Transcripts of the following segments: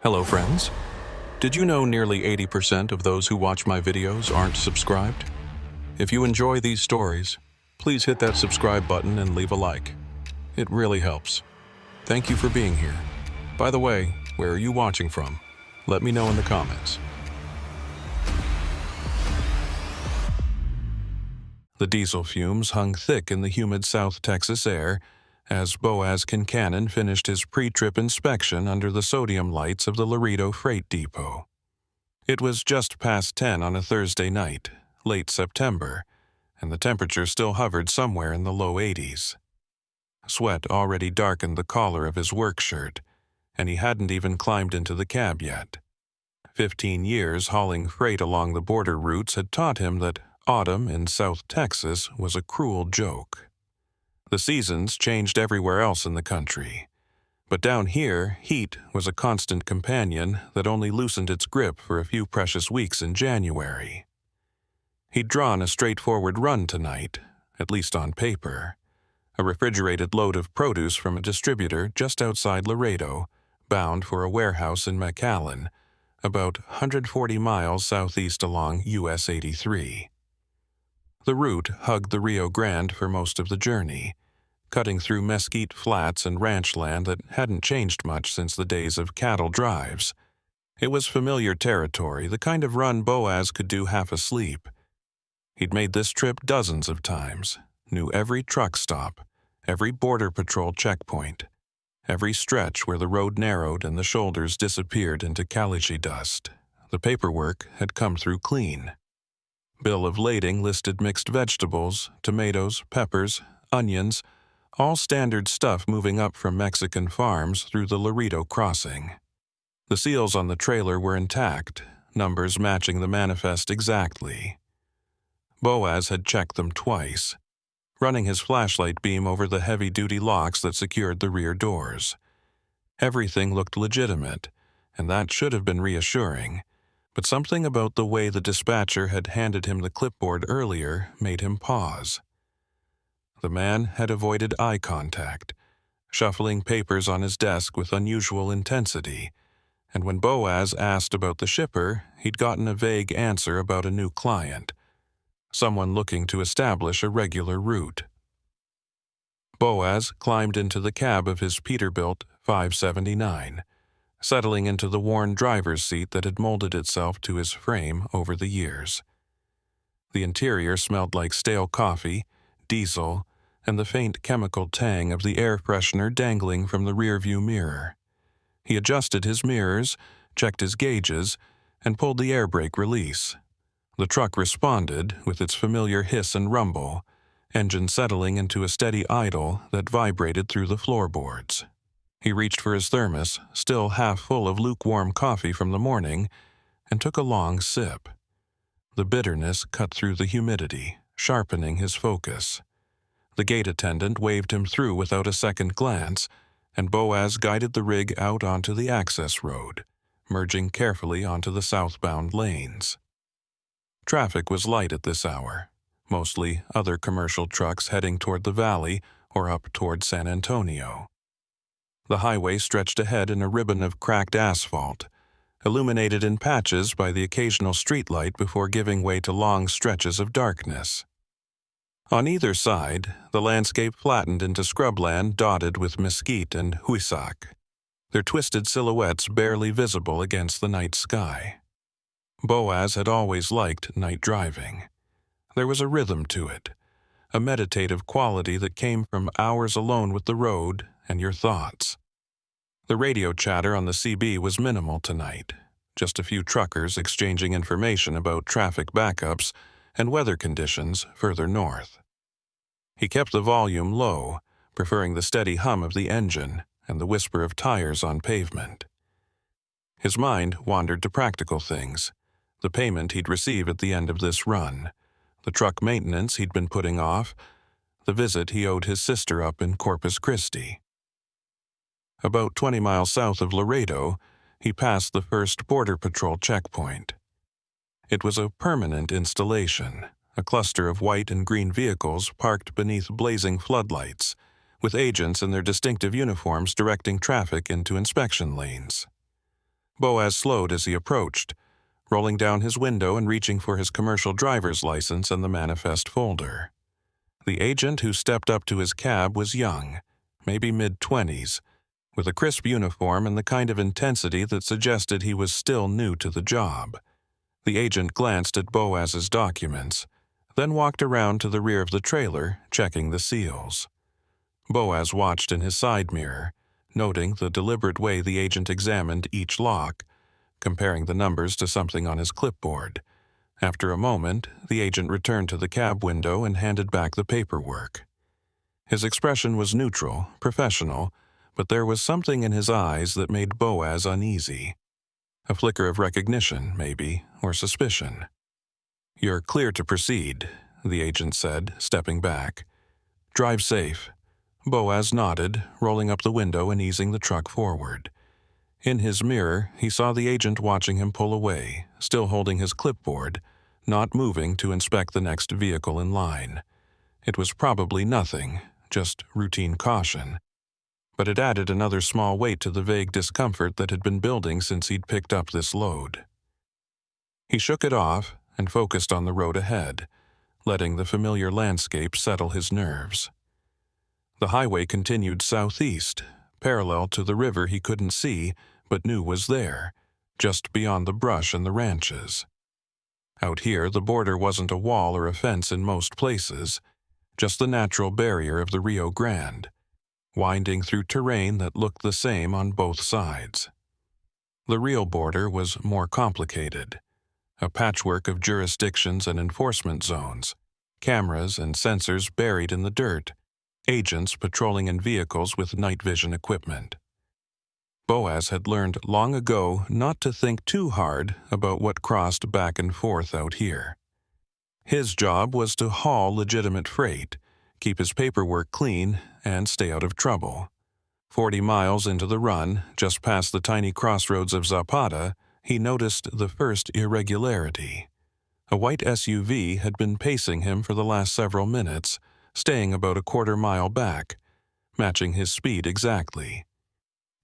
Hello, friends. Did you know nearly 80% of those who watch my videos aren't subscribed? If you enjoy these stories, please hit that subscribe button and leave a like. It really helps. Thank you for being here. By the way, where are you watching from? Let me know in the comments. The diesel fumes hung thick in the humid South Texas air as Boaz Kincannon finished his pre-trip inspection under the sodium lights of the Laredo Freight Depot. It was just past 10 on a Thursday night, late September, and the temperature still hovered somewhere in the low 80s. Sweat already darkened the collar of his work shirt, and he hadn't even climbed into the cab yet. 15 years hauling freight along the border routes had taught him that autumn in South Texas was a cruel joke. The seasons changed everywhere else in the country, but down here, heat was a constant companion that only loosened its grip for a few precious weeks in January. He'd drawn a straightforward run tonight, at least on paper. A refrigerated load of produce from a distributor just outside Laredo, bound for a warehouse in McAllen, about 140 miles southeast along US 83. The route hugged the Rio Grande for most of the journey, cutting through mesquite flats and ranch land that hadn't changed much since the days of cattle drives. It was familiar territory, the kind of run Boaz could do half asleep. He'd made this trip dozens of times, knew every truck stop, every border patrol checkpoint, every stretch where the road narrowed and the shoulders disappeared into caliche dust. The paperwork had come through clean. Bill of lading listed mixed vegetables, tomatoes, peppers, onions, all standard stuff moving up from Mexican farms through the Laredo crossing. The seals on the trailer were intact, numbers matching the manifest exactly. Boaz had checked them twice, running his flashlight beam over the heavy-duty locks that secured the rear doors. Everything looked legitimate, and that should have been reassuring, but something about the way the dispatcher had handed him the clipboard earlier made him pause. The man had avoided eye contact, shuffling papers on his desk with unusual intensity, and when Boaz asked about the shipper, he'd gotten a vague answer about a new client, someone looking to establish a regular route. Boaz climbed into the cab of his Peterbilt 579, settling into the worn driver's seat that had molded itself to his frame over the years. The interior smelled like stale coffee, diesel, and the faint chemical tang of the air freshener dangling from the rearview mirror. He adjusted his mirrors, checked his gauges, and pulled the air brake release. The truck responded with its familiar hiss and rumble, engine settling into a steady idle that vibrated through the floorboards. He reached for his thermos, still half full of lukewarm coffee from the morning, and took a long sip. The bitterness cut through the humidity, sharpening his focus. The gate attendant waved him through without a second glance, and Boaz guided the rig out onto the access road, merging carefully onto the southbound lanes. Traffic was light at this hour, mostly other commercial trucks heading toward the valley or up toward San Antonio. The highway stretched ahead in a ribbon of cracked asphalt, illuminated in patches by the occasional streetlight before giving way to long stretches of darkness. On either side, the landscape flattened into scrubland dotted with mesquite and huisac, their twisted silhouettes barely visible against the night sky. Boaz had always liked night driving. There was a rhythm to it, a meditative quality that came from hours alone with the road and your thoughts. The radio chatter on the CB was minimal tonight, just a few truckers exchanging information about traffic backups and weather conditions further north. He kept the volume low, preferring the steady hum of the engine and the whisper of tires on pavement. His mind wandered to practical things, the payment he'd receive at the end of this run, the truck maintenance he'd been putting off, the visit he owed his sister up in Corpus Christi. About 20 miles south of Laredo, he passed the first Border Patrol checkpoint. It was a permanent installation, a cluster of white and green vehicles parked beneath blazing floodlights, with agents in their distinctive uniforms directing traffic into inspection lanes. Boaz slowed as he approached, rolling down his window and reaching for his commercial driver's license and the manifest folder. The agent who stepped up to his cab was young, maybe mid-20s, with a crisp uniform and the kind of intensity that suggested he was still new to the job. The agent glanced at Boaz's documents, then walked around to the rear of the trailer, checking the seals. Boaz watched in his side mirror, noting the deliberate way the agent examined each lock, comparing the numbers to something on his clipboard. After a moment, the agent returned to the cab window and handed back the paperwork. His expression was neutral, professional, but there was something in his eyes that made Boaz uneasy. A flicker of recognition, maybe, or suspicion. "You're clear to proceed," the agent said, stepping back. "Drive safe." Boaz nodded, rolling up the window and easing the truck forward. In his mirror, he saw the agent watching him pull away, still holding his clipboard, not moving to inspect the next vehicle in line. It was probably nothing, just routine caution. But it added another small weight to the vague discomfort that had been building since he'd picked up this load. He shook it off and focused on the road ahead, letting the familiar landscape settle his nerves. The highway continued southeast, parallel to the river he couldn't see but knew was there, just beyond the brush and the ranches. Out here, the border wasn't a wall or a fence in most places, just the natural barrier of the Rio Grande, winding through terrain that looked the same on both sides. The real border was more complicated, a patchwork of jurisdictions and enforcement zones, cameras and sensors buried in the dirt, agents patrolling in vehicles with night vision equipment. Boaz had learned long ago not to think too hard about what crossed back and forth out here. His job was to haul legitimate freight, keep his paperwork clean, and stay out of trouble. 40 miles into the run, just past the tiny crossroads of Zapata, he noticed the first irregularity. A white SUV had been pacing him for the last several minutes, staying about a quarter-mile back, matching his speed exactly.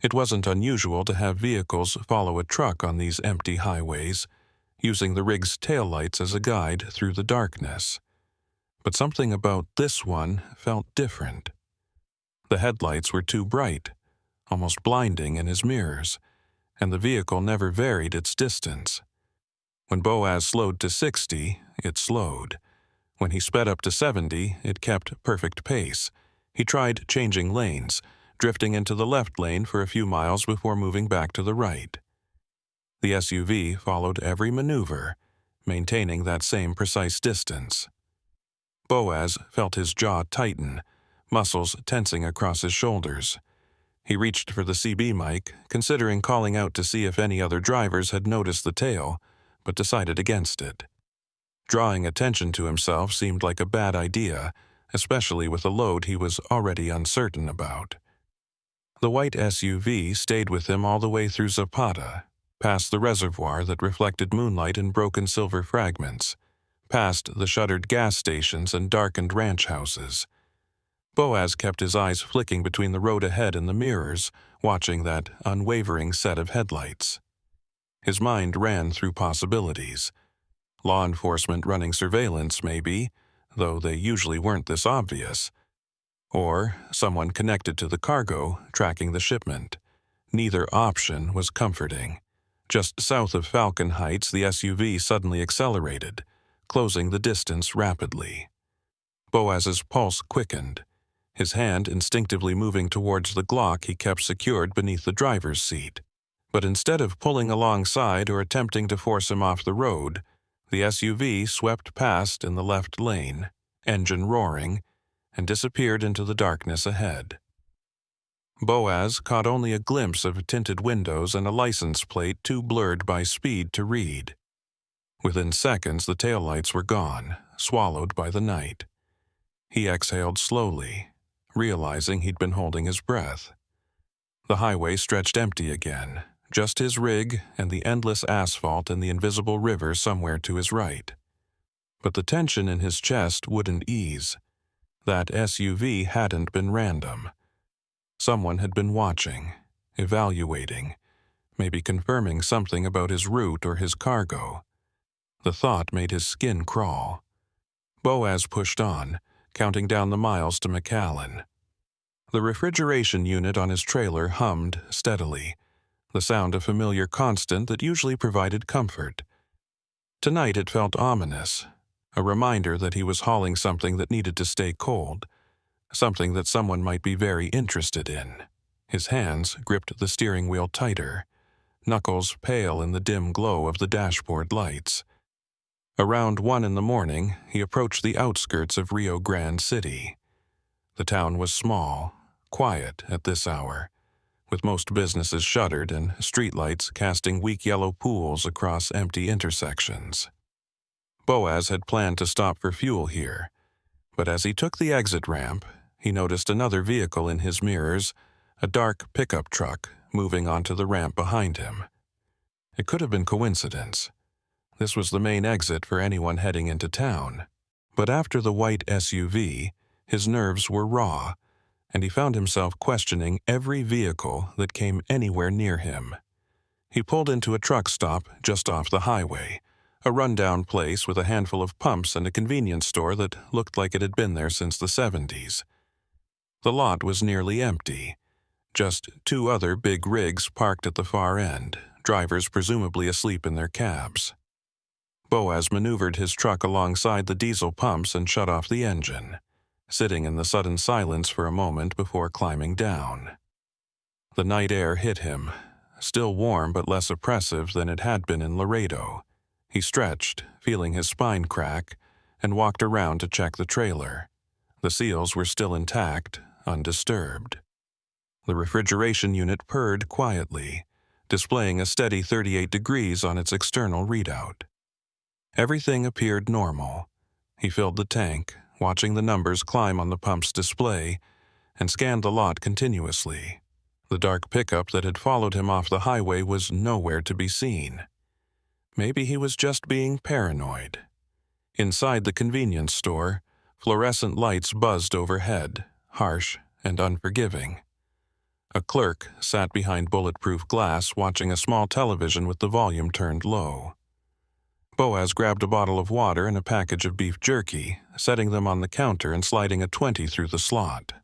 It wasn't unusual to have vehicles follow a truck on these empty highways, using the rig's taillights as a guide through the darkness. But something about this one felt different. The headlights were too bright, almost blinding in his mirrors, and the vehicle never varied its distance. When Boaz slowed to 60, it slowed. When he sped up to 70, it kept perfect pace. He tried changing lanes, drifting into the left lane for a few miles before moving back to the right. The SUV followed every maneuver, maintaining that same precise distance. Boaz felt his jaw tighten, muscles tensing across his shoulders. He reached for the CB mic, considering calling out to see if any other drivers had noticed the tail, but decided against it. Drawing attention to himself seemed like a bad idea, especially with a load he was already uncertain about. The white SUV stayed with him all the way through Zapata, past the reservoir that reflected moonlight in broken silver fragments, past the shuttered gas stations and darkened ranch houses. Boaz kept his eyes flicking between the road ahead and the mirrors, watching that unwavering set of headlights. His mind ran through possibilities. Law enforcement running surveillance, maybe, though they usually weren't this obvious. Or someone connected to the cargo, tracking the shipment. Neither option was comforting. Just south of Falcon Heights, the SUV suddenly accelerated, closing the distance rapidly. Boaz's pulse quickened, his hand instinctively moving towards the Glock he kept secured beneath the driver's seat. But instead of pulling alongside or attempting to force him off the road, the SUV swept past in the left lane, engine roaring, and disappeared into the darkness ahead. Boaz caught only a glimpse of tinted windows and a license plate too blurred by speed to read. Within seconds, the taillights were gone, swallowed by the night. He exhaled slowly, realizing he'd been holding his breath. The highway stretched empty again, just his rig and the endless asphalt and the invisible river somewhere to his right. But the tension in his chest wouldn't ease. That SUV hadn't been random. Someone had been watching, evaluating, maybe confirming something about his route or his cargo. The thought made his skin crawl. Boaz pushed on, counting down the miles to McAllen. The refrigeration unit on his trailer hummed steadily, the sound a familiar constant that usually provided comfort. Tonight it felt ominous, a reminder that he was hauling something that needed to stay cold, something that someone might be very interested in. His hands gripped the steering wheel tighter, knuckles pale in the dim glow of the dashboard lights. Around 1 in the morning, he approached the outskirts of Rio Grande City. The town was small, quiet at this hour, with most businesses shuttered and streetlights casting weak yellow pools across empty intersections. Boaz had planned to stop for fuel here, but as he took the exit ramp, he noticed another vehicle in his mirrors, a dark pickup truck moving onto the ramp behind him. It could have been coincidence. This was the main exit for anyone heading into town. But after the white SUV, his nerves were raw, and he found himself questioning every vehicle that came anywhere near him. He pulled into a truck stop just off the highway, a rundown place with a handful of pumps and a convenience store that looked like it had been there since the 70s. The lot was nearly empty. Just 2 other big rigs parked at the far end, drivers presumably asleep in their cabs. Boaz maneuvered his truck alongside the diesel pumps and shut off the engine, sitting in the sudden silence for a moment before climbing down. The night air hit him, still warm but less oppressive than it had been in Laredo. He stretched, feeling his spine crack, and walked around to check the trailer. The seals were still intact, undisturbed. The refrigeration unit purred quietly, displaying a steady 38 degrees on its external readout. Everything appeared normal. He filled the tank, watching the numbers climb on the pump's display, and scanned the lot continuously. The dark pickup that had followed him off the highway was nowhere to be seen. Maybe he was just being paranoid. Inside the convenience store, fluorescent lights buzzed overhead, harsh and unforgiving. A clerk sat behind bulletproof glass watching a small television with the volume turned low. Boaz grabbed a bottle of water and a package of beef jerky, setting them on the counter and sliding a 20 through the slot.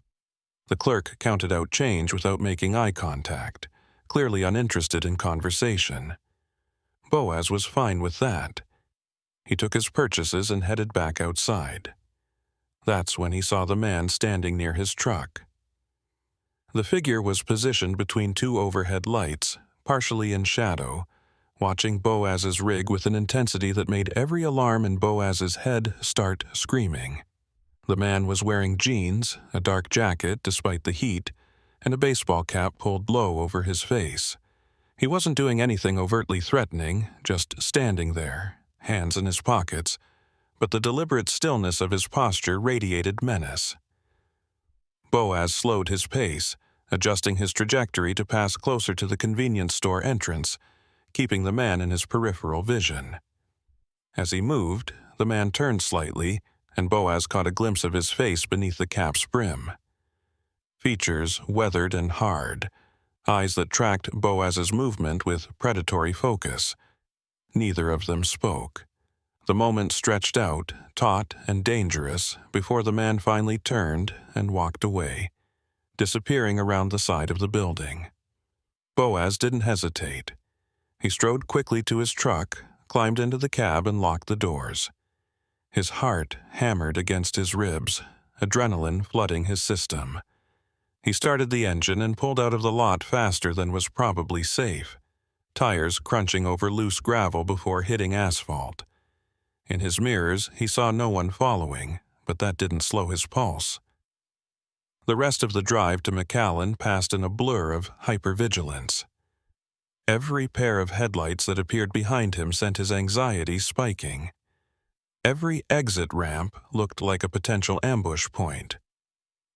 The clerk counted out change without making eye contact, clearly uninterested in conversation. Boaz was fine with that. He took his purchases and headed back outside. That's when he saw the man standing near his truck. The figure was positioned between 2 overhead lights, partially in shadow, watching Boaz's rig with an intensity that made every alarm in Boaz's head start screaming. The man was wearing jeans, a dark jacket despite the heat, and a baseball cap pulled low over his face. He wasn't doing anything overtly threatening, just standing there, hands in his pockets, but the deliberate stillness of his posture radiated menace. Boaz slowed his pace, adjusting his trajectory to pass closer to the convenience store entrance, keeping the man in his peripheral vision. As he moved, the man turned slightly, and Boaz caught a glimpse of his face beneath the cap's brim. Features weathered and hard, eyes that tracked Boaz's movement with predatory focus. Neither of them spoke. The moment stretched out, taut and dangerous, before the man finally turned and walked away, disappearing around the side of the building. Boaz didn't hesitate. He strode quickly to his truck, climbed into the cab and locked the doors. His heart hammered against his ribs, adrenaline flooding his system. He started the engine and pulled out of the lot faster than was probably safe, tires crunching over loose gravel before hitting asphalt. In his mirrors, he saw no one following, but that didn't slow his pulse. The rest of the drive to McAllen passed in a blur of hypervigilance. Every pair of headlights that appeared behind him sent his anxiety spiking. Every exit ramp looked like a potential ambush point.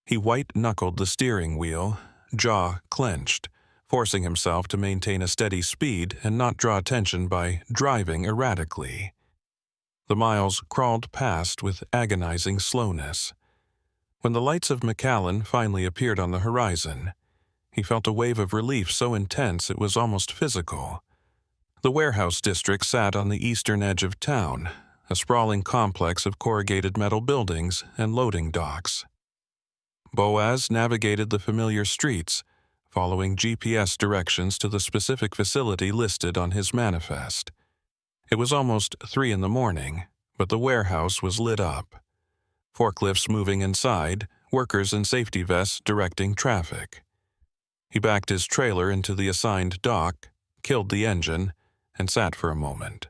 He white-knuckled the steering wheel, jaw clenched, forcing himself to maintain a steady speed and not draw attention by driving erratically. The miles crawled past with agonizing slowness. When the lights of McAllen finally appeared on the horizon, He felt a wave of relief so intense it was almost physical. The warehouse district sat on the eastern edge of town, a sprawling complex of corrugated metal buildings and loading docks. Boaz navigated the familiar streets, following GPS directions to the specific facility listed on his manifest. It was almost 3 a.m, but the warehouse was lit up. Forklifts moving inside, workers in safety vests directing traffic. He backed his trailer into the assigned dock, killed the engine, and sat for a moment,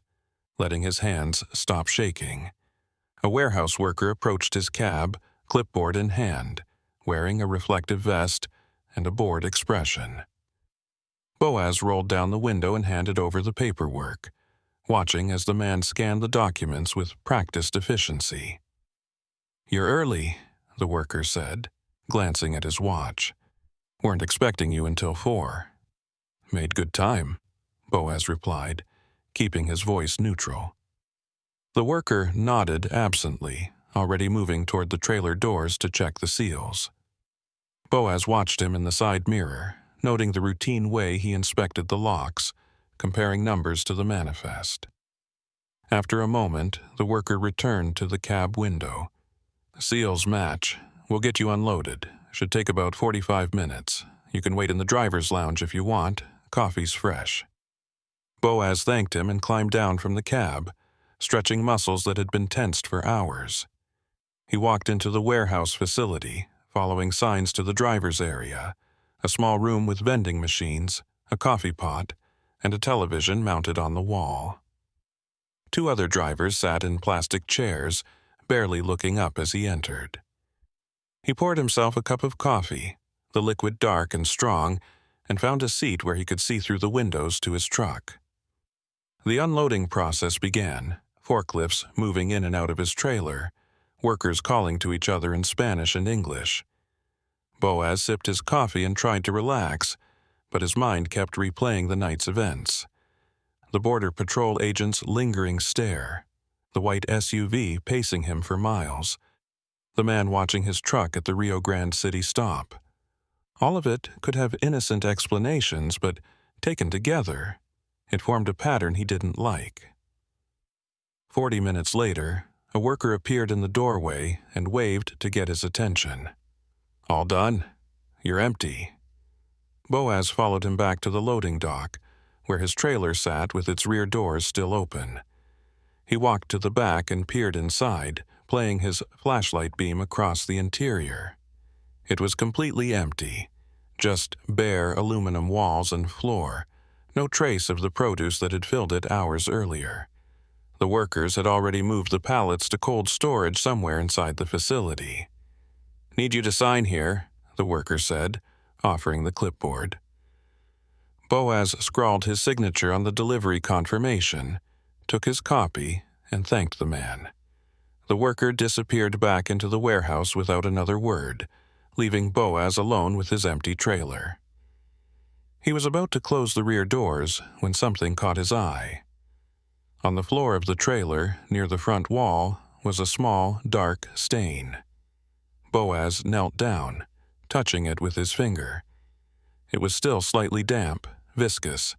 letting his hands stop shaking. A warehouse worker approached his cab, clipboard in hand, wearing a reflective vest and a bored expression. Boaz rolled down the window and handed over the paperwork, watching as the man scanned the documents with practiced efficiency. "You're early," the worker said, glancing at his watch. "Weren't expecting you until 4. "Made good time," Boaz replied, keeping his voice neutral. The worker nodded absently, already moving toward the trailer doors to check the seals. Boaz watched him in the side mirror, noting the routine way he inspected the locks, comparing numbers to the manifest. After a moment, the worker returned to the cab window. "Seals match. We'll get you unloaded. Should take about 45 minutes. You can wait in the driver's lounge if you want. Coffee's fresh." Boaz thanked him and climbed down from the cab, stretching muscles that had been tensed for hours. He walked into the warehouse facility, following signs to the driver's area, a small room with vending machines, a coffee pot, and a television mounted on the wall. 2 other drivers sat in plastic chairs, barely looking up as he entered. He poured himself a cup of coffee, the liquid dark and strong, and found a seat where he could see through the windows to his truck. The unloading process began, forklifts moving in and out of his trailer, workers calling to each other in Spanish and English. Boaz sipped his coffee and tried to relax, but his mind kept replaying the night's events. The Border Patrol agent's lingering stare, the white SUV pacing him for miles, the man watching his truck at the Rio Grande City stop. All of it could have innocent explanations, but taken together, it formed a pattern he didn't like. 40 minutes later, a worker appeared in the doorway and waved to get his attention. "All done? You're empty." Boaz followed him back to the loading dock, where his trailer sat with its rear doors still open. He walked to the back and peered inside, playing his flashlight beam across the interior. It was completely empty, just bare aluminum walls and floor, no trace of the produce that had filled it hours earlier. The workers had already moved the pallets to cold storage somewhere inside the facility. "Need you to sign here," the worker said, offering the clipboard. Boaz scrawled his signature on the delivery confirmation, took his copy, and thanked the man. The worker disappeared back into the warehouse without another word, leaving Boaz alone with his empty trailer. He was about to close the rear doors when something caught his eye. On the floor of the trailer, near the front wall, was a small, dark stain. Boaz knelt down, touching it with his finger. It was still slightly damp, viscous.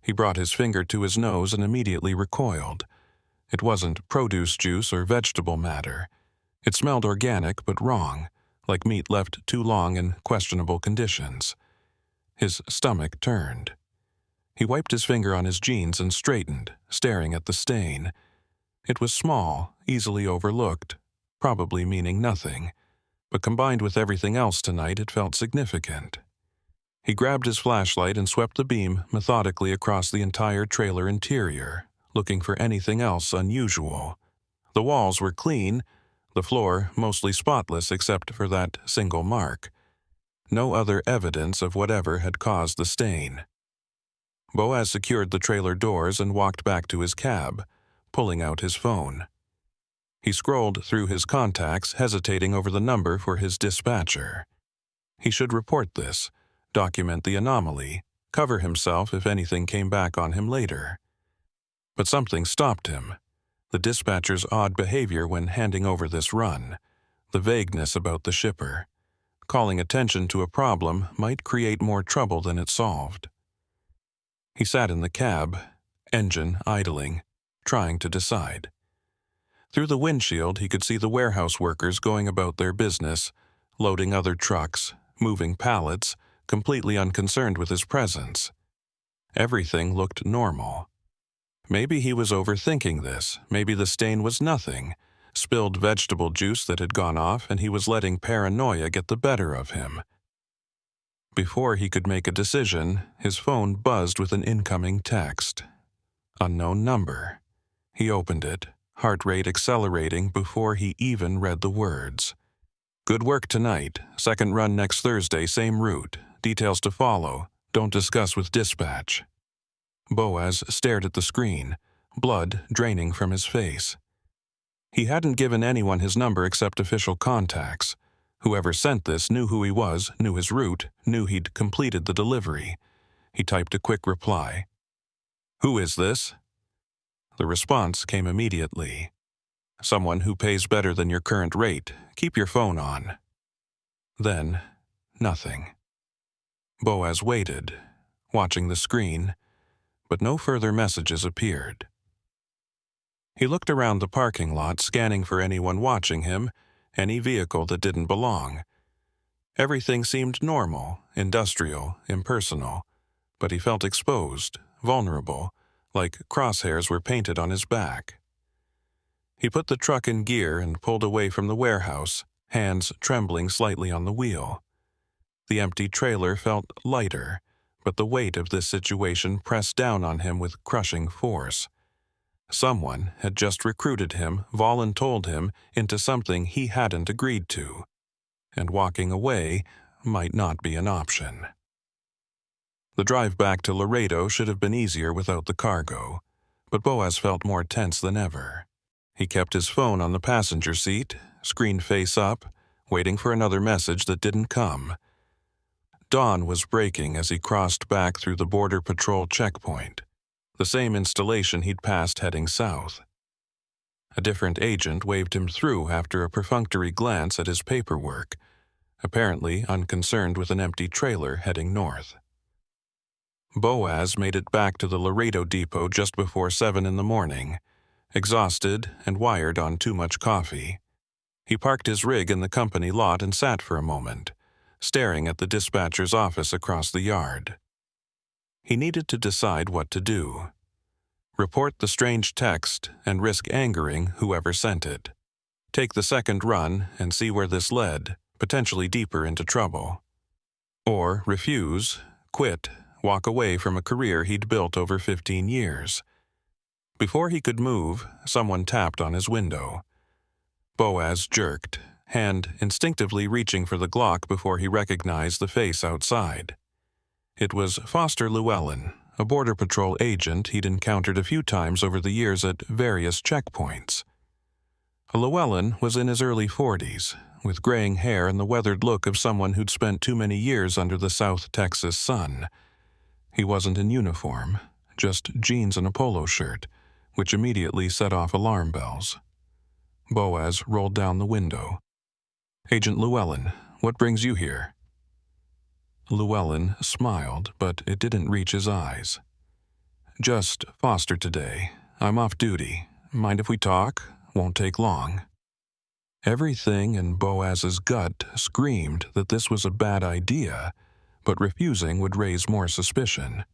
He brought his finger to his nose and immediately recoiled. It wasn't produce juice or vegetable matter. It smelled organic but wrong, like meat left too long in questionable conditions. His stomach turned. He wiped his finger on his jeans and straightened, staring at the stain. It was small, easily overlooked, probably meaning nothing, but combined with everything else tonight it felt significant. He grabbed his flashlight and swept the beam methodically across the entire trailer interior, looking for anything else unusual. The walls were clean, the floor mostly spotless except for that single mark. No other evidence of whatever had caused the stain. Boaz secured the trailer doors and walked back to his cab, pulling out his phone. He scrolled through his contacts, hesitating over the number for his dispatcher. He should report this, document the anomaly, cover himself if anything came back on him later. But something stopped him. The dispatcher's odd behavior when handing over this run, the vagueness about the shipper, calling attention to a problem might create more trouble than it solved. He sat in the cab, engine idling, trying to decide. Through the windshield, he could see the warehouse workers going about their business, loading other trucks, moving pallets, completely unconcerned with his presence. Everything looked normal. Maybe he was overthinking this. Maybe the stain was nothing. Spilled vegetable juice that had gone off, and he was letting paranoia get the better of him. Before he could make a decision, his phone buzzed with an incoming text. Unknown number. He opened it, heart rate accelerating before he even read the words. Good work tonight. Second run next Thursday, same route. Details to follow. Don't discuss with dispatch. Boaz stared at the screen, blood draining from his face. He hadn't given anyone his number except official contacts. Whoever sent this knew who he was, knew his route, knew he'd completed the delivery. He typed a quick reply. Who is this? The response came immediately. Someone who pays better than your current rate. Keep your phone on. Then, nothing. Boaz waited, watching the screen, but no further messages appeared. He looked around the parking lot, scanning for anyone watching him, any vehicle that didn't belong. Everything seemed normal, industrial, impersonal, but he felt exposed, vulnerable, like crosshairs were painted on his back. He put the truck in gear and pulled away from the warehouse, hands trembling slightly on the wheel. The empty trailer felt lighter, but the weight of this situation pressed down on him with crushing force. Someone had just recruited him, voluntold him, into something he hadn't agreed to, and walking away might not be an option. The drive back to Laredo should have been easier without the cargo, but Boaz felt more tense than ever. He kept his phone on the passenger seat, screen face up, waiting for another message that didn't come. Dawn was breaking as he crossed back through the Border Patrol checkpoint, the same installation he'd passed heading south. A different agent waved him through after a perfunctory glance at his paperwork, apparently unconcerned with an empty trailer heading north. Boaz made it back to the Laredo depot just before 7 in the morning, exhausted and wired on too much coffee. He parked his rig in the company lot and sat for a moment, staring at the dispatcher's office across the yard. He needed to decide what to do. Report the strange text and risk angering whoever sent it. Take the second run and see where this led, potentially deeper into trouble. Or refuse, quit, walk away from a career he'd built over 15 years. Before he could move, someone tapped on his window. Boaz jerked, hand instinctively reaching for the Glock before he recognized the face outside. It was Foster Llewellyn, a Border Patrol agent he'd encountered a few times over the years at various checkpoints. Llewellyn was in his early 40s, with graying hair and the weathered look of someone who'd spent too many years under the South Texas sun. He wasn't in uniform, just jeans and a polo shirt, which immediately set off alarm bells. Boaz rolled down the window. "Agent Llewellyn, what brings you here?" Llewellyn smiled, but it didn't reach his eyes. "Just Foster today. I'm off duty. Mind if we talk? Won't take long." Everything in Boaz's gut screamed that this was a bad idea, but refusing would raise more suspicion.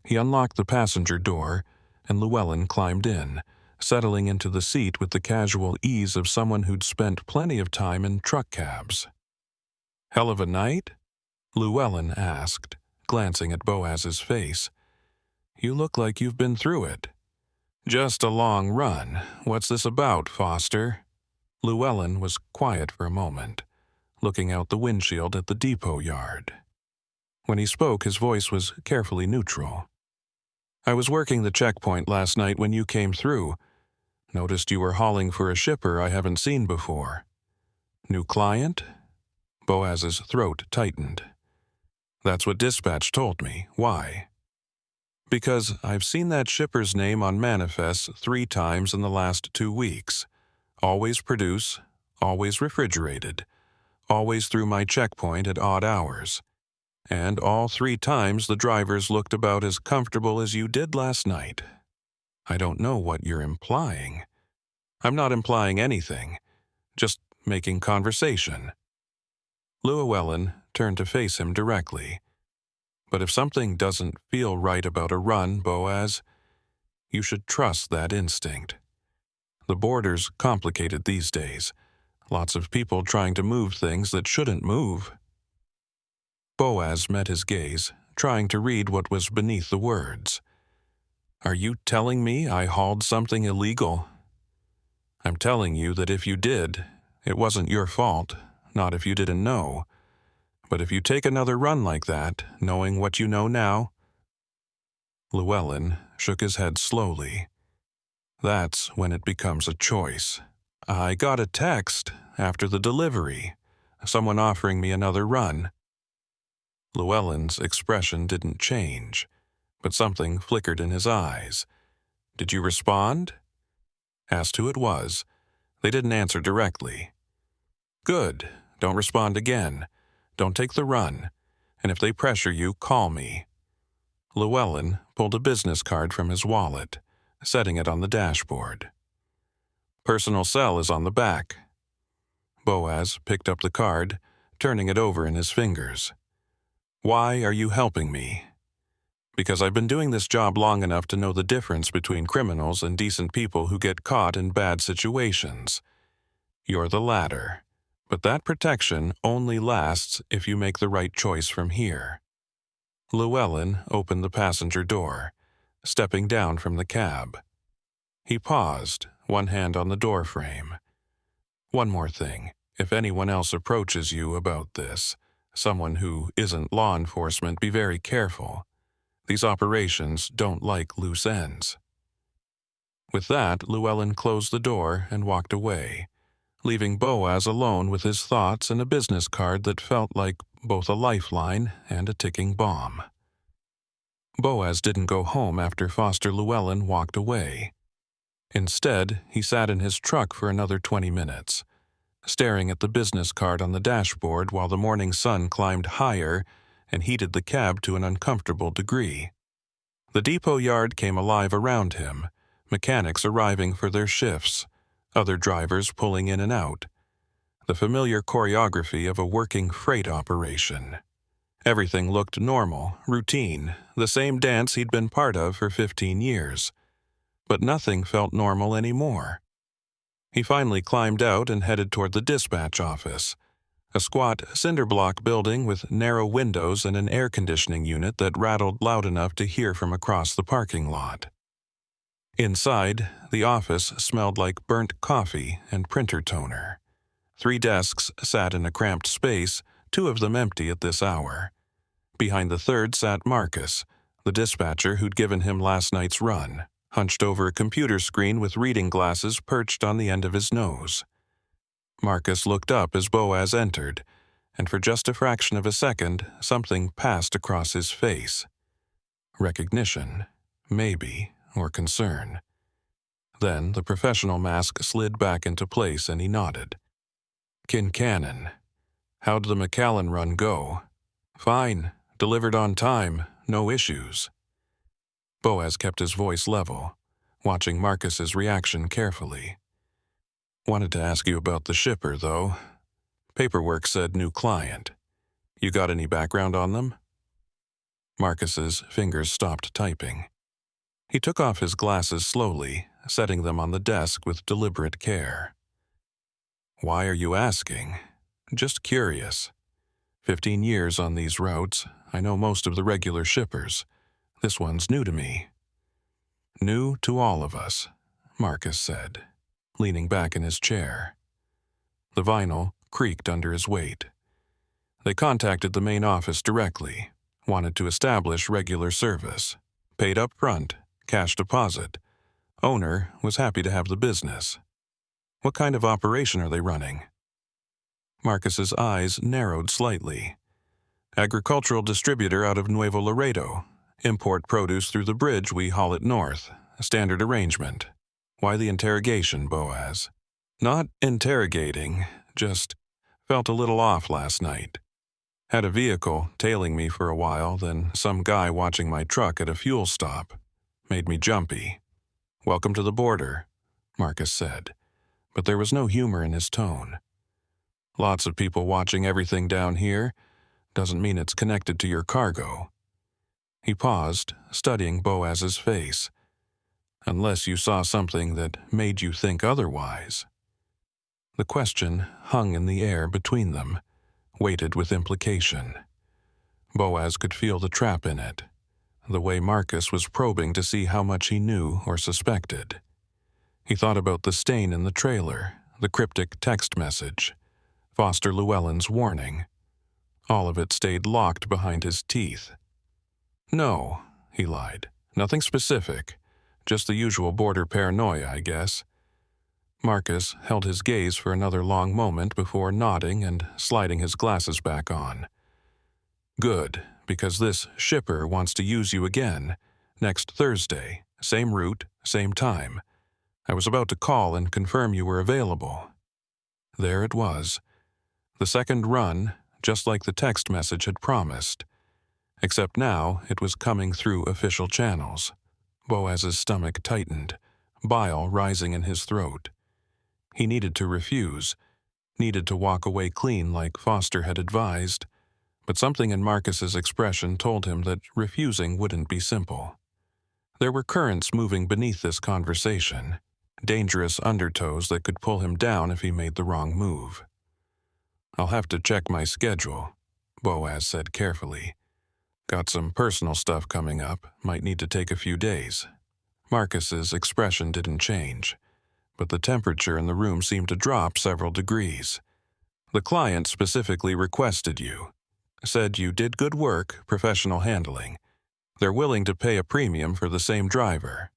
He unlocked the passenger door, and Llewellyn climbed in, settling into the seat with the casual ease of someone who'd spent plenty of time in truck cabs. "Hell of a night?" Llewellyn asked, glancing at Boaz's face. "You look like you've been through it." "Just a long run. What's this about, Foster?" Llewellyn was quiet for a moment, looking out the windshield at the depot yard. When he spoke, his voice was carefully neutral. "I was working the checkpoint last night when you came through. Noticed you were hauling for a shipper I haven't seen before." "New client?" Boaz's throat tightened. "That's what dispatch told me. Why?" "Because I've seen that shipper's name on manifests 3 times in the last 2 weeks. Always produce, always refrigerated, always through my checkpoint at odd hours. And all 3 times the drivers looked about as comfortable as you did last night. I don't know what you're implying. I'm not implying anything, just making conversation. Llewellyn turned to face him directly. But if something doesn't feel right about a run, Boaz, you should trust that instinct. The border's complicated these days. Lots of people trying to move things that shouldn't move. Boaz met his gaze, trying to read what was beneath the words. Are you telling me I hauled something illegal? I'm telling you that if you did, it wasn't your fault, not if you didn't know. But if you take another run like that, knowing what you know now... Llewellyn shook his head slowly. That's when it becomes a choice. I got a text after the delivery, someone offering me another run. Llewellyn's expression didn't change, but something flickered in his eyes. Did you respond? Asked who it was. They didn't answer directly. Good. Don't respond again. Don't take the run. And if they pressure you, call me. Llewellyn pulled a business card from his wallet, setting it on the dashboard. Personal cell is on the back. Boaz picked up the card, turning it over in his fingers. Why are you helping me? Because I've been doing this job long enough to know the difference between criminals and decent people who get caught in bad situations. You're the latter, but that protection only lasts if you make the right choice from here. Llewellyn opened the passenger door, stepping down from the cab. He paused, one hand on the door frame. One more thing, if anyone else approaches you about this, someone who isn't law enforcement, be very careful. These operations don't like loose ends. With that, Llewellyn closed the door and walked away, leaving Boaz alone with his thoughts and a business card that felt like both a lifeline and a ticking bomb. Boaz didn't go home after Foster Llewellyn walked away. Instead, he sat in his truck for another 20 minutes, staring at the business card on the dashboard while the morning sun climbed higher and heated the cab to an uncomfortable degree. The depot yard came alive around him, mechanics arriving for their shifts, other drivers pulling in and out. The familiar choreography of a working freight operation. Everything looked normal, routine, the same dance he'd been part of for 15 years. But nothing felt normal anymore. He finally climbed out and headed toward the dispatch office, a squat cinder-block building with narrow windows and an air conditioning unit that rattled loud enough to hear from across the parking lot. Inside, the office smelled like burnt coffee and printer toner. 3 desks sat in a cramped space, 2 of them empty at this hour. Behind the third sat Marcus, the dispatcher who'd given him last night's run, hunched over a computer screen with reading glasses perched on the end of his nose. Marcus looked up as Boaz entered, and for just a fraction of a second, something passed across his face. Recognition, maybe, or concern. Then the professional mask slid back into place and he nodded. Kincannon. How'd the McAllen run go? Fine. Delivered on time. No issues. Boaz kept his voice level, watching Marcus's reaction carefully. Wanted to ask you about the shipper, though. Paperwork said new client. You got any background on them? Marcus's fingers stopped typing. He took off his glasses slowly, setting them on the desk with deliberate care. Why are you asking? Just curious. 15 years on these routes, I know most of the regular shippers. This one's new to me. New to all of us, Marcus said, leaning back in his chair. The vinyl creaked under his weight. They contacted the main office directly, wanted to establish regular service, paid up front, cash deposit. Owner was happy to have the business. What kind of operation are they running? Marcus's eyes narrowed slightly. Agricultural distributor out of Nuevo Laredo. Import produce through the bridge, we haul it north. A standard arrangement. Why the interrogation, Boaz? Not interrogating, just Felt a little off last night. Had a vehicle tailing me for a while, then some guy watching my truck at a fuel stop. Made me jumpy. Welcome to the border, Marcus said, but there was no humor in his tone. Lots of people watching everything down here. Doesn't mean it's connected to your cargo. He paused, studying Boaz's face. Unless you saw something that made you think otherwise. The question hung in the air between them, weighted with implication. Boaz could feel the trap in it, the way Marcus was probing to see how much he knew or suspected. He thought about the stain in the trailer, the cryptic text message, Foster Llewellyn's warning. All of it stayed locked behind his teeth. No, he lied. Nothing specific. Just the usual border paranoia, I guess. Marcus held his gaze for another long moment before nodding and sliding his glasses back on. Good, because this shipper wants to use you again, next Thursday, same route, same time. I was about to call and confirm you were available. There it was. The second run, just like the text message had promised. Except now it was coming through official channels. Boaz's stomach tightened, bile rising in his throat. He needed to refuse, needed to walk away clean like Foster had advised, but something in Marcus's expression told him that refusing wouldn't be simple. There were currents moving beneath this conversation, dangerous undertows that could pull him down if he made the wrong move. I'll have to check my schedule, Boaz said carefully. Got some personal stuff coming up, might need to take a few days. Marcus's expression didn't change, but the temperature in the room seemed to drop several degrees. The client specifically requested you. Said you did good work, professional handling. They're willing to pay a premium for the same driver.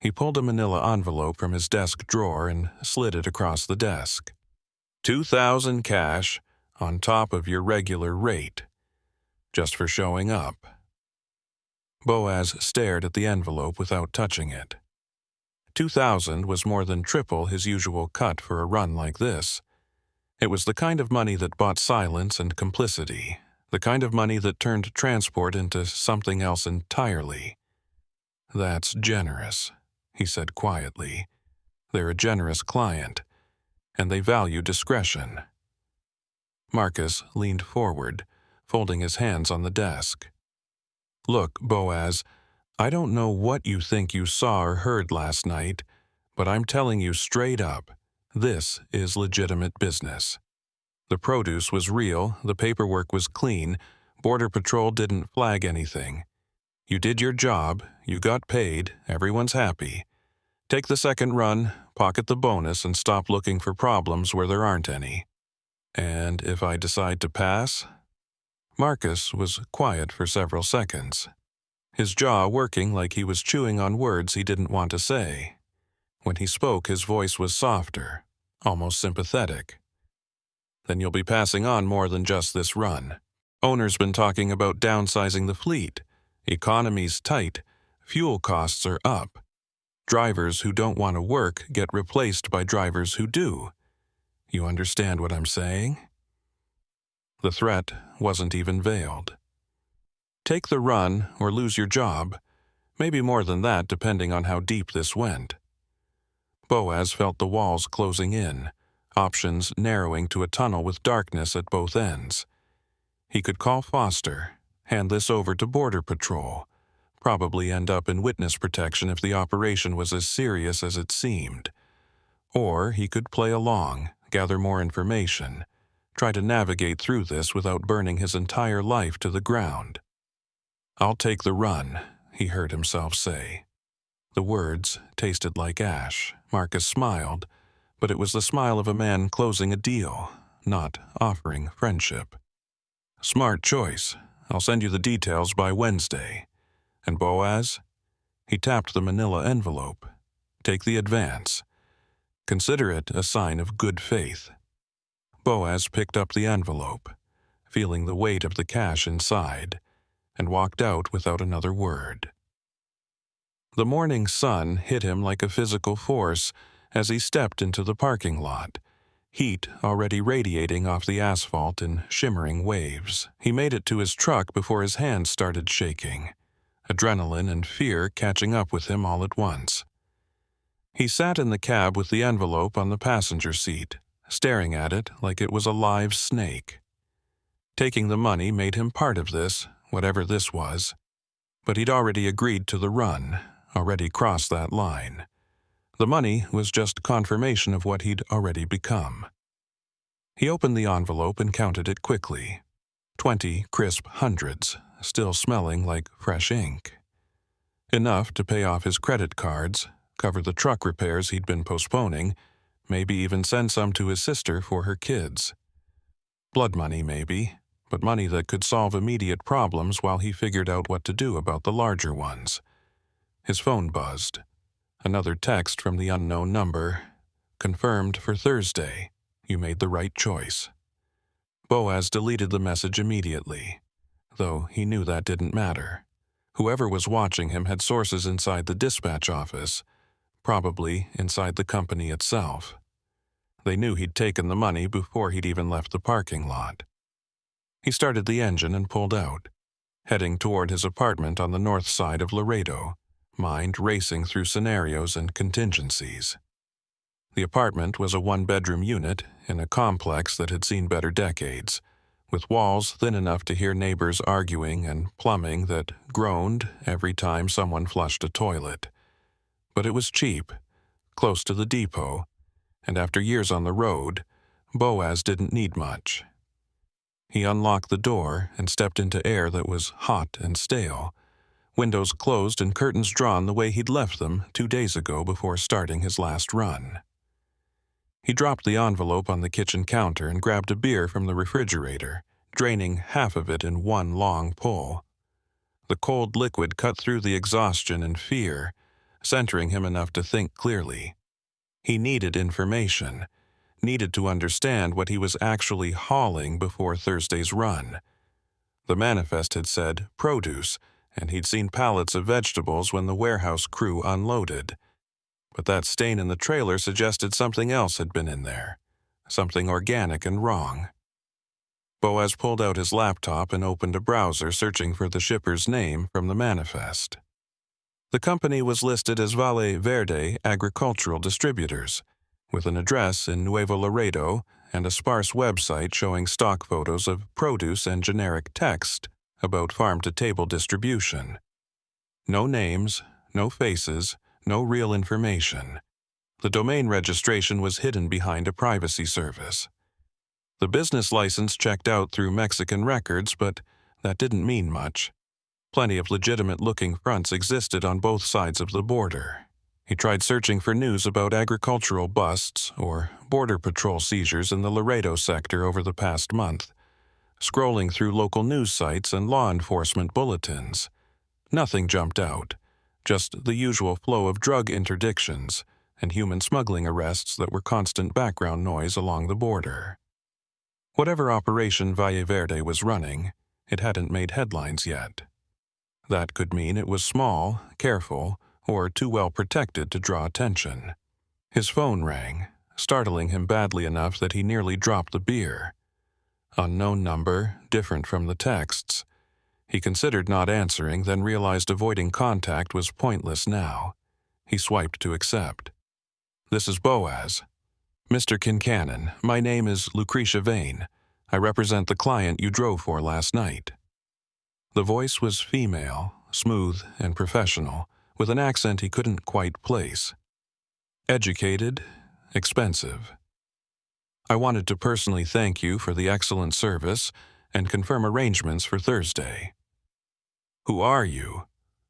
He pulled a manila envelope from his desk drawer and slid it across the desk. $2,000 cash on top of your regular rate. Just for showing up. Boaz stared at the envelope without touching it. $2,000 was more than triple his usual cut for a run like this. It was the kind of money that bought silence and complicity, the kind of money that turned transport into something else entirely. That's generous, he said quietly. They're a generous client, and they value discretion. Marcus leaned forward, folding his hands on the desk. Look, Boaz, I don't know what you think you saw or heard last night, but I'm telling you straight up, this is legitimate business. The produce was real, the paperwork was clean, Border Patrol didn't flag anything. You did your job, you got paid, everyone's happy. Take the second run, pocket the bonus, and stop looking for problems where there aren't any. And if I decide to pass? Marcus was quiet for several seconds, his jaw working like he was chewing on words he didn't want to say. When he spoke, his voice was softer, almost sympathetic. Then you'll be passing on more than just this run. Owner's been talking about downsizing the fleet. Economy's tight, fuel costs are up. Drivers who don't want to work get replaced by drivers who do. You understand what I'm saying? The threat wasn't even veiled. Take the run or lose your job, maybe more than that depending on how deep this went. Boaz felt the walls closing in, options narrowing to a tunnel with darkness at both ends. He could call Foster, hand this over to Border Patrol, probably end up in witness protection if the operation was as serious as it seemed. Or he could play along, gather more information, try to navigate through this without burning his entire life to the ground. I'll take the run, he heard himself say. The words tasted like ash. Marcus smiled, but it was the smile of a man closing a deal, not offering friendship. Smart choice. I'll send you the details by Wednesday. And Boaz? He tapped the manila envelope. Take the advance. Consider it a sign of good faith. Boaz picked up the envelope, feeling the weight of the cash inside, and walked out without another word. The morning sun hit him like a physical force as he stepped into the parking lot, heat already radiating off the asphalt in shimmering waves. He made it to his truck before his hands started shaking, adrenaline and fear catching up with him all at once. He sat in the cab with the envelope on the passenger seat, staring at it like it was a live snake. Taking the money made him part of this, whatever this was, but he'd already agreed to the run, already crossed that line. The money was just confirmation of what he'd already become. He opened the envelope and counted it quickly. 20 crisp hundreds, still smelling like fresh ink. Enough to pay off his credit cards, cover the truck repairs he'd been postponing, maybe even send some to his sister for her kids. Blood money, maybe, but money that could solve immediate problems while he figured out what to do about the larger ones. His phone buzzed. Another text from the unknown number. Confirmed for Thursday. You made the right choice. Boaz deleted the message immediately, though he knew that didn't matter. Whoever was watching him had sources inside the dispatch office, probably inside the company itself. They knew he'd taken the money before he'd even left the parking lot. He started the engine and pulled out, heading toward his apartment on the north side of Laredo, mind racing through scenarios and contingencies. The apartment was a one-bedroom unit in a complex that had seen better decades, with walls thin enough to hear neighbors arguing and plumbing that groaned every time someone flushed a toilet. But it was cheap, close to the depot, and after years on the road, Boaz didn't need much. He unlocked the door and stepped into air that was hot and stale, windows closed and curtains drawn the way he'd left them 2 days ago before starting his last run. He dropped the envelope on the kitchen counter and grabbed a beer from the refrigerator, draining half of it in one long pull. The cold liquid cut through the exhaustion and fear, centering him enough to think clearly. He needed information, needed to understand what he was actually hauling before Thursday's run. The manifest had said produce, and he'd seen pallets of vegetables when the warehouse crew unloaded. But that stain in the trailer suggested something else had been in there, something organic and wrong. Boaz pulled out his laptop and opened a browser searching for the shipper's name from the manifest. The company was listed as Valle Verde Agricultural Distributors, with an address in Nuevo Laredo and a sparse website showing stock photos of produce and generic text about farm-to-table distribution. No names, no faces, no real information. The domain registration was hidden behind a privacy service. The business license checked out through Mexican records, but that didn't mean much. Plenty of legitimate-looking fronts existed on both sides of the border. He tried searching for news about agricultural busts or border patrol seizures in the Laredo sector over the past month, scrolling through local news sites and law enforcement bulletins. Nothing jumped out, just the usual flow of drug interdictions and human smuggling arrests that were constant background noise along the border. Whatever operation Valle Verde was running, it hadn't made headlines yet. That could mean it was small, careful, or too well protected to draw attention. His phone rang, startling him badly enough that he nearly dropped the beer. Unknown number, different from the texts. He considered not answering, then realized avoiding contact was pointless now. He swiped to accept. "This is Boaz." "Mr. Kincannon, my name is Lucretia Vane. I represent the client you drove for last night." The voice was female, smooth and professional, with an accent he couldn't quite place. Educated, expensive. "I wanted to personally thank you for the excellent service and confirm arrangements for Thursday." "Who are you?"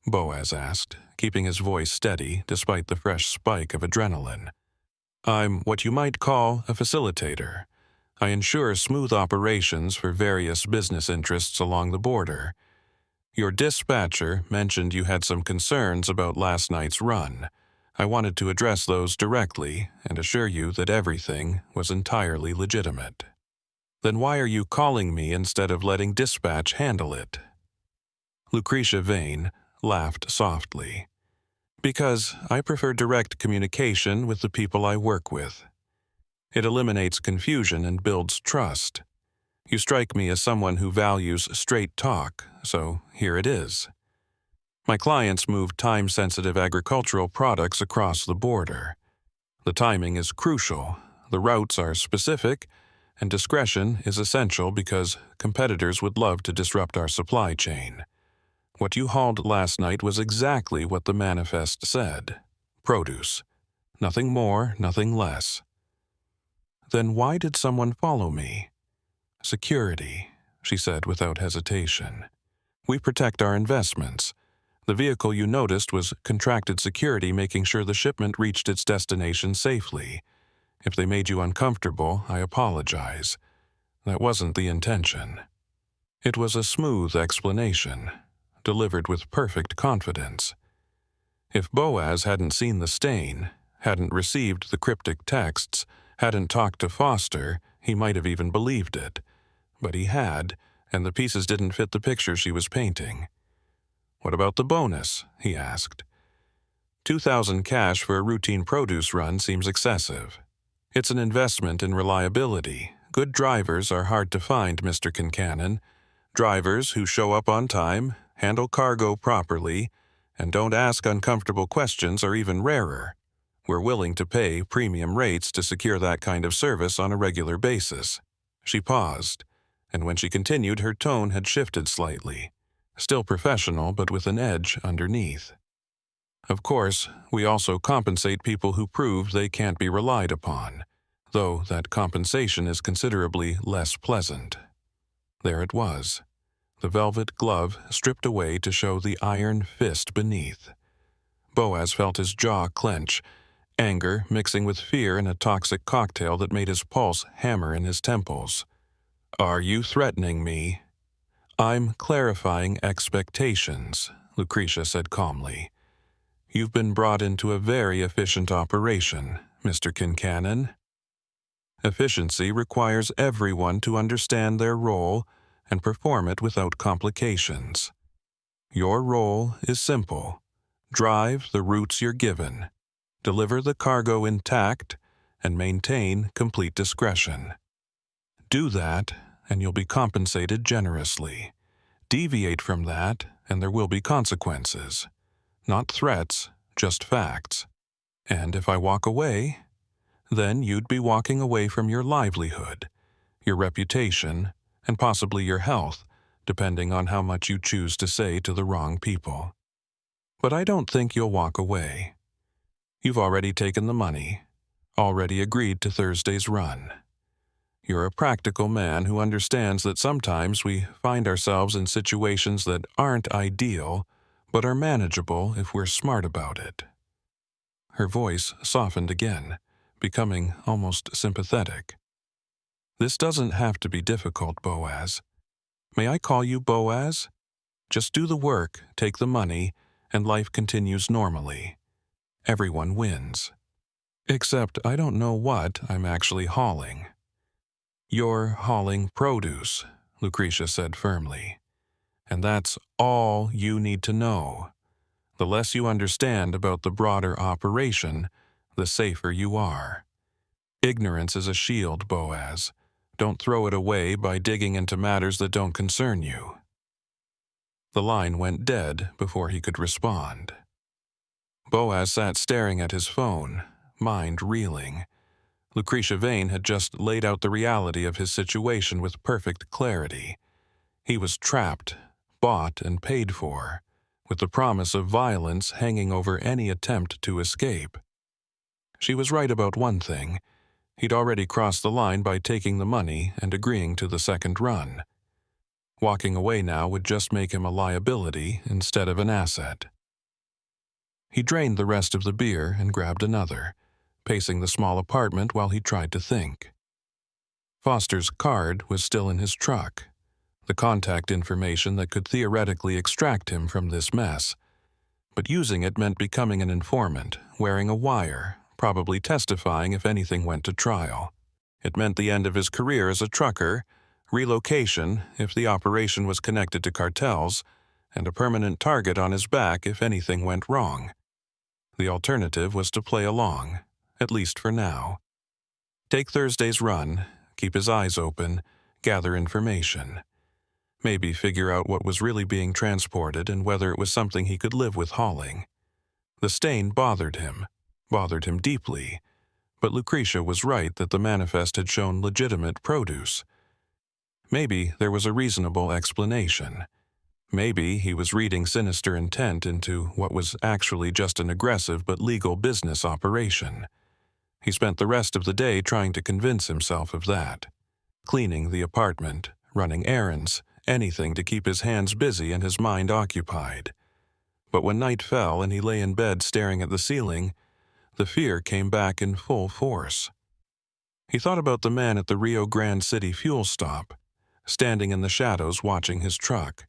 Boaz asked, keeping his voice steady despite the fresh spike of adrenaline. "I'm what you might call a facilitator. I ensure smooth operations for various business interests along the border. Your dispatcher mentioned you had some concerns about last night's run. I wanted to address those directly and assure you that everything was entirely legitimate." "Then why are you calling me instead of letting dispatch handle it?" Lucretia Vane laughed softly. "Because I prefer direct communication with the people I work with." It eliminates confusion and builds trust. You strike me as someone who values straight talk, so here it is. My clients move time-sensitive agricultural products across the border. The timing is crucial, the routes are specific, and discretion is essential because competitors would love to disrupt our supply chain. What you hauled last night was exactly what the manifest said. Produce. Nothing more, nothing less. Then why did someone follow me? Security, she said without hesitation. We protect our investments. The vehicle you noticed was contracted security making sure the shipment reached its destination safely. If they made you uncomfortable, I apologize. That wasn't the intention. It was a smooth explanation, delivered with perfect confidence. If Boaz hadn't seen the stain, hadn't received the cryptic texts, hadn't talked to Foster, he might have even believed it. But he had, and the pieces didn't fit the picture she was painting. "What about the bonus?" he asked. $2,000 cash for a routine produce run seems excessive. It's an investment in reliability. Good drivers are hard to find, Mr. Kincannon. Drivers who show up on time, handle cargo properly, and don't ask uncomfortable questions are even rarer. We're willing to pay premium rates to secure that kind of service on a regular basis. She paused, and when she continued, her tone had shifted slightly. Still professional, but with an edge underneath. Of course, we also compensate people who prove they can't be relied upon, though that compensation is considerably less pleasant. There it was, the velvet glove stripped away to show the iron fist beneath. Boaz felt his jaw clench, anger mixing with fear in a toxic cocktail that made his pulse hammer in his temples. "Are you threatening me?" "I'm clarifying expectations," Lucretia said calmly. "You've been brought into a very efficient operation, Mr. Kincannon. Efficiency requires everyone to understand their role and perform it without complications. Your role is simple. Drive the routes you're given, deliver the cargo intact, and maintain complete discretion. Do that, and you'll be compensated generously. Deviate from that, and there will be consequences. Not threats, just facts. And if I walk away, then you'd be walking away from your livelihood, your reputation, and possibly your health, depending on how much you choose to say to the wrong people. But I don't think you'll walk away. You've already taken the money, already agreed to Thursday's run. You're a practical man who understands that sometimes we find ourselves in situations that aren't ideal, but are manageable if we're smart about it." Her voice softened again, becoming almost sympathetic. "This doesn't have to be difficult, Boaz. May I call you Boaz? Just do the work, take the money, and life continues normally. Everyone wins. Except I don't know what I'm actually hauling." "You're hauling produce," Lucretia said firmly. "And that's all you need to know. The less you understand about the broader operation, the safer you are. Ignorance is a shield, Boaz. Don't throw it away by digging into matters that don't concern you." The line went dead before he could respond. Boaz sat staring at his phone, mind reeling. Lucretia Vane had just laid out the reality of his situation with perfect clarity. He was trapped, bought and paid for, with the promise of violence hanging over any attempt to escape. She was right about one thing. He'd already crossed the line by taking the money and agreeing to the second run. Walking away now would just make him a liability instead of an asset. He drained the rest of the beer and grabbed another, pacing the small apartment while he tried to think. Foster's card was still in his truck, the contact information that could theoretically extract him from this mess. But using it meant becoming an informant, wearing a wire, probably testifying if anything went to trial. It meant the end of his career as a trucker, relocation if the operation was connected to cartels, and a permanent target on his back if anything went wrong. The alternative was to play along, at least for now. Take Thursday's run, keep his eyes open, gather information. Maybe figure out what was really being transported and whether it was something he could live with hauling. The stain bothered him deeply, but Lucretia was right that the manifest had shown legitimate produce. Maybe there was a reasonable explanation. Maybe he was reading sinister intent into what was actually just an aggressive but legal business operation. He spent the rest of the day trying to convince himself of that. Cleaning the apartment, running errands, anything to keep his hands busy and his mind occupied. But when night fell and he lay in bed staring at the ceiling, the fear came back in full force. He thought about the man at the Rio Grande City fuel stop, standing in the shadows watching his truck.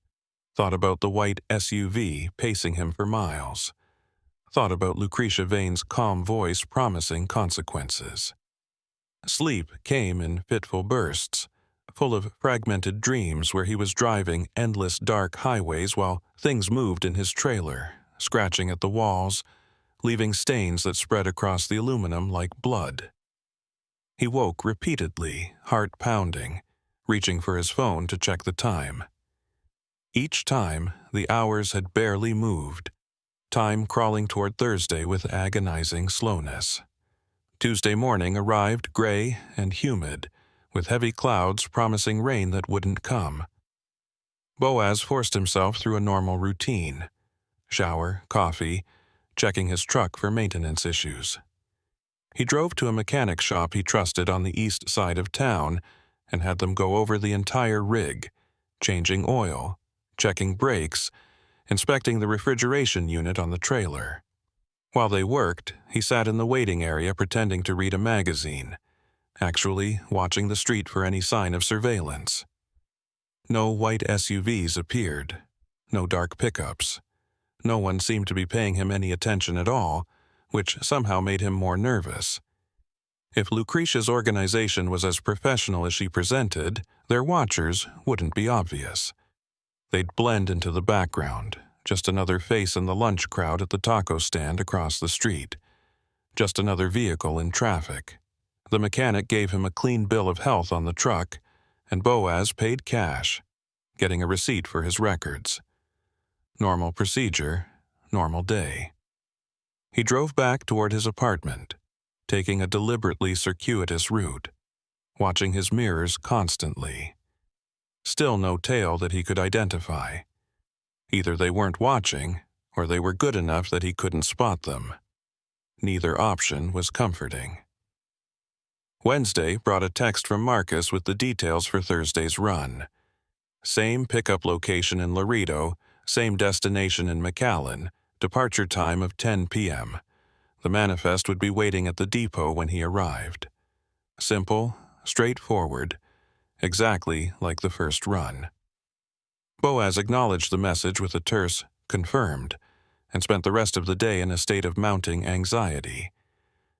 Thought about the white SUV pacing him for miles. Thought about Lucretia Vane's calm voice promising consequences. Sleep came in fitful bursts, full of fragmented dreams where he was driving endless dark highways while things moved in his trailer, scratching at the walls, leaving stains that spread across the aluminum like blood. He woke repeatedly, heart pounding, reaching for his phone to check the time. Each time, the hours had barely moved, time crawling toward Thursday with agonizing slowness. Tuesday morning arrived gray and humid, with heavy clouds promising rain that wouldn't come. Boaz forced himself through a normal routine: shower, coffee, checking his truck for maintenance issues. He drove to a mechanic shop he trusted on the east side of town and had them go over the entire rig, changing oil, checking brakes, inspecting the refrigeration unit on the trailer. While they worked, he sat in the waiting area pretending to read a magazine, actually watching the street for any sign of surveillance. No white SUVs appeared, no dark pickups. No one seemed to be paying him any attention at all, which somehow made him more nervous. If Lucretia's organization was as professional as she presented, their watchers wouldn't be obvious. They'd blend into the background, just another face in the lunch crowd at the taco stand across the street. Just another vehicle in traffic. The mechanic gave him a clean bill of health on the truck, and Boaz paid cash, getting a receipt for his records. Normal procedure, normal day. He drove back toward his apartment, taking a deliberately circuitous route, watching his mirrors constantly. Still no tail that he could identify. Either they weren't watching, or they were good enough that he couldn't spot them. Neither option was comforting. Wednesday brought a text from Marcus with the details for Thursday's run. Same pickup location in Laredo, same destination in McAllen, departure time of 10 p.m. The manifest would be waiting at the depot when he arrived. Simple, straightforward, exactly like the first run. Boaz acknowledged the message with a terse "confirmed" and spent the rest of the day in a state of mounting anxiety.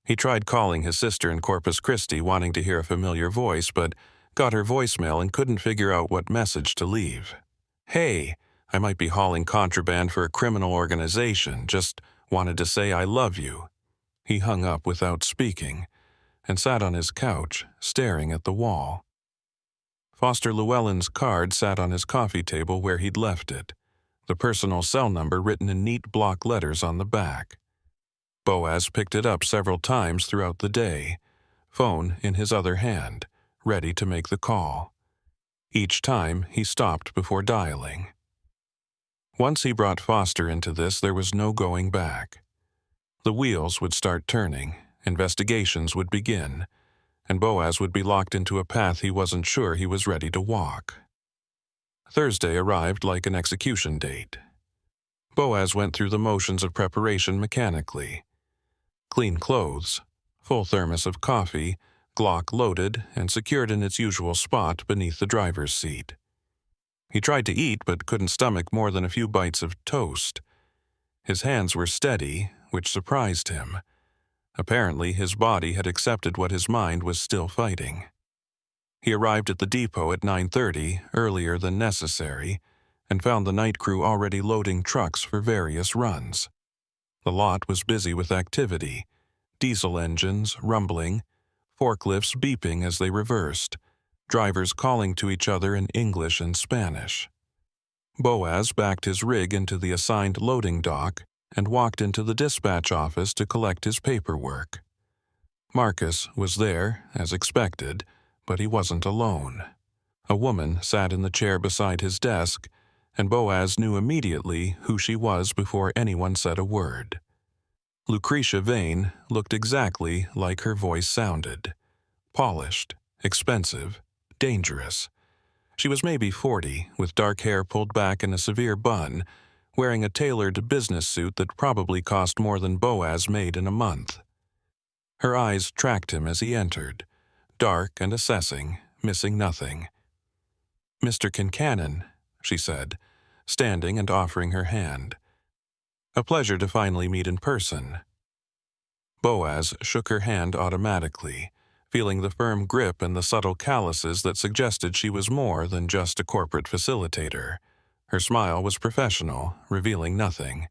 He tried calling his sister in Corpus Christi wanting to hear a familiar voice, but got her voicemail and couldn't figure out what message to leave. "Hey, I might be hauling contraband for a criminal organization, just wanted to say I love you." He hung up without speaking and sat on his couch, staring at the wall. Foster Llewellyn's card sat on his coffee table where he'd left it, the personal cell number written in neat block letters on the back. Boaz picked it up several times throughout the day, phone in his other hand, ready to make the call. Each time he stopped before dialing. Once he brought Foster into this, there was no going back. The wheels would start turning, investigations would begin, and Boaz would be locked into a path he wasn't sure he was ready to walk. Thursday arrived like an execution date. Boaz went through the motions of preparation mechanically. Clean clothes, full thermos of coffee, Glock loaded and secured in its usual spot beneath the driver's seat. He tried to eat but couldn't stomach more than a few bites of toast. His hands were steady, which surprised him. Apparently, his body had accepted what his mind was still fighting. He arrived at the depot at 9:30, earlier than necessary, and found the night crew already loading trucks for various runs. The lot was busy with activity, diesel engines rumbling, forklifts beeping as they reversed, drivers calling to each other in English and Spanish. Boaz backed his rig into the assigned loading dock and walked into the dispatch office to collect his paperwork. Marcus was there, as expected, but he wasn't alone. A woman sat in the chair beside his desk, and Boaz knew immediately who she was before anyone said a word. Lucretia Vane looked exactly like her voice sounded. Polished, expensive, dangerous. She was maybe 40, with dark hair pulled back in a severe bun, wearing a tailored business suit that probably cost more than Boaz made in a month. Her eyes tracked him as he entered, dark and assessing, missing nothing. "Mr. Kincannon," she said, standing and offering her hand. "A pleasure to finally meet in person." Boaz shook her hand automatically, feeling the firm grip and the subtle calluses that suggested she was more than just a corporate facilitator. Her smile was professional, revealing nothing.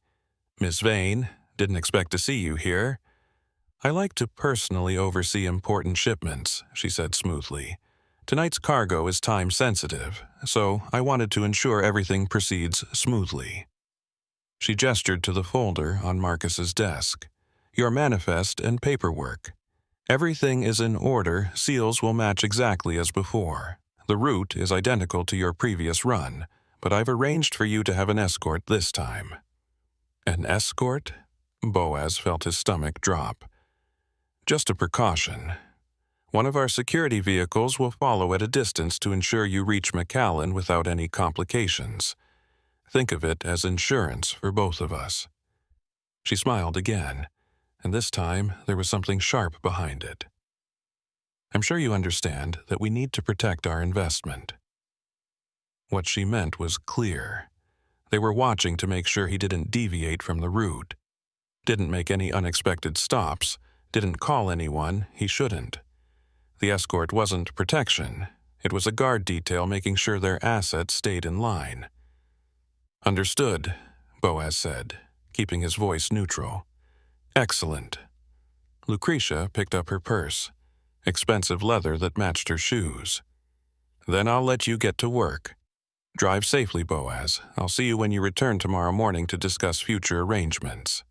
"Miss Vane, didn't expect to see you here." "I like to personally oversee important shipments," she said smoothly. "Tonight's cargo is time-sensitive, so I wanted to ensure everything proceeds smoothly." She gestured to the folder on Marcus's desk. "Your manifest and paperwork. Everything is in order, seals will match exactly as before. The route is identical to your previous run, but I've arranged for you to have an escort this time." "An escort?" Boaz felt his stomach drop. "Just a precaution. One of our security vehicles will follow at a distance to ensure you reach McAllen without any complications. Think of it as insurance for both of us." She smiled again, and this time there was something sharp behind it. "I'm sure you understand that we need to protect our investment." What she meant was clear. They were watching to make sure he didn't deviate from the route, didn't make any unexpected stops, didn't call anyone he shouldn't. The escort wasn't protection. It was a guard detail making sure their assets stayed in line. "Understood," Boaz said, keeping his voice neutral. "Excellent." Lucretia picked up her purse, expensive leather that matched her shoes. "Then I'll let you get to work. Drive safely, Boaz. I'll see you when you return tomorrow morning to discuss future arrangements."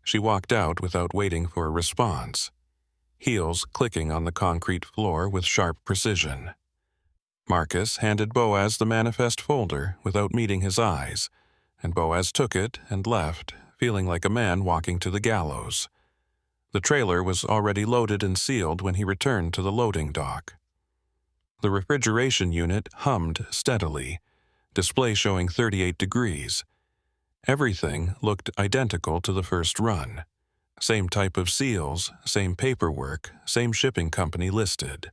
She walked out without waiting for a response, heels clicking on the concrete floor with sharp precision. Marcus handed Boaz the manifest folder without meeting his eyes, and Boaz took it and left, feeling like a man walking to the gallows. The trailer was already loaded and sealed when he returned to the loading dock. The refrigeration unit hummed steadily, display showing 38 degrees. Everything looked identical to the first run. Same type of seals, same paperwork, same shipping company listed.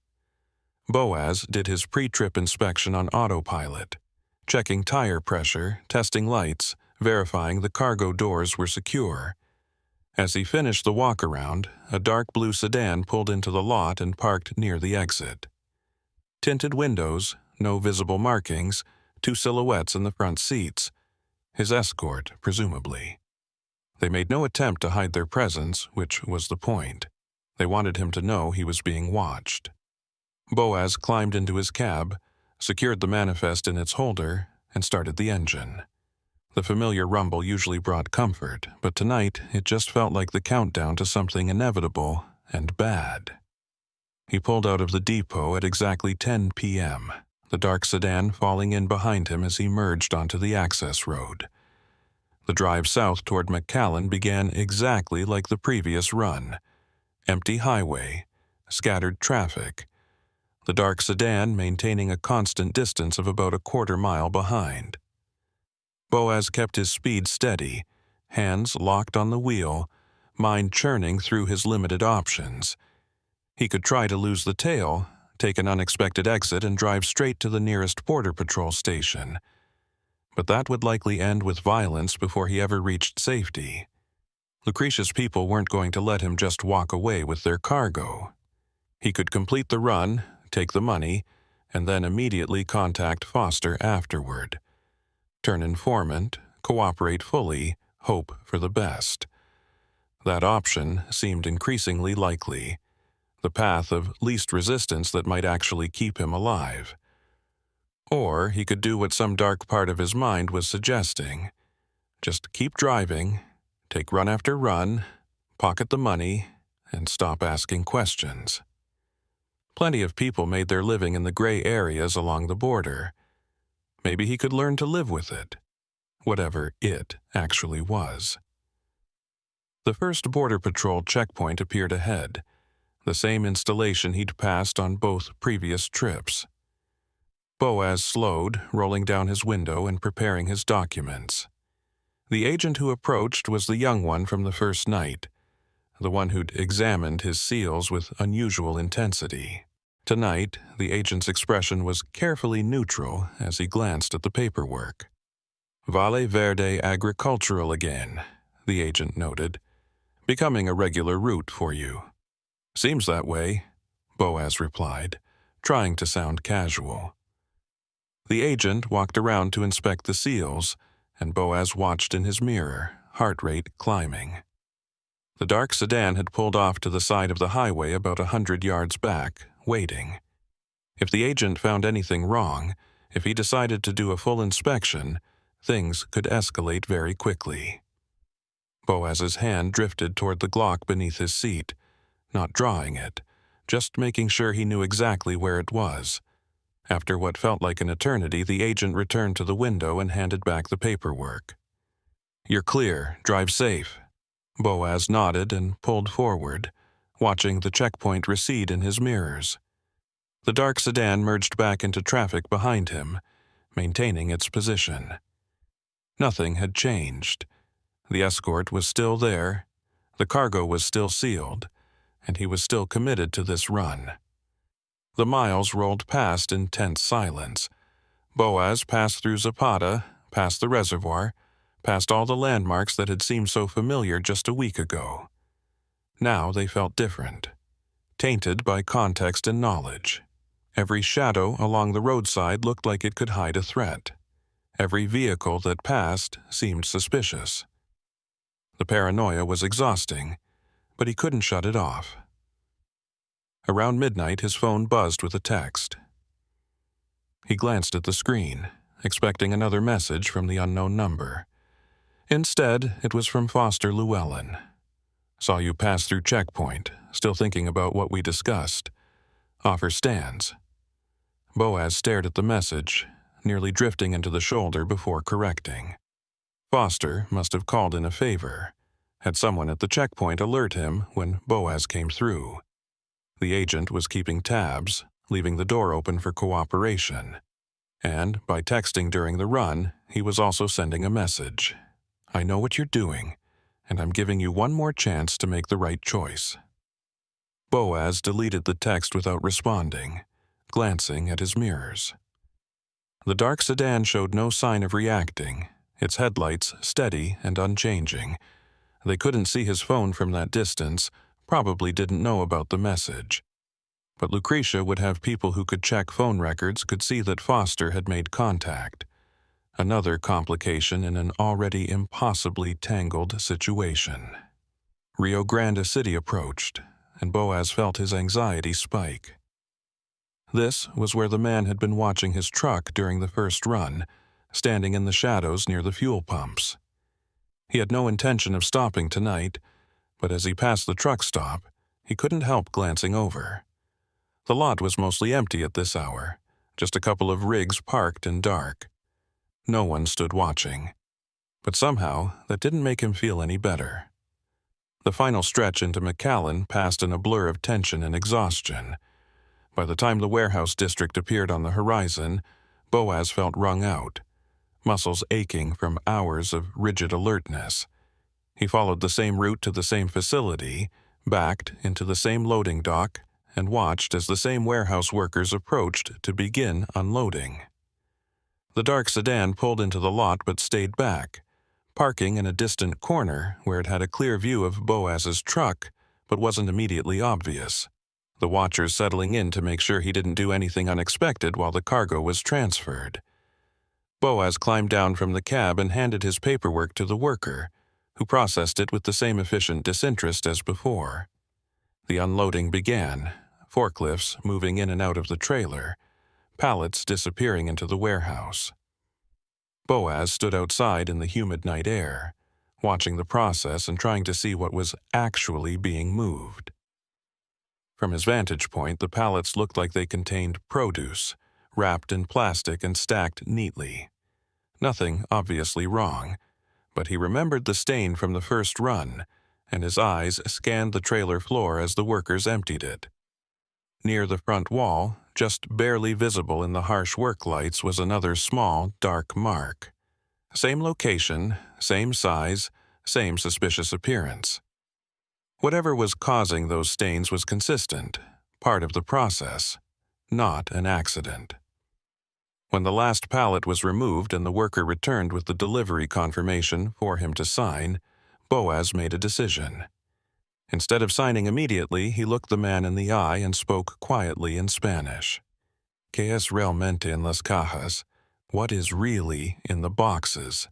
Boaz did his pre-trip inspection on autopilot, checking tire pressure, testing lights, verifying the cargo doors were secure. As he finished the walk-around, a dark blue sedan pulled into the lot and parked near the exit. Tinted windows, no visible markings, 2 silhouettes in the front seats. His escort, presumably. They made no attempt to hide their presence, which was the point. They wanted him to know he was being watched. Boaz climbed into his cab, secured the manifest in its holder, and started the engine. The familiar rumble usually brought comfort, but tonight it just felt like the countdown to something inevitable and bad. He pulled out of the depot at exactly 10 p.m., the dark sedan falling in behind him as he merged onto the access road. The drive south toward McAllen began exactly like the previous run. Empty highway, scattered traffic. The dark sedan maintaining a constant distance of about a quarter-mile behind. Boaz kept his speed steady, hands locked on the wheel, mind churning through his limited options. He could try to lose the tail, take an unexpected exit and drive straight to the nearest border patrol station. But that would likely end with violence before he ever reached safety. Lucretia's people weren't going to let him just walk away with their cargo. He could complete the run, take the money, and then immediately contact Foster afterward. Turn informant, cooperate fully, hope for the best. That option seemed increasingly likely. the path of least resistance that might actually keep him alive. Or he could do what some dark part of his mind was suggesting. Just keep driving, take run after run, pocket the money, and stop asking questions. Plenty of people made their living in the gray areas along the border. Maybe he could learn to live with it, whatever it actually was. The first Border Patrol checkpoint appeared ahead, the same installation he'd passed on both previous trips. Boaz slowed, rolling down his window and preparing his documents. The agent who approached was the young one from the first night, the one who'd examined his seals with unusual intensity. Tonight, the agent's expression was carefully neutral as he glanced at the paperwork. Valle Verde Agricultural again, the agent noted. Becoming a regular route for you. Seems that way, Boaz replied, trying to sound casual. The agent walked around to inspect the seals, and Boaz watched in his mirror, heart rate climbing. The dark sedan had pulled off to the side of the highway about 100 yards back, waiting. If the agent found anything wrong, if he decided to do a full inspection, things could escalate very quickly. Boaz's hand drifted toward the Glock beneath his seat, not drawing it, just making sure he knew exactly where it was. After what felt like an eternity, the agent returned to the window and handed back the paperwork. "You're clear. Drive safe." Boaz nodded and pulled forward, watching the checkpoint recede in his mirrors. The dark sedan merged back into traffic behind him, maintaining its position. Nothing had changed. The escort was still there, the cargo was still sealed, and he was still committed to this run. The miles rolled past in tense silence. Boaz passed through Zapata, past the reservoir, past all the landmarks that had seemed so familiar just a week ago. Now they felt different, tainted by context and knowledge. Every shadow along the roadside looked like it could hide a threat. Every vehicle that passed seemed suspicious. The paranoia was exhausting, but he couldn't shut it off. Around midnight, his phone buzzed with a text. He glanced at the screen, expecting another message from the unknown number. Instead, it was from Foster Llewellyn. "Saw you pass through checkpoint, still thinking about what we discussed. Offer stands." Boaz stared at the message, nearly drifting into the shoulder before correcting. Foster must have called in a favor, had someone at the checkpoint alert him when Boaz came through. The agent was keeping tabs, leaving the door open for cooperation. And by texting during the run, he was also sending a message. "I know what you're doing, and I'm giving you one more chance to make the right choice." Boaz deleted the text without responding, glancing at his mirrors. The dark sedan showed no sign of reacting, its headlights steady and unchanging. They couldn't see his phone from that distance, probably didn't know about the message. But Lucretia would have people who could check phone records could see that Foster had made contact. Another complication in an already impossibly tangled situation. Rio Grande City approached, and Boaz felt his anxiety spike. This was where the man had been watching his truck during the first run, standing in the shadows near the fuel pumps. He had no intention of stopping tonight, but as he passed the truck stop, he couldn't help glancing over. The lot was mostly empty at this hour, just a couple of rigs parked and dark. No one stood watching, but somehow that didn't make him feel any better. The final stretch into McAllen passed in a blur of tension and exhaustion. By the time the warehouse district appeared on the horizon, Boaz felt wrung out, muscles aching from hours of rigid alertness. He followed the same route to the same facility, backed into the same loading dock, and watched as the same warehouse workers approached to begin unloading. The dark sedan pulled into the lot but stayed back, parking in a distant corner where it had a clear view of Boaz's truck but wasn't immediately obvious, the watchers settling in to make sure he didn't do anything unexpected while the cargo was transferred. Boaz climbed down from the cab and handed his paperwork to the worker, who processed it with the same efficient disinterest as before. The unloading began, forklifts moving in and out of the trailer, pallets disappearing into the warehouse. Boaz stood outside in the humid night air, watching the process and trying to see what was actually being moved. From his vantage point, the pallets looked like they contained produce, wrapped in plastic and stacked neatly. Nothing obviously wrong, but he remembered the stain from the first run, and his eyes scanned the trailer floor as the workers emptied it. Near the front wall, just barely visible in the harsh work lights, was another small, dark mark. Same location, same size, same suspicious appearance. Whatever was causing those stains was consistent, part of the process, not an accident. When the last pallet was removed and the worker returned with the delivery confirmation for him to sign, Boaz made a decision. Instead of signing immediately, he looked the man in the eye and spoke quietly in Spanish. ¿Qué es realmente en las cajas? What is really in the boxes?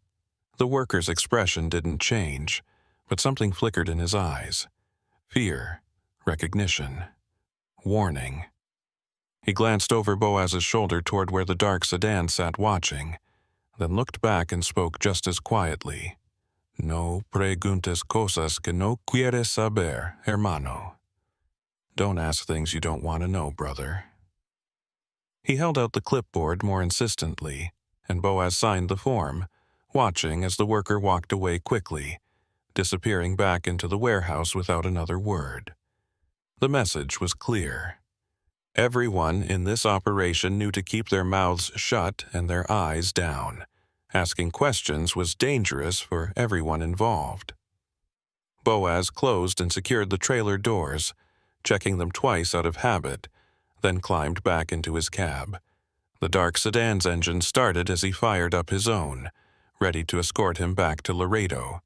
The worker's expression didn't change, but something flickered in his eyes. Fear, recognition, warning. He glanced over Boaz's shoulder toward where the dark sedan sat watching, then looked back and spoke just as quietly. No preguntes cosas que no quieres saber, hermano. Don't ask things you don't want to know, brother. He held out the clipboard more insistently, and Boaz signed the form, watching as the worker walked away quickly, disappearing back into the warehouse without another word. The message was clear. Everyone in this operation knew to keep their mouths shut and their eyes down. Asking questions was dangerous for everyone involved. Boaz closed and secured the trailer doors, checking them twice out of habit, then climbed back into his cab. The dark sedan's engine started as he fired up his own, ready to escort him back to Laredo.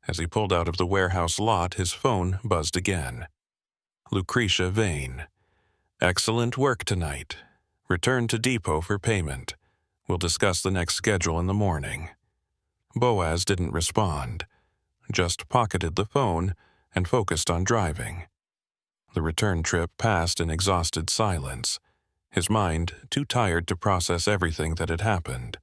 As he pulled out of the warehouse lot, his phone buzzed again. Lucretia Vane. Excellent work tonight. Return to depot for payment. We'll discuss the next schedule in the morning. Boaz didn't respond, just pocketed the phone and focused on driving. The return trip passed in exhausted silence, his mind too tired to process everything that had happened.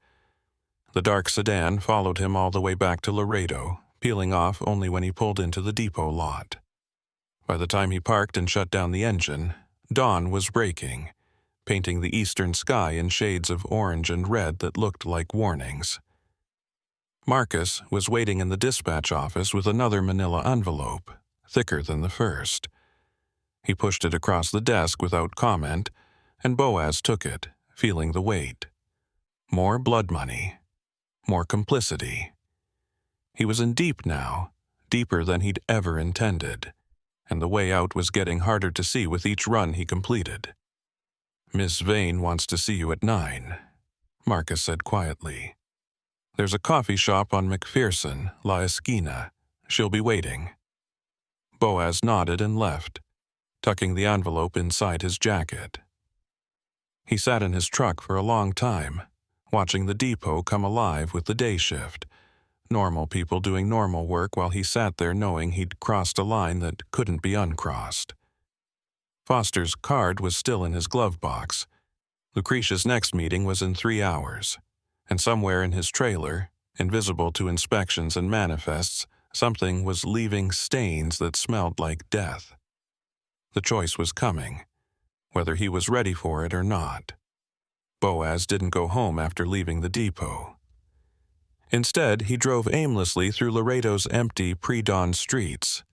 The dark sedan followed him all the way back to Laredo, peeling off only when he pulled into the depot lot. By the time he parked and shut down the engine, dawn was breaking, painting the eastern sky in shades of orange and red that looked like warnings. Marcus was waiting in the dispatch office with another manila envelope, thicker than the first. He pushed it across the desk without comment, and Boaz took it, feeling the weight. More blood money. More complicity. He was in deep now, deeper than he'd ever intended, and the way out was getting harder to see with each run he completed. Miss Vane wants to see you at 9, Marcus said quietly. There's a coffee shop on McPherson, La Esquina. She'll be waiting. Boaz nodded and left, tucking the envelope inside his jacket. He sat in his truck for a long time, watching the depot come alive with the day shift, normal people doing normal work while he sat there knowing he'd crossed a line that couldn't be uncrossed. Foster's card was still in his glove box. Lucretia's next meeting was in 3 hours, and somewhere in his trailer, invisible to inspections and manifests, something was leaving stains that smelled like death. The choice was coming, whether he was ready for it or not. Boaz didn't go home after leaving the depot. Instead, he drove aimlessly through Laredo's empty pre-dawn streets,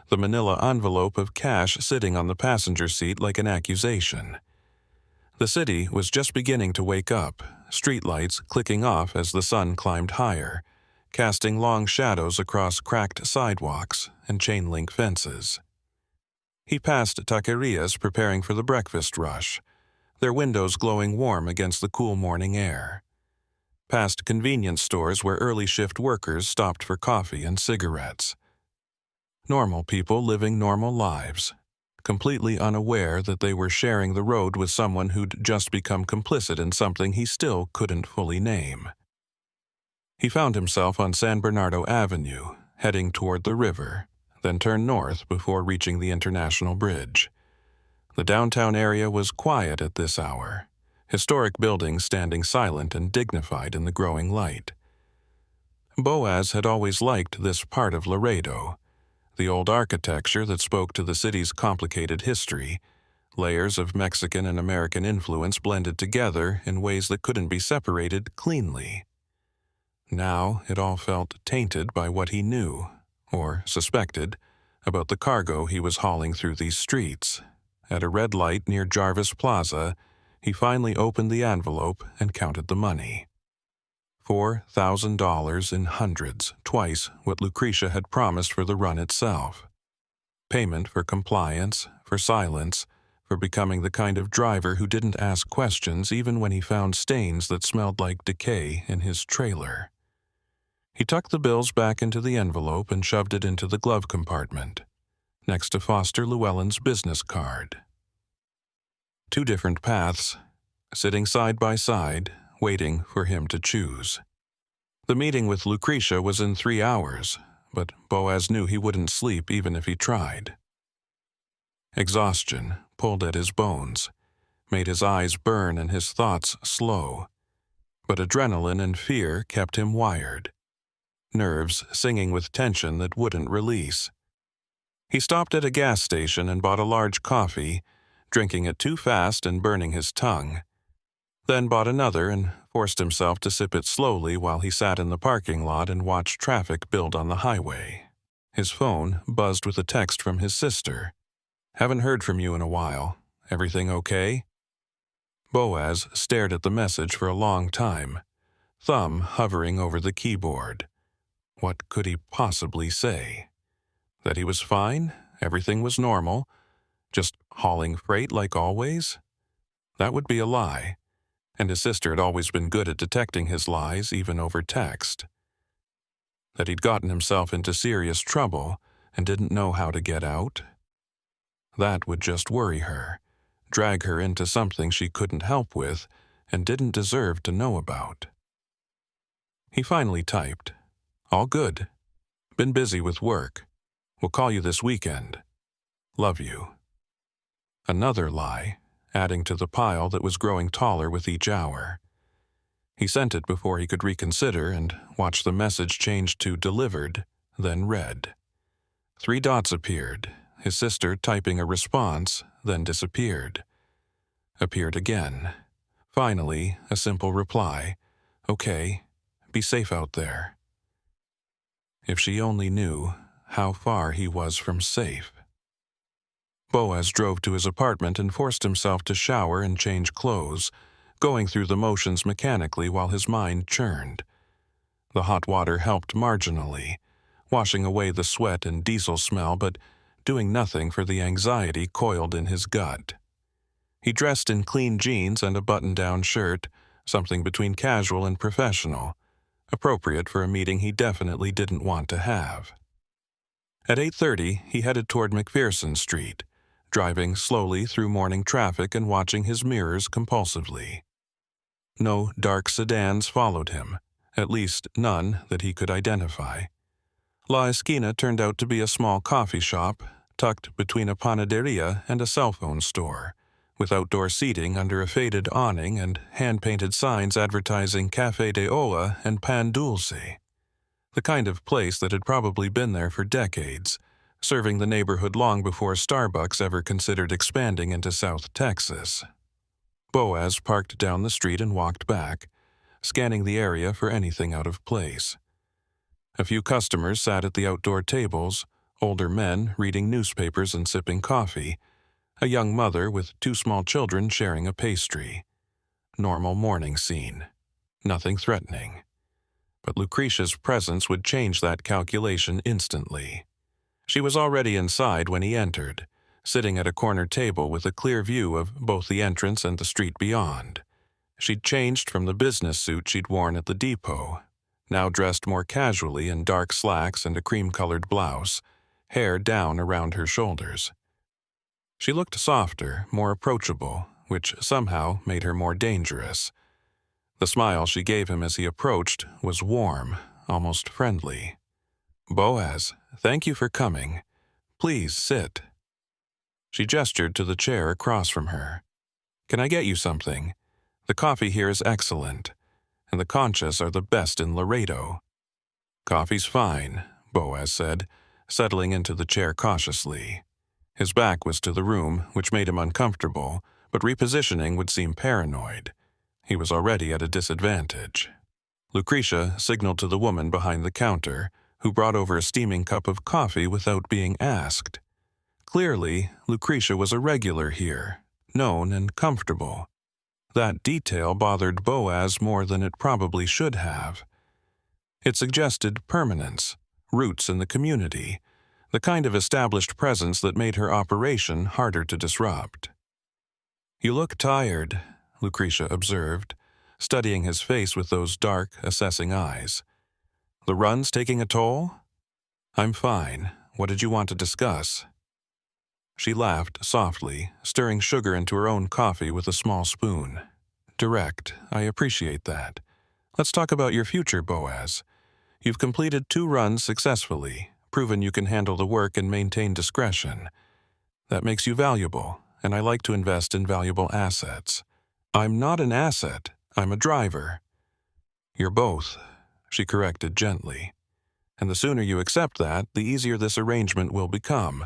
the manila envelope of cash sitting on the passenger seat like an accusation. The city was just beginning to wake up, streetlights clicking off as the sun climbed higher, casting long shadows across cracked sidewalks and chain-link fences. He passed taquerias preparing for the breakfast rush, their windows glowing warm against the cool morning air. Past convenience stores where early shift workers stopped for coffee and cigarettes. Normal people living normal lives, completely unaware that they were sharing the road with someone who'd just become complicit in something he still couldn't fully name. He found himself on San Bernardo Avenue, heading toward the river, then turned north before reaching the International Bridge. The downtown area was quiet at this hour, historic buildings standing silent and dignified in the growing light. Boaz had always liked this part of Laredo, the old architecture that spoke to the city's complicated history, layers of Mexican and American influence blended together in ways that couldn't be separated cleanly. Now it all felt tainted by what he knew, or suspected, about the cargo he was hauling through these streets. At a red light near Jarvis Plaza, he finally opened the envelope and counted the money. $4,000 in hundreds, twice what Lucretia had promised for the run itself. Payment for compliance, for silence, for becoming the kind of driver who didn't ask questions even when he found stains that smelled like decay in his trailer. He tucked the bills back into the envelope and shoved it into the glove compartment, next to Foster Llewellyn's business card. Two different paths, sitting side by side, waiting for him to choose. The meeting with Lucretia was in 3 hours, but Boaz knew he wouldn't sleep even if he tried. Exhaustion pulled at his bones, made his eyes burn and his thoughts slow. But adrenaline and fear kept him wired, nerves singing with tension that wouldn't release. He stopped at a gas station and bought a large coffee, drinking it too fast and burning his tongue. Then bought another and forced himself to sip it slowly while he sat in the parking lot and watched traffic build on the highway. His phone buzzed with a text from his sister. "Haven't heard from you in a while. Everything okay?" Boaz stared at the message for a long time, thumb hovering over the keyboard. What could he possibly say? That he was fine, everything was normal, just hauling freight like always? That would be a lie, and his sister had always been good at detecting his lies even over text. That he'd gotten himself into serious trouble and didn't know how to get out? That would just worry her, drag her into something she couldn't help with and didn't deserve to know about. He finally typed, "All good. Been busy with work. We'll call you this weekend. Love you." Another lie, adding to the pile that was growing taller with each hour. He sent it before he could reconsider and watched the message change to delivered, then read. 3 dots appeared, his sister typing a response, then disappeared. Appeared again. Finally, a simple reply, "Okay, be safe out there." If she only knew how far he was from safe. Boaz drove to his apartment and forced himself to shower and change clothes, going through the motions mechanically while his mind churned. The hot water helped marginally, washing away the sweat and diesel smell but doing nothing for the anxiety coiled in his gut. He dressed in clean jeans and a button-down shirt, something between casual and professional, appropriate for a meeting he definitely didn't want to have. At 8:30, he headed toward McPherson Street, driving slowly through morning traffic and watching his mirrors compulsively. No dark sedans followed him, at least none that he could identify. La Esquina turned out to be a small coffee shop, tucked between a panaderia and a cell phone store, with outdoor seating under a faded awning and hand-painted signs advertising Café de Olla and Pan Dulce. The kind of place that had probably been there for decades, serving the neighborhood long before Starbucks ever considered expanding into South Texas. Boaz parked down the street and walked back, scanning the area for anything out of place. A few customers sat at the outdoor tables, older men reading newspapers and sipping coffee, a young mother with 2 small children sharing a pastry. Normal morning scene. Nothing threatening. But Lucretia's presence would change that calculation instantly. She was already inside when he entered, sitting at a corner table with a clear view of both the entrance and the street beyond. She'd changed from the business suit she'd worn at the depot, now dressed more casually in dark slacks and a cream-colored blouse, hair down around her shoulders. She looked softer, more approachable, which somehow made her more dangerous. The smile she gave him as he approached was warm, almost friendly. "Boaz, thank you for coming. Please, sit. She gestured to the chair across from her. Can I get you something? The coffee here is excellent, and the conchas are the best in Laredo. Coffee's fine, Boaz said, settling into the chair cautiously. His back was to the room, which made him uncomfortable, but repositioning would seem paranoid. He was already at a disadvantage. Lucretia signaled to the woman behind the counter, who brought over a steaming cup of coffee without being asked. Clearly, Lucretia was a regular here, known and comfortable. That detail bothered Boaz more than it probably should have. It suggested permanence, roots in the community, the kind of established presence that made her operation harder to disrupt. You look tired, Lucretia observed, studying his face with those dark, assessing eyes. The run's taking a toll? I'm fine. What did you want to discuss? She laughed softly, stirring sugar into her own coffee with a small spoon. Direct. I appreciate that. Let's talk about your future, Boaz. You've completed 2 runs successfully, proven you can handle the work and maintain discretion. That makes you valuable, and I like to invest in valuable assets. I'm not an asset. I'm a driver. You're both, she corrected gently. And the sooner you accept that, the easier this arrangement will become.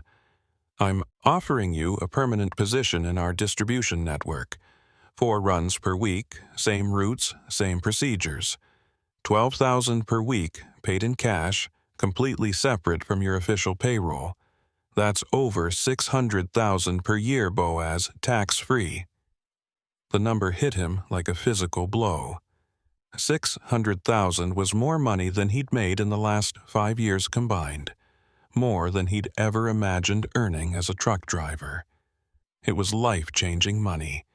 I'm offering you a permanent position in our distribution network. 4 runs per week, same routes, same procedures. $12,000 per week, paid in cash, completely separate from your official payroll. That's over $600,000 per year, Boaz, tax-free. The number hit him like a physical blow. $600,000 was more money than he'd made in the last 5 years combined, more than he'd ever imagined earning as a truck driver. It was life-changing money,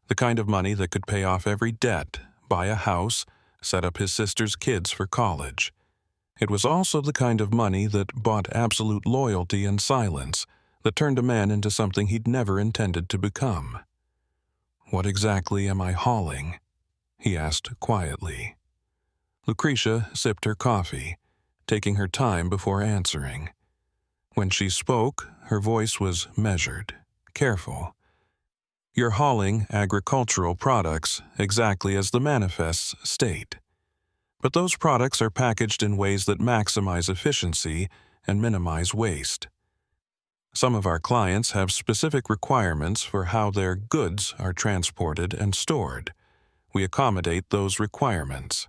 the kind of money that could pay off every debt, buy a house, set up his sister's kids for college. It was also the kind of money that bought absolute loyalty and silence, that turned a man into something he'd never intended to become. What exactly am I hauling? He asked quietly. Lucretia sipped her coffee, taking her time before answering. When she spoke, her voice was measured, careful. You're hauling agricultural products exactly as the manifests state. But those products are packaged in ways that maximize efficiency and minimize waste. Some of our clients have specific requirements for how their goods are transported and stored. We accommodate those requirements.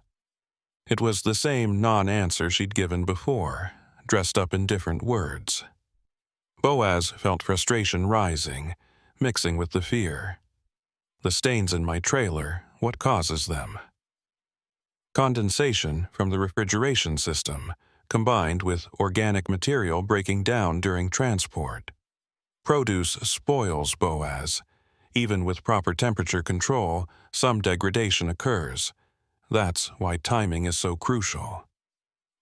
It was the same non-answer she'd given before, dressed up in different words. Boaz felt frustration rising, mixing with the fear. The stains in my trailer, what causes them? Condensation from the refrigeration system, combined with organic material breaking down during transport. Produce spoils, Boaz. Even with proper temperature control, some degradation occurs. That's why timing is so crucial.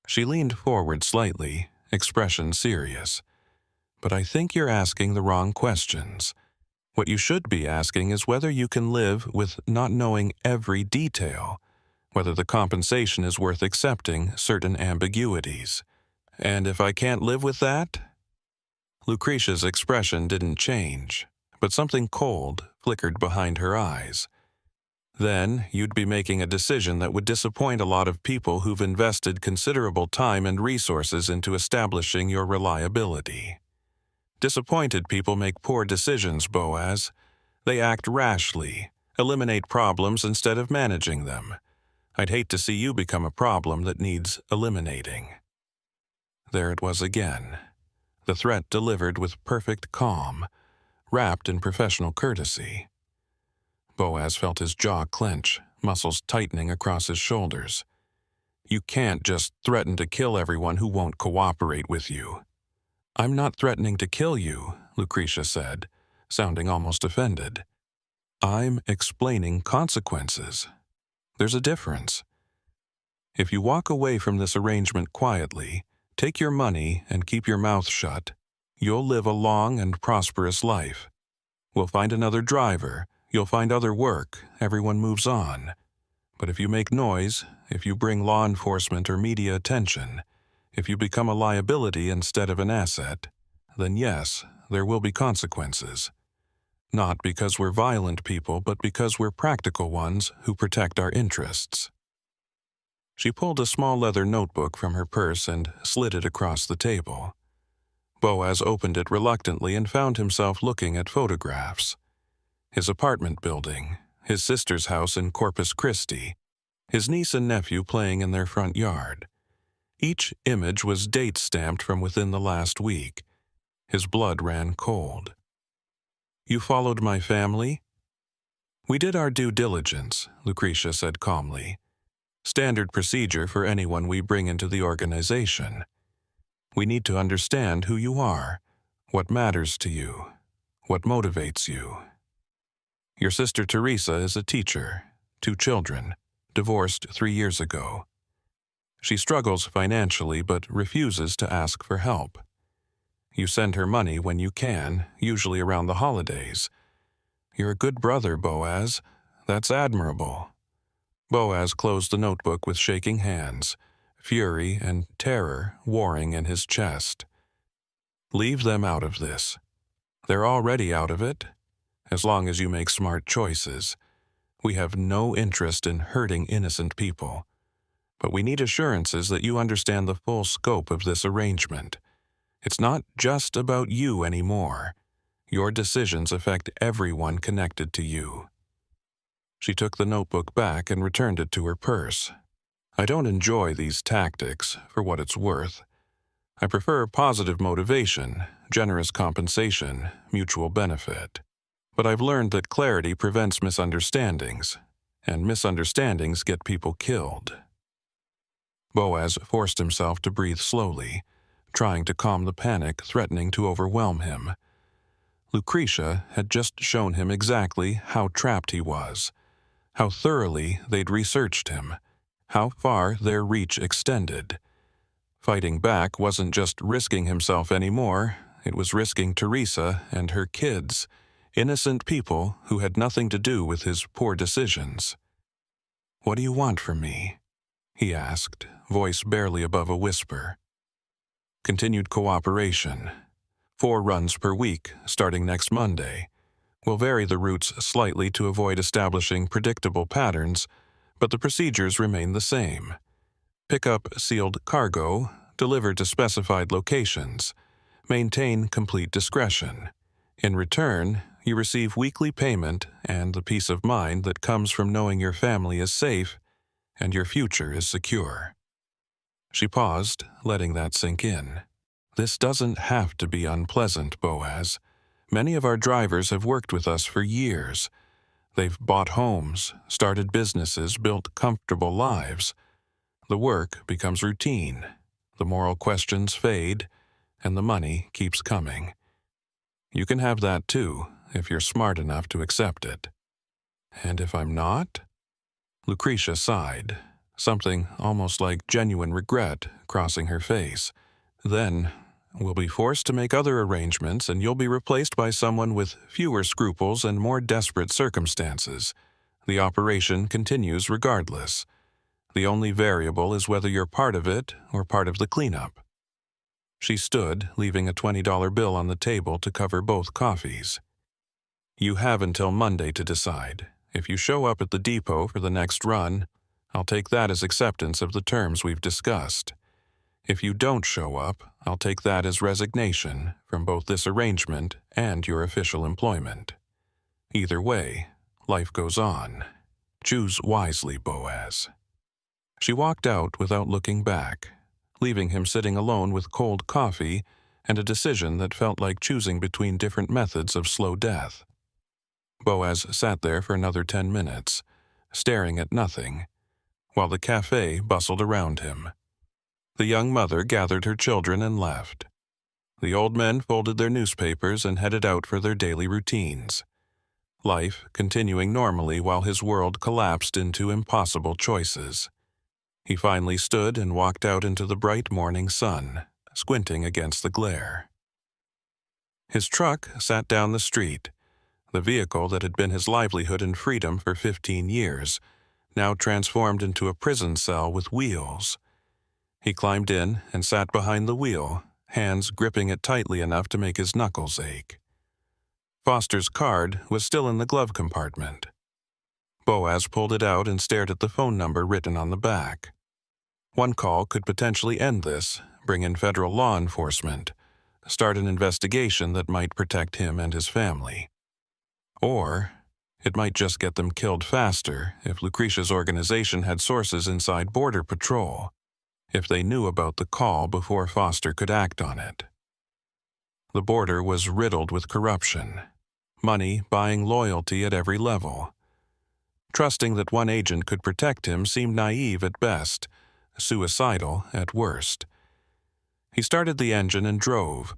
She leaned forward slightly, expression serious. But I think you're asking the wrong questions. What you should be asking is whether you can live with not knowing every detail, whether the compensation is worth accepting certain ambiguities. And if I can't live with that? Lucretia's expression didn't change, but something cold flickered behind her eyes. Then you'd be making a decision that would disappoint a lot of people who've invested considerable time and resources into establishing your reliability. Disappointed people make poor decisions, Boaz. They act rashly, eliminate problems instead of managing them. I'd hate to see you become a problem that needs eliminating. There it was again. The threat delivered with perfect calm, wrapped in professional courtesy. Boaz felt his jaw clench, muscles tightening across his shoulders. You can't just threaten to kill everyone who won't cooperate with you. I'm not threatening to kill you, Lucretia said, sounding almost offended. I'm explaining consequences. There's a difference. If you walk away from this arrangement quietly, take your money and keep your mouth shut, you'll live a long and prosperous life. We'll find another driver, you'll find other work, everyone moves on. But if you make noise, if you bring law enforcement or media attention, if you become a liability instead of an asset, then yes, there will be consequences. Not because we're violent people, but because we're practical ones who protect our interests. She pulled a small leather notebook from her purse and slid it across the table. Boaz opened it reluctantly and found himself looking at photographs. His apartment building, his sister's house in Corpus Christi, his niece and nephew playing in their front yard. Each image was date-stamped from within the last week. His blood ran cold. "You followed my family?" "We did our due diligence," Lucretia said calmly. "Standard procedure for anyone we bring into the organization. We need to understand who you are, what matters to you, what motivates you. Your sister Teresa is a teacher, 2 children, divorced 3 years ago. She struggles financially but refuses to ask for help. You send her money when you can, usually around the holidays. You're a good brother, Boaz. That's admirable." Boaz closed the notebook with shaking hands, fury and terror warring in his chest. "Leave them out of this. They're already out of it. As long as you make smart choices. We have no interest in hurting innocent people. But we need assurances that you understand the full scope of this arrangement. It's not just about you anymore. Your decisions affect everyone connected to you." She took the notebook back and returned it to her purse. "I don't enjoy these tactics, for what it's worth. I prefer positive motivation, generous compensation, mutual benefit. But I've learned that clarity prevents misunderstandings, and misunderstandings get people killed." Boaz forced himself to breathe slowly, trying to calm the panic threatening to overwhelm him. Lucretia had just shown him exactly how trapped he was, how thoroughly they'd researched him, how far their reach extended. Fighting back wasn't just risking himself anymore, it was risking Teresa and her kids, innocent people who had nothing to do with his poor decisions. "What do you want from me?" he asked, voice barely above a whisper. "Continued cooperation. 4 runs per week, starting next Monday. We'll vary the routes slightly to avoid establishing predictable patterns, but the procedures remain the same. Pick up sealed cargo, deliver to specified locations, maintain complete discretion. In return, you receive weekly payment and the peace of mind that comes from knowing your family is safe and your future is secure." She paused, letting that sink in. "This doesn't have to be unpleasant, Boaz. Many of our drivers have worked with us for years. They've bought homes, started businesses, built comfortable lives. The work becomes routine, the moral questions fade, and the money keeps coming. You can have that too, if you're smart enough to accept it." "And if I'm not?" Lucretia sighed, something almost like genuine regret crossing her face. "Then, we'll be forced to make other arrangements and you'll be replaced by someone with fewer scruples and more desperate circumstances. The operation continues regardless. The only variable is whether you're part of it or part of the cleanup." She stood, leaving a $20 bill on the table to cover both coffees. "You have until Monday to decide. If you show up at the depot for the next run, I'll take that as acceptance of the terms we've discussed. If you don't show up, I'll take that as resignation from both this arrangement and your official employment. Either way, life goes on. Choose wisely, Boaz." She walked out without looking back, leaving him sitting alone with cold coffee and a decision that felt like choosing between different methods of slow death. Boaz sat there for another 10 minutes, staring at nothing, while the cafe bustled around him. The young mother gathered her children and left. The old men folded their newspapers and headed out for their daily routines. Life continuing normally while his world collapsed into impossible choices. He finally stood and walked out into the bright morning sun, squinting against the glare. His truck sat down the street, the vehicle that had been his livelihood and freedom for 15 years, now transformed into a prison cell with wheels. He climbed in and sat behind the wheel, hands gripping it tightly enough to make his knuckles ache. Foster's card was still in the glove compartment. Boaz pulled it out and stared at the phone number written on the back. One call could potentially end this, bring in federal law enforcement, start an investigation that might protect him and his family. Or it might just get them killed faster if Lucretia's organization had sources inside Border Patrol, if they knew about the call before Foster could act on it. The border was riddled with corruption, money buying loyalty at every level. Trusting that one agent could protect him seemed naive at best, suicidal at worst. He started the engine and drove,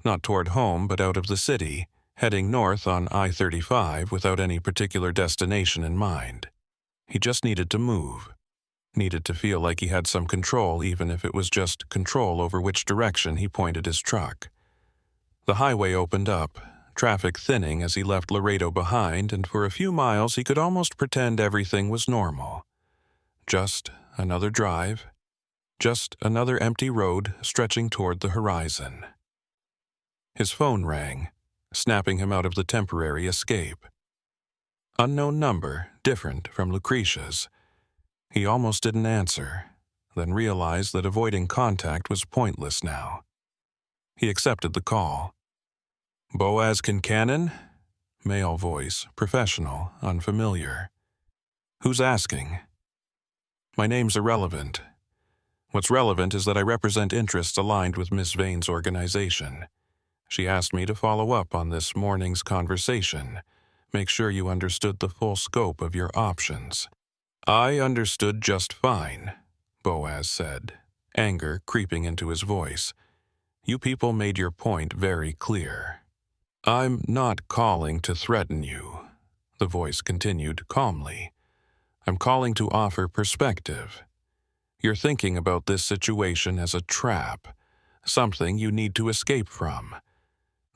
not toward home but out of the city, heading north on I-35 without any particular destination in mind. He just needed to move, needed to feel like he had some control even if it was just control over which direction he pointed his truck. The highway opened up, traffic thinning as he left Laredo behind, and for a few miles he could almost pretend everything was normal. Just another drive, just another empty road stretching toward the horizon. His phone rang, snapping him out of the temporary escape. Unknown number, different from Lucretia's. He almost didn't answer, then realized that avoiding contact was pointless now. He accepted the call. Boaz Kincannon? Male voice, professional, unfamiliar. Who's asking? My name's irrelevant. What's relevant is that I represent interests aligned with Miss Vane's organization. She asked me to follow up on this morning's conversation, make sure you understood the full scope of your options. I understood just fine, Boaz said, anger creeping into his voice. You people made your point very clear. I'm not calling to threaten you, the voice continued calmly. I'm calling to offer perspective. You're thinking about this situation as a trap, something you need to escape from.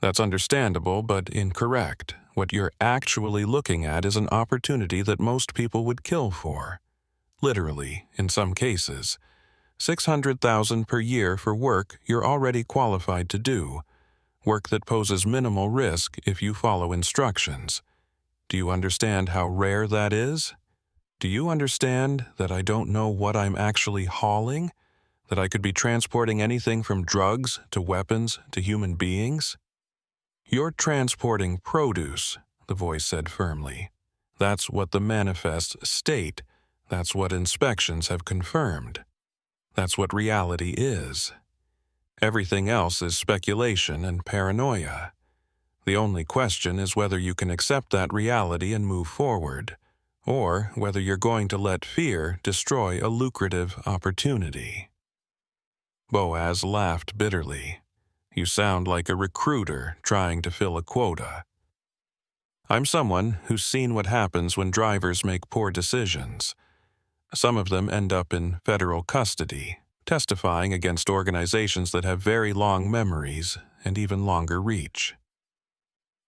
That's understandable but incorrect. What you're actually looking at is an opportunity that most people would kill for. Literally, in some cases. $600,000 per year for work you're already qualified to do, work that poses minimal risk if you follow instructions. Do you understand how rare that is? Do you understand that I don't know what I'm actually hauling? That I could be transporting anything from drugs to weapons to human beings? You're transporting produce, the voice said firmly. That's what the manifests state. That's what inspections have confirmed. That's what reality is. Everything else is speculation and paranoia. The only question is whether you can accept that reality and move forward, or whether you're going to let fear destroy a lucrative opportunity. Boaz laughed bitterly. You sound like a recruiter trying to fill a quota. I'm someone who's seen what happens when drivers make poor decisions. Some of them end up in federal custody, testifying against organizations that have very long memories and even longer reach.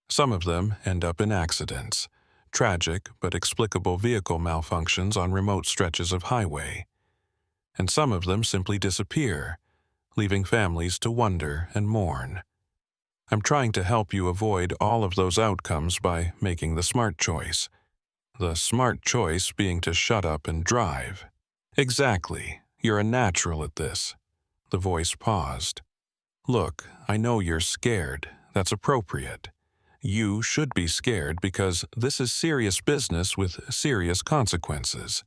Some of them end up in accidents, tragic but explicable vehicle malfunctions on remote stretches of highway. And some of them simply disappear, leaving families to wonder and mourn. I'm trying to help you avoid all of those outcomes by making the smart choice. The smart choice being to shut up and drive. Exactly. You're a natural at this. The voice paused. Look, I know you're scared. That's appropriate. You should be scared because this is serious business with serious consequences.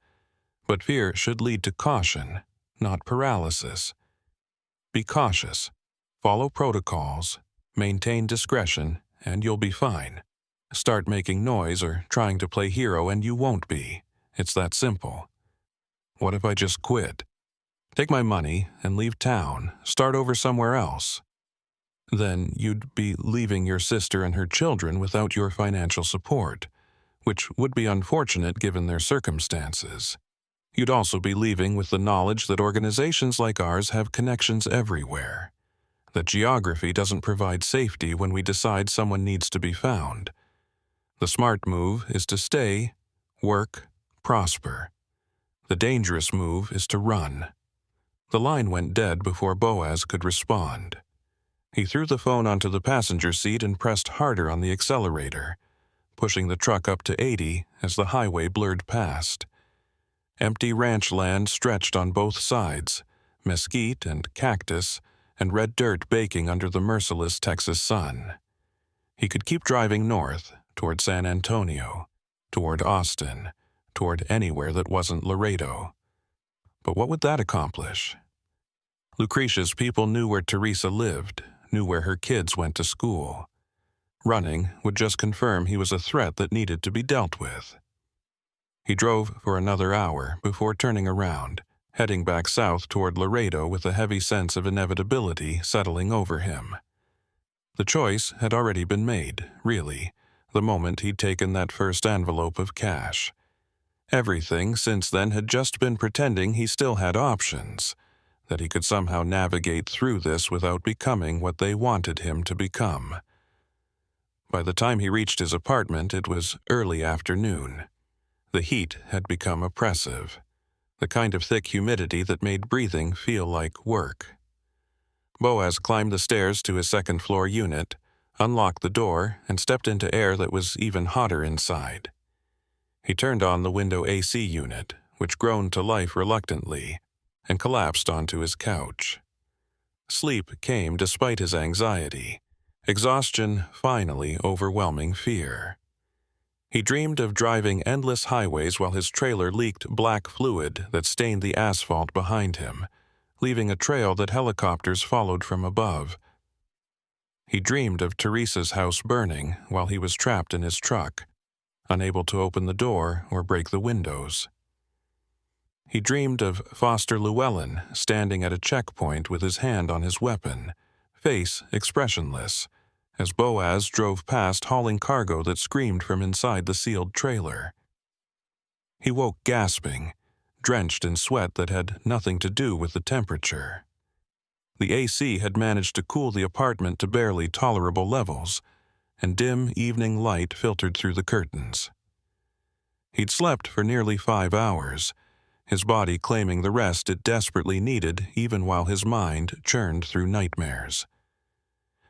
But fear should lead to caution, not paralysis. Be cautious. Follow protocols. Maintain discretion, and you'll be fine. Start making noise or trying to play hero and you won't be. It's that simple. What if I just quit? Take my money and leave town, start over somewhere else. Then you'd be leaving your sister and her children without your financial support, which would be unfortunate given their circumstances. You'd also be leaving with the knowledge that organizations like ours have connections everywhere, that geography doesn't provide safety when we decide someone needs to be found. The smart move is to stay, work, prosper. The dangerous move is to run. The line went dead before Boaz could respond. He threw the phone onto the passenger seat and pressed harder on the accelerator, pushing the truck up to 80 as the highway blurred past. Empty ranch land stretched on both sides, mesquite and cactus, and red dirt baking under the merciless Texas sun. He could keep driving north, toward San Antonio, toward Austin, toward anywhere that wasn't Laredo. But what would that accomplish? Lucretia's people knew where Teresa lived, knew where her kids went to school. Running would just confirm he was a threat that needed to be dealt with. He drove for another hour before turning around, heading back south toward Laredo with a heavy sense of inevitability settling over him. The choice had already been made, really, the moment he'd taken that first envelope of cash. Everything since then had just been pretending he still had options, that he could somehow navigate through this without becoming what they wanted him to become. By the time he reached his apartment, it was early afternoon. The heat had become oppressive, the kind of thick humidity that made breathing feel like work. Boaz climbed the stairs to his second-floor unit, unlocked the door, and stepped into air that was even hotter inside. He turned on the window AC unit, which groaned to life reluctantly, and collapsed onto his couch. Sleep came despite his anxiety, exhaustion finally overwhelming fear. He dreamed of driving endless highways while his trailer leaked black fluid that stained the asphalt behind him, leaving a trail that helicopters followed from above. He dreamed of Teresa's house burning while he was trapped in his truck, unable to open the door or break the windows. He dreamed of Foster Llewellyn standing at a checkpoint with his hand on his weapon, face expressionless, as Boaz drove past hauling cargo that screamed from inside the sealed trailer. He woke gasping, drenched in sweat that had nothing to do with the temperature. The AC had managed to cool the apartment to barely tolerable levels, and dim evening light filtered through the curtains. He'd slept for nearly 5 hours, his body claiming the rest it desperately needed even while his mind churned through nightmares.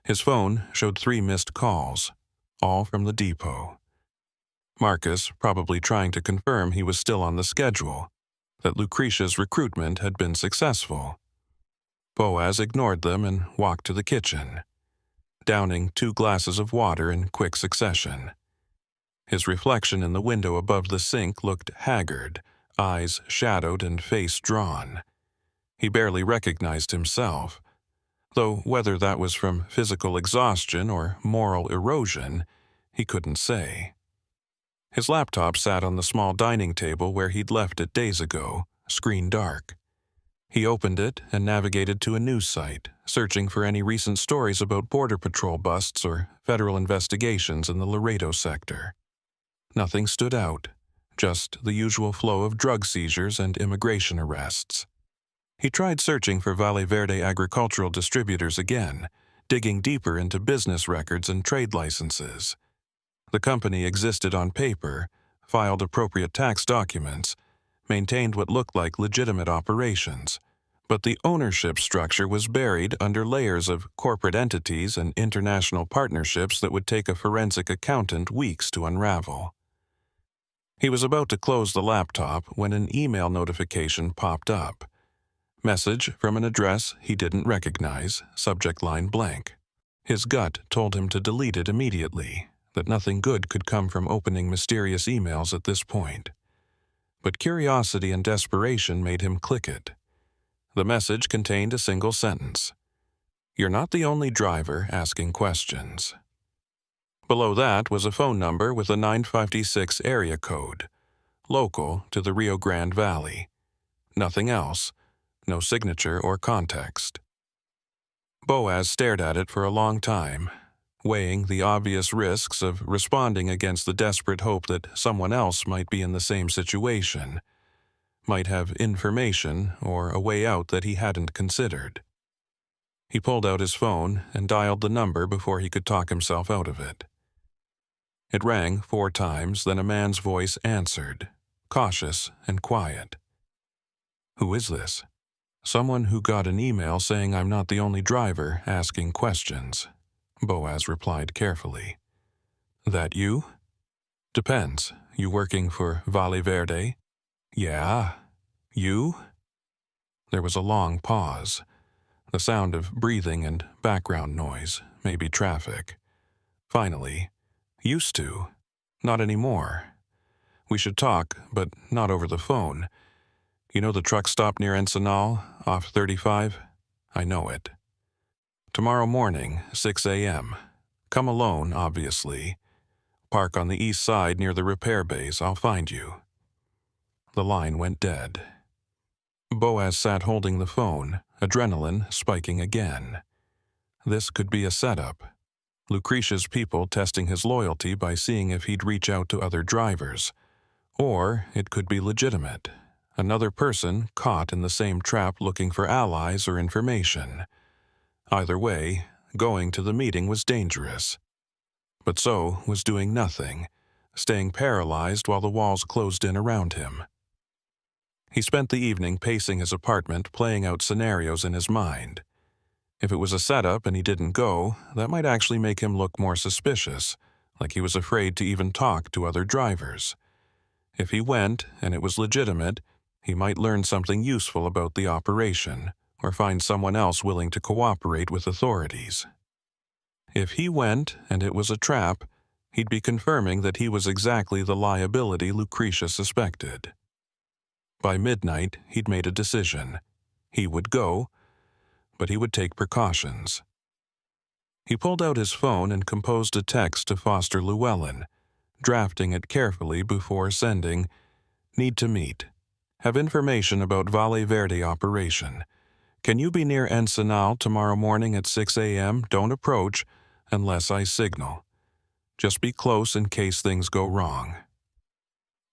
His phone showed 3 missed calls, all from the depot. Marcus probably trying to confirm he was still on the schedule, that Lucretia's recruitment had been successful. Boaz ignored them and walked to the kitchen, downing 2 glasses of water in quick succession. His reflection in the window above the sink looked haggard, eyes shadowed and face drawn. He barely recognized himself, though whether that was from physical exhaustion or moral erosion, he couldn't say. His laptop sat on the small dining table where he'd left it days ago, screen dark. He opened it and navigated to a news site, searching for any recent stories about Border Patrol busts or federal investigations in the Laredo sector. Nothing stood out, just the usual flow of drug seizures and immigration arrests. He tried searching for Valle Verde agricultural distributors again, digging deeper into business records and trade licenses. The company existed on paper, filed appropriate tax documents, maintained what looked like legitimate operations, but the ownership structure was buried under layers of corporate entities and international partnerships that would take a forensic accountant weeks to unravel. He was about to close the laptop when an email notification popped up. Message from an address he didn't recognize, subject line blank. His gut told him to delete it immediately, that nothing good could come from opening mysterious emails at this point. But curiosity and desperation made him click it. The message contained a single sentence. "You're not the only driver asking questions." Below that was a phone number with a 956 area code, local to the Rio Grande Valley. Nothing else, no signature or context. Boaz stared at it for a long time, weighing the obvious risks of responding against the desperate hope that someone else might be in the same situation, might have information or a way out that he hadn't considered. He pulled out his phone and dialed the number before he could talk himself out of it. It rang 4 times, then a man's voice answered, cautious and quiet. "Who is this?" Someone who got an email saying I'm not the only driver asking questions. Boaz replied carefully. That you? Depends. You working for Valle Verde? Yeah. You? There was a long pause. The sound of breathing and background noise, maybe traffic. Finally, used to. Not anymore. We should talk, but not over the phone. You know the truck stop near Ensenal, off 35? I know it. Tomorrow morning, 6 a.m. Come alone, obviously. Park on the east side near the repair bays. I'll find you. The line went dead. Boaz sat holding the phone, adrenaline spiking again. This could be a setup. Lucretia's people testing his loyalty by seeing if he'd reach out to other drivers. Or it could be legitimate. Another person caught in the same trap looking for allies or information. Either way, going to the meeting was dangerous. But so was doing nothing, staying paralyzed while the walls closed in around him. He spent the evening pacing his apartment, playing out scenarios in his mind. If it was a setup and he didn't go, that might actually make him look more suspicious, like he was afraid to even talk to other drivers. If he went, and it was legitimate, he might learn something useful about the operation, or find someone else willing to cooperate with authorities. If he went, and it was a trap, he'd be confirming that he was exactly the liability Lucretia suspected. By midnight, he'd made a decision. He would go, but he would take precautions. He pulled out his phone and composed a text to Foster Llewellyn, drafting it carefully before sending, "Need to meet. Have information about Valle Verde operation. Can you be near Ensenal tomorrow morning at 6 a.m.? Don't approach unless I signal. Just be close in case things go wrong."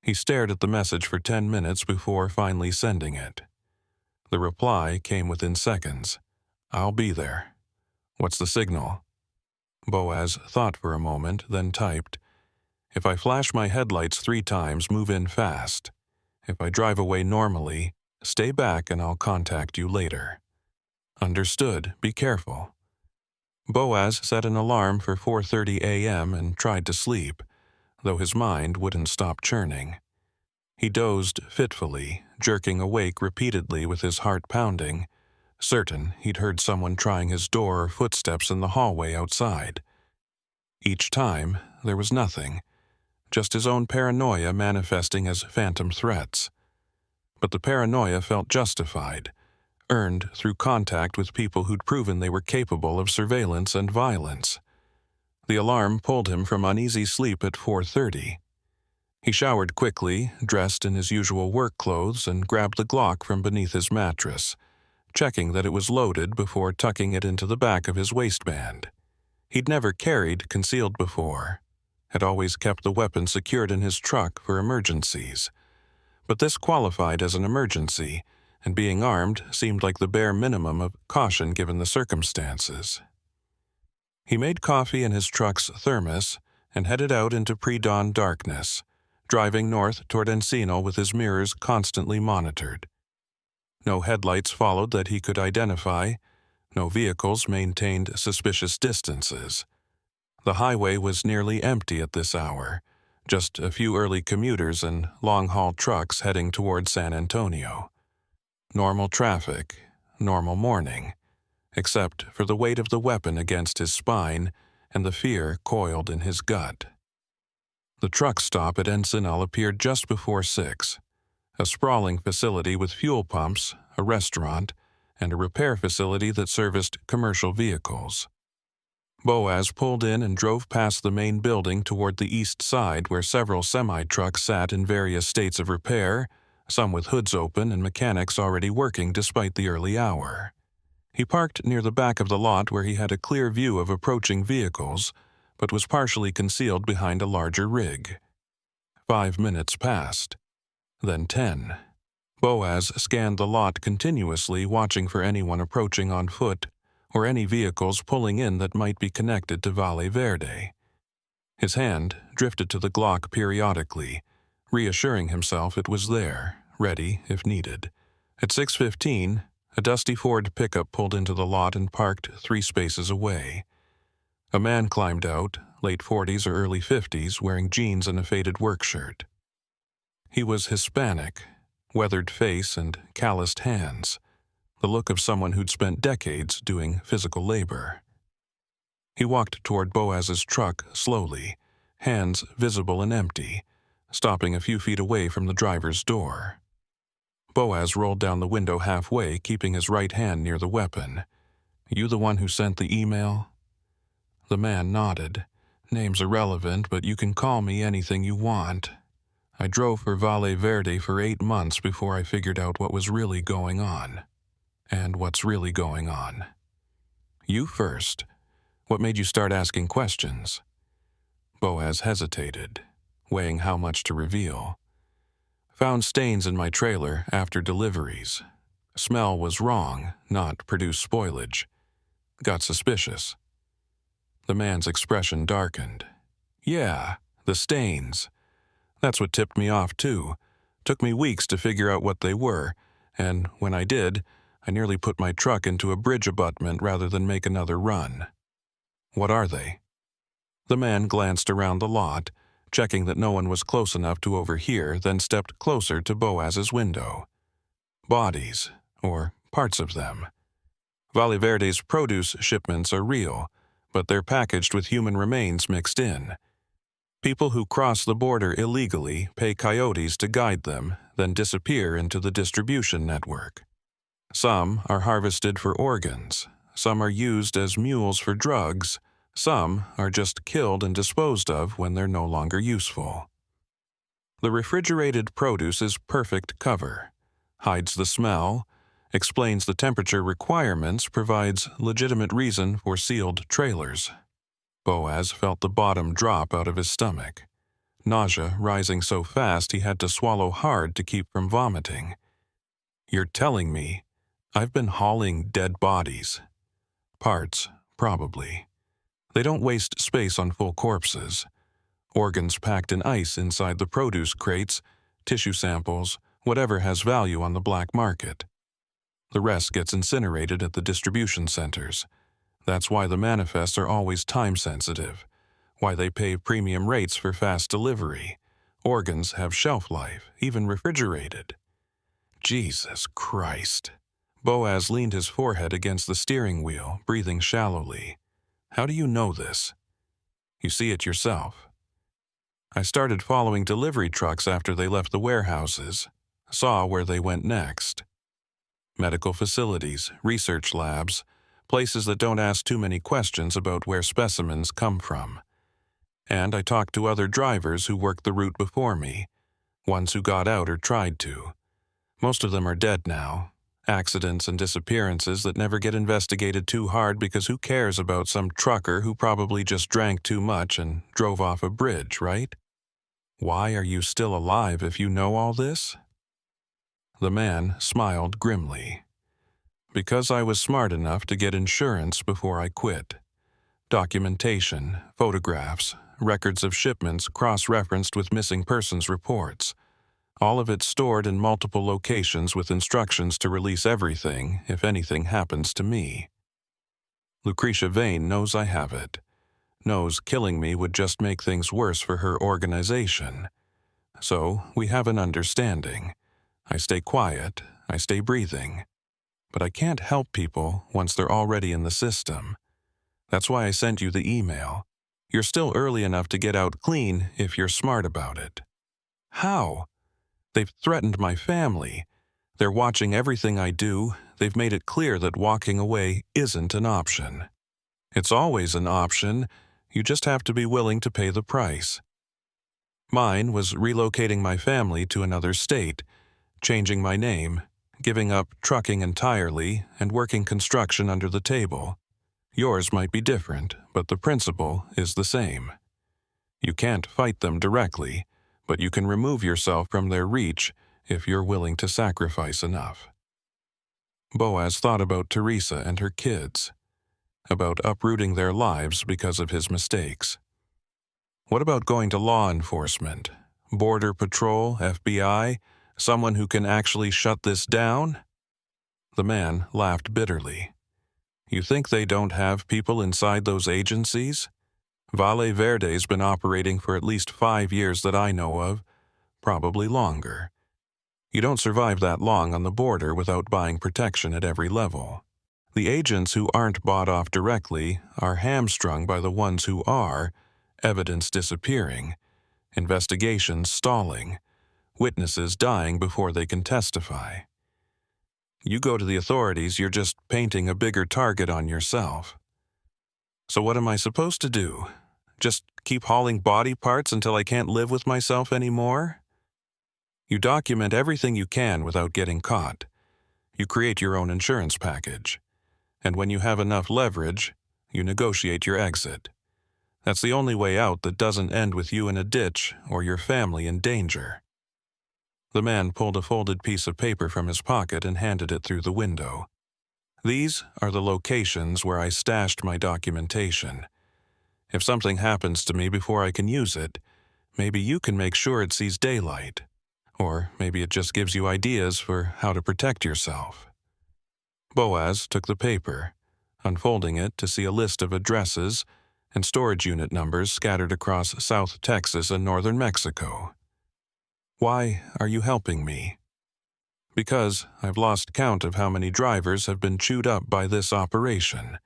He stared at the message for 10 minutes before finally sending it. The reply came within seconds. "I'll be there. What's the signal?" Boaz thought for a moment, then typed, "If I flash my headlights 3 times, move in fast. If I drive away normally, stay back and I'll contact you later." Understood. Be careful. Boaz set an alarm for 4:30 a.m. and tried to sleep, though his mind wouldn't stop churning. He dozed fitfully, jerking awake repeatedly with his heart pounding, certain he'd heard someone trying his door or footsteps in the hallway outside. Each time, there was nothing, just his own paranoia manifesting as phantom threats. But the paranoia felt justified, earned through contact with people who'd proven they were capable of surveillance and violence. The alarm pulled him from uneasy sleep at 4:30. He showered quickly, dressed in his usual work clothes, and grabbed the Glock from beneath his mattress, checking that it was loaded before tucking it into the back of his waistband. He'd never carried concealed before, had always kept the weapon secured in his truck for emergencies. But this qualified as an emergency, and being armed seemed like the bare minimum of caution given the circumstances. He made coffee in his truck's thermos and headed out into pre-dawn darkness, driving north toward Encino with his mirrors constantly monitored. No headlights followed that he could identify. No vehicles maintained suspicious distances. The highway was nearly empty at this hour, just a few early commuters and long-haul trucks heading toward San Antonio. Normal traffic, normal morning, except for the weight of the weapon against his spine and the fear coiled in his gut. The truck stop at Ensenal appeared just before 6, a sprawling facility with fuel pumps, a restaurant, and a repair facility that serviced commercial vehicles. Boaz pulled in and drove past the main building toward the east side where several semi-trucks sat in various states of repair, some with hoods open and mechanics already working despite the early hour. He parked near the back of the lot where he had a clear view of approaching vehicles, but was partially concealed behind a larger rig. 5 minutes passed, then 10. Boaz scanned the lot continuously, watching for anyone approaching on foot or any vehicles pulling in that might be connected to Valle Verde. His hand drifted to the Glock periodically, reassuring himself it was there, ready if needed. At 6:15, A dusty Ford pickup pulled into the lot and parked 3 spaces away. A man climbed out, late 40s or early 50s, wearing jeans and a faded work shirt. He was Hispanic, weathered face and calloused hands, the look of someone who'd spent decades doing physical labor. He walked toward Boaz's truck slowly, hands visible and empty, stopping a few feet away from the driver's door. Boaz rolled down the window halfway, keeping his right hand near the weapon. "You the one who sent the email?" The man nodded. "Name's irrelevant, but you can call me anything you want. I drove for Valle Verde for 8 months before I figured out what was really going on. And what's really going on. You first. What made you start asking questions?" Boaz hesitated, weighing how much to reveal. "Found stains in my trailer after deliveries. Smell was wrong, not produced spoilage. Got suspicious." The man's expression darkened. "Yeah, the stains. That's what tipped me off, too. Took me weeks to figure out what they were, and when I did, I nearly put my truck into a bridge abutment rather than make another run." "What are they?" The man glanced around the lot, checking that no one was close enough to overhear, then stepped closer to Boaz's window. "Bodies, or parts of them. Valle Verde's produce shipments are real, but they're packaged with human remains mixed in. People who cross the border illegally pay coyotes to guide them, then disappear into the distribution network. Some are harvested for organs, some are used as mules for drugs, some are just killed and disposed of when they're no longer useful. The refrigerated produce is perfect cover, hides the smell, explains the temperature requirements, provides legitimate reason for sealed trailers." Boaz felt the bottom drop out of his stomach, nausea rising so fast he had to swallow hard to keep from vomiting. "You're telling me I've been hauling dead bodies?" "Parts, probably. They don't waste space on full corpses. Organs packed in ice inside the produce crates, tissue samples, whatever has value on the black market. The rest gets incinerated at the distribution centers. That's why the manifests are always time-sensitive, why they pay premium rates for fast delivery. Organs have shelf life, even refrigerated." "Jesus Christ." Boaz leaned his forehead against the steering wheel, breathing shallowly. "How do you know this?" "You see it yourself." "I started following delivery trucks after they left the warehouses. Saw where they went next. Medical facilities, research labs, places that don't ask too many questions about where specimens come from. And I talked to other drivers who worked the route before me, ones who got out or tried to. Most of them are dead now. Accidents and disappearances that never get investigated too hard because who cares about some trucker who probably just drank too much and drove off a bridge, right? Why are you still alive if you know all this?" The man smiled grimly. "Because I was smart enough to get insurance before I quit. Documentation, photographs, records of shipments cross-referenced with missing persons reports. All of it stored in multiple locations with instructions to release everything if anything happens to me. Lucretia Vane knows I have it. Knows killing me would just make things worse for her organization. So we have an understanding. I stay quiet, I stay breathing. But I can't help people once they're already in the system. That's why I sent you the email. You're still early enough to get out clean if you're smart about it." "How?" "They've threatened my family. They're watching everything I do. They've made it clear that walking away isn't an option. It's always an option. You just have to be willing to pay the price. Mine was relocating my family to another state, changing my name, giving up trucking entirely, and working construction under the table. Yours might be different, but the principle is the same. You can't fight them directly, but you can remove yourself from their reach if you're willing to sacrifice enough." Boaz thought about Teresa and her kids, about uprooting their lives because of his mistakes. What about going to law enforcement, Border Patrol, FBI, someone who can actually shut this down? The man laughed bitterly. You think they don't have people inside those agencies? Valle Verde's been operating for at least 5 years that I know of, probably longer. You don't survive that long on the border without buying protection at every level. The agents who aren't bought off directly are hamstrung by the ones who are, evidence disappearing, investigations stalling, witnesses dying before they can testify. You go to the authorities, you're just painting a bigger target on yourself. So what am I supposed to do? Just keep hauling body parts until I can't live with myself anymore? You document everything you can without getting caught. You create your own insurance package. And when you have enough leverage, you negotiate your exit. That's the only way out that doesn't end with you in a ditch or your family in danger. The man pulled a folded piece of paper from his pocket and handed it through the window. These are the locations where I stashed my documentation. If something happens to me before I can use it, maybe you can make sure it sees daylight. Or maybe it just gives you ideas for how to protect yourself. Boaz took the paper, unfolding it to see a list of addresses and storage unit numbers scattered across South Texas and northern Mexico. Why are you helping me? Because I've lost count of how many drivers have been chewed up by this operation.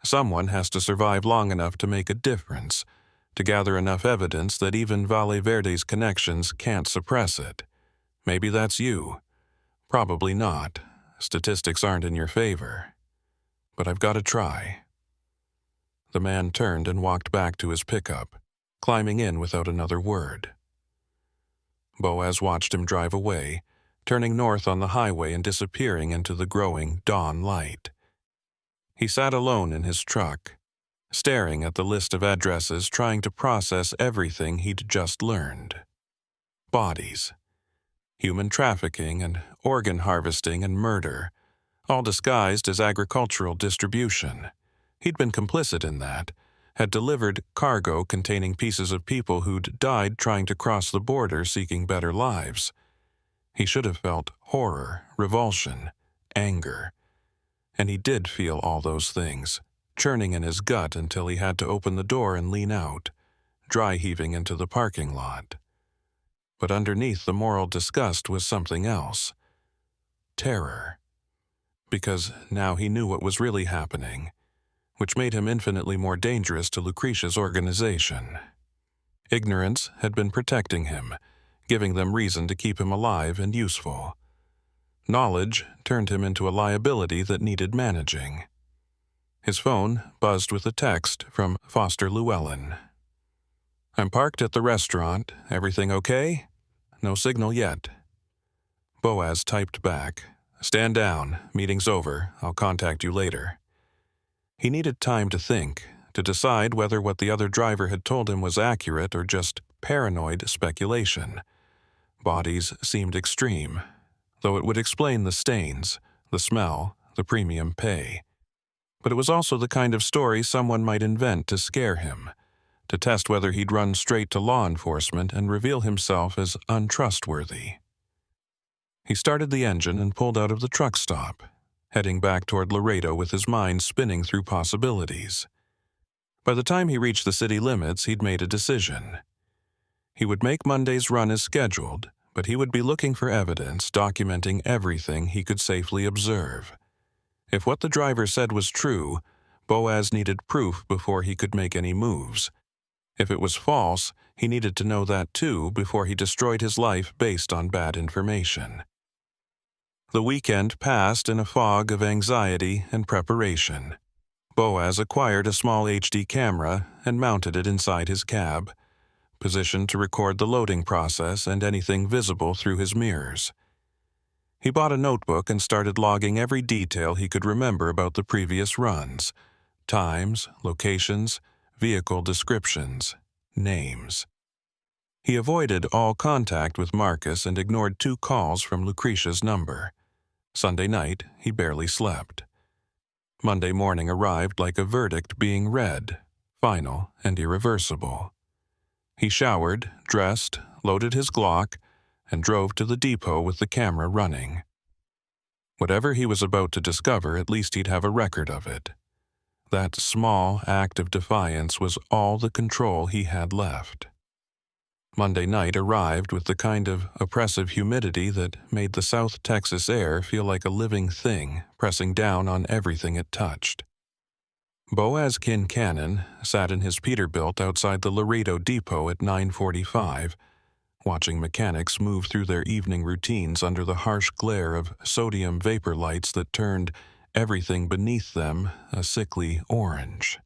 Someone has to survive long enough to make a difference, to gather enough evidence that even Valle Verde's connections can't suppress it. Maybe that's you. Probably not. Statistics aren't in your favor. But I've got to try. The man turned and walked back to his pickup, climbing in without another word. Boaz watched him drive away, turning north on the highway and disappearing into the growing dawn light. He sat alone in his truck, staring at the list of addresses, trying to process everything he'd just learned. Bodies, human trafficking and organ harvesting and murder, all disguised as agricultural distribution. He'd been complicit in that, had delivered cargo containing pieces of people who'd died trying to cross the border seeking better lives. He should have felt horror, revulsion, anger. And he did feel all those things, churning in his gut until he had to open the door and lean out, dry heaving into the parking lot. But underneath the moral disgust was something else. Terror. Because now he knew what was really happening, which made him infinitely more dangerous to Lucretia's organization. Ignorance had been protecting him, giving them reason to keep him alive and useful. Knowledge turned him into a liability that needed managing. His phone buzzed with a text from Foster Llewellyn. I'm parked at the restaurant. Everything okay? No signal yet. Boaz typed back. Stand down. Meeting's over. I'll contact you later. He needed time to think, to decide whether what the other driver had told him was accurate or just paranoid speculation. Bodies seemed extreme, though it would explain the stains, the smell, the premium pay. But it was also the kind of story someone might invent to scare him, to test whether he'd run straight to law enforcement and reveal himself as untrustworthy. He started the engine and pulled out of the truck stop, heading back toward Laredo with his mind spinning through possibilities. By the time he reached the city limits, he'd made a decision. He would make Monday's run as scheduled, but he would be looking for evidence documenting everything he could safely observe. If what the driver said was true, Boaz needed proof before he could make any moves. If it was false, he needed to know that too before he destroyed his life based on bad information. The weekend passed in a fog of anxiety and preparation. Boaz acquired a small HD camera and mounted it inside his cab, positioned to record the loading process and anything visible through his mirrors. He bought a notebook and started logging every detail he could remember about the previous runs: times, locations, vehicle descriptions, names. He avoided all contact with Marcus and ignored 2 calls from Lucretia's number. Sunday night, he barely slept. Monday morning arrived like a verdict being read, final and irreversible. He showered, dressed, loaded his Glock, and drove to the depot with the camera running. Whatever he was about to discover, at least he'd have a record of it. That small act of defiance was all the control he had left. Monday night arrived with the kind of oppressive humidity that made the South Texas air feel like a living thing pressing down on everything it touched. Boaz Kincannon sat in his Peterbilt outside the Laredo depot at 9:45, watching mechanics move through their evening routines under the harsh glare of sodium vapor lights that turned everything beneath them a sickly orange.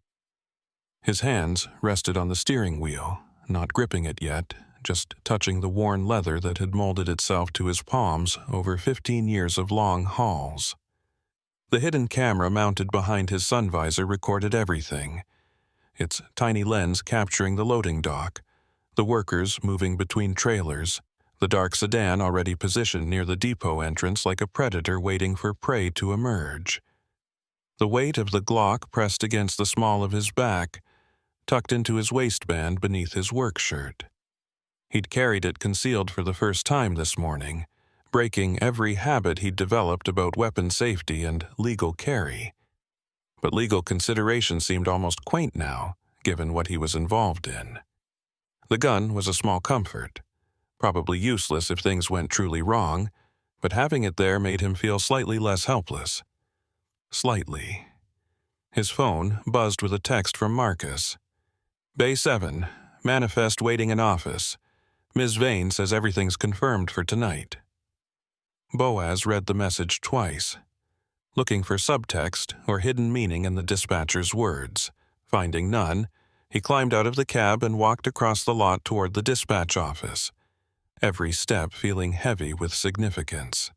His hands rested on the steering wheel, not gripping it yet, just touching the worn leather that had molded itself to his palms over 15 years of long hauls. The hidden camera mounted behind his sun visor recorded everything, its tiny lens capturing the loading dock, the workers moving between trailers, the dark sedan already positioned near the depot entrance like a predator waiting for prey to emerge. The weight of the Glock pressed against the small of his back, tucked into his waistband beneath his work shirt. He'd carried it concealed for the first time this morning, breaking every habit he'd developed about weapon safety and legal carry. But legal consideration seemed almost quaint now, given what he was involved in. The gun was a small comfort, probably useless if things went truly wrong, but having it there made him feel slightly less helpless. Slightly. His phone buzzed with a text from Marcus. Bay 7, manifest waiting in office. Ms. Vane says everything's confirmed for tonight. Boaz read the message twice, looking for subtext or hidden meaning in the dispatcher's words. Finding none, he climbed out of the cab and walked across the lot toward the dispatch office, every step feeling heavy with significance.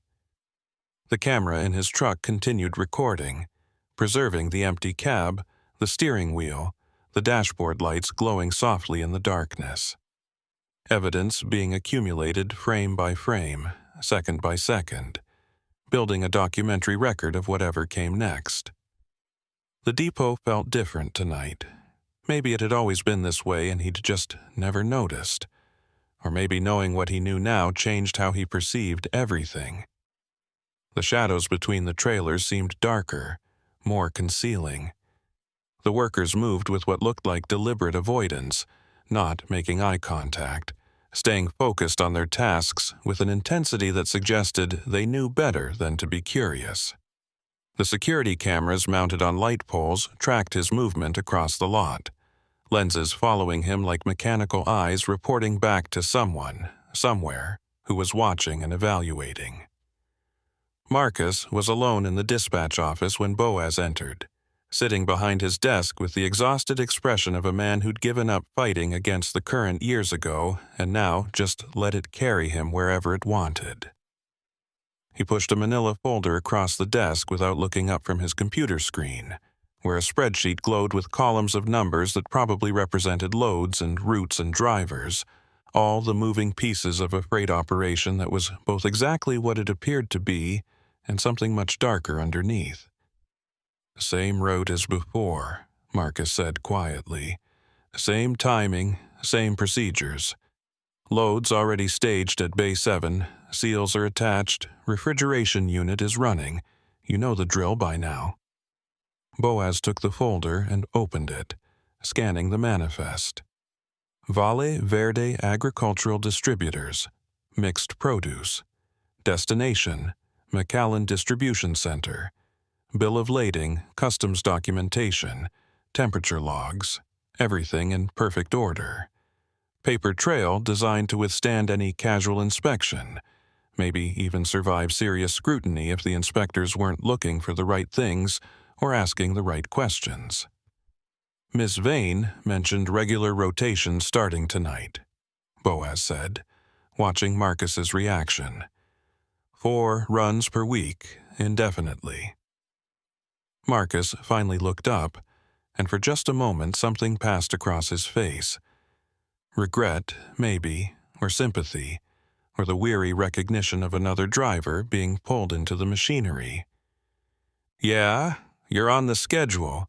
The camera in his truck continued recording, preserving the empty cab, the steering wheel, the dashboard lights glowing softly in the darkness. Evidence being accumulated frame by frame, second by second, building a documentary record of whatever came next. The depot felt different tonight. Maybe it had always been this way and he'd just never noticed. Or maybe knowing what he knew now changed how he perceived everything. The shadows between the trailers seemed darker, more concealing. The workers moved with what looked like deliberate avoidance, not making eye contact, staying focused on their tasks with an intensity that suggested they knew better than to be curious. The security cameras mounted on light poles tracked his movement across the lot, lenses following him like mechanical eyes reporting back to someone, somewhere, who was watching and evaluating. Marcus was alone in the dispatch office when Boaz entered, sitting behind his desk with the exhausted expression of a man who'd given up fighting against the current years ago and now just let it carry him wherever it wanted. He pushed a manila folder across the desk without looking up from his computer screen, where a spreadsheet glowed with columns of numbers that probably represented loads and routes and drivers, all the moving pieces of a freight operation that was both exactly what it appeared to be and something much darker underneath. "Same route as before," Marcus said quietly. "Same timing, same procedures. Loads already staged at Bay 7, seals are attached, refrigeration unit is running. You know the drill by now." Boaz took the folder and opened it, scanning the manifest. Valle Verde Agricultural Distributors, Mixed Produce. Destination, McAllen Distribution Center. Bill of lading, customs documentation, temperature logs, everything in perfect order. Paper trail designed to withstand any casual inspection, maybe even survive serious scrutiny if the inspectors weren't looking for the right things or asking the right questions. Miss Vane mentioned regular rotation starting tonight, Boaz said, watching Marcus's reaction. 4 runs per week, indefinitely. Marcus finally looked up, and for just a moment something passed across his face. Regret, maybe, or sympathy, or the weary recognition of another driver being pulled into the machinery. "Yeah, you're on the schedule.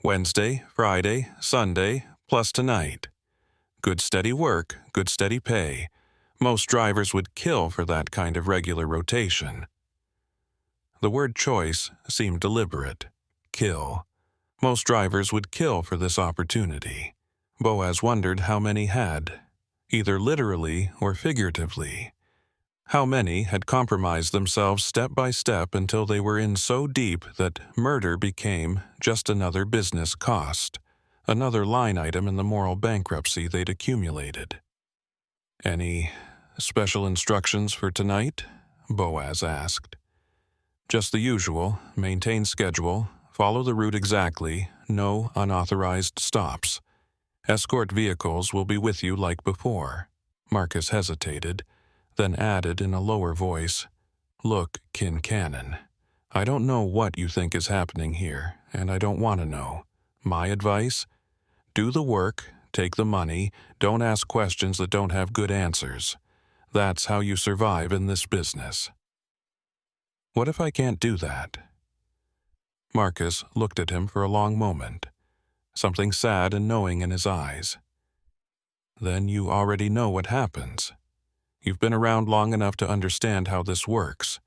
Wednesday, Friday, Sunday, plus tonight. Good steady work, good steady pay. Most drivers would kill for that kind of regular rotation." The word choice seemed deliberate. Kill. Most drivers would kill for this opportunity. Boaz wondered how many had, either literally or figuratively. How many had compromised themselves step by step until they were in so deep that murder became just another business cost, another line item in the moral bankruptcy they'd accumulated. "Any special instructions for tonight?" Boaz asked. "Just the usual. Maintain schedule. Follow the route exactly. No unauthorized stops. Escort vehicles will be with you like before." Marcus hesitated, then added in a lower voice, "Look, Kincannon, I don't know what you think is happening here, and I don't want to know. My advice? Do the work, take the money, don't ask questions that don't have good answers. That's how you survive in this business." "What if I can't do that?" Marcus looked at him for a long moment, something sad and knowing in his eyes. "Then you already know what happens. You've been around long enough to understand how this works.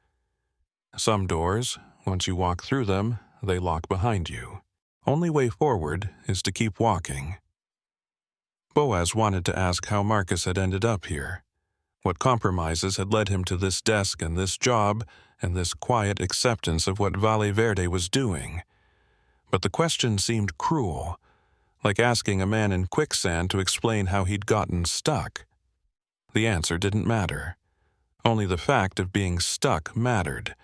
Some doors, once you walk through them, they lock behind you. Only way forward is to keep walking." Boaz wanted to ask how Marcus had ended up here, what compromises had led him to this desk and this job and this quiet acceptance of what Valle Verde was doing. But the question seemed cruel, like asking a man in quicksand to explain how he'd gotten stuck. The answer didn't matter. Only the fact of being stuck mattered,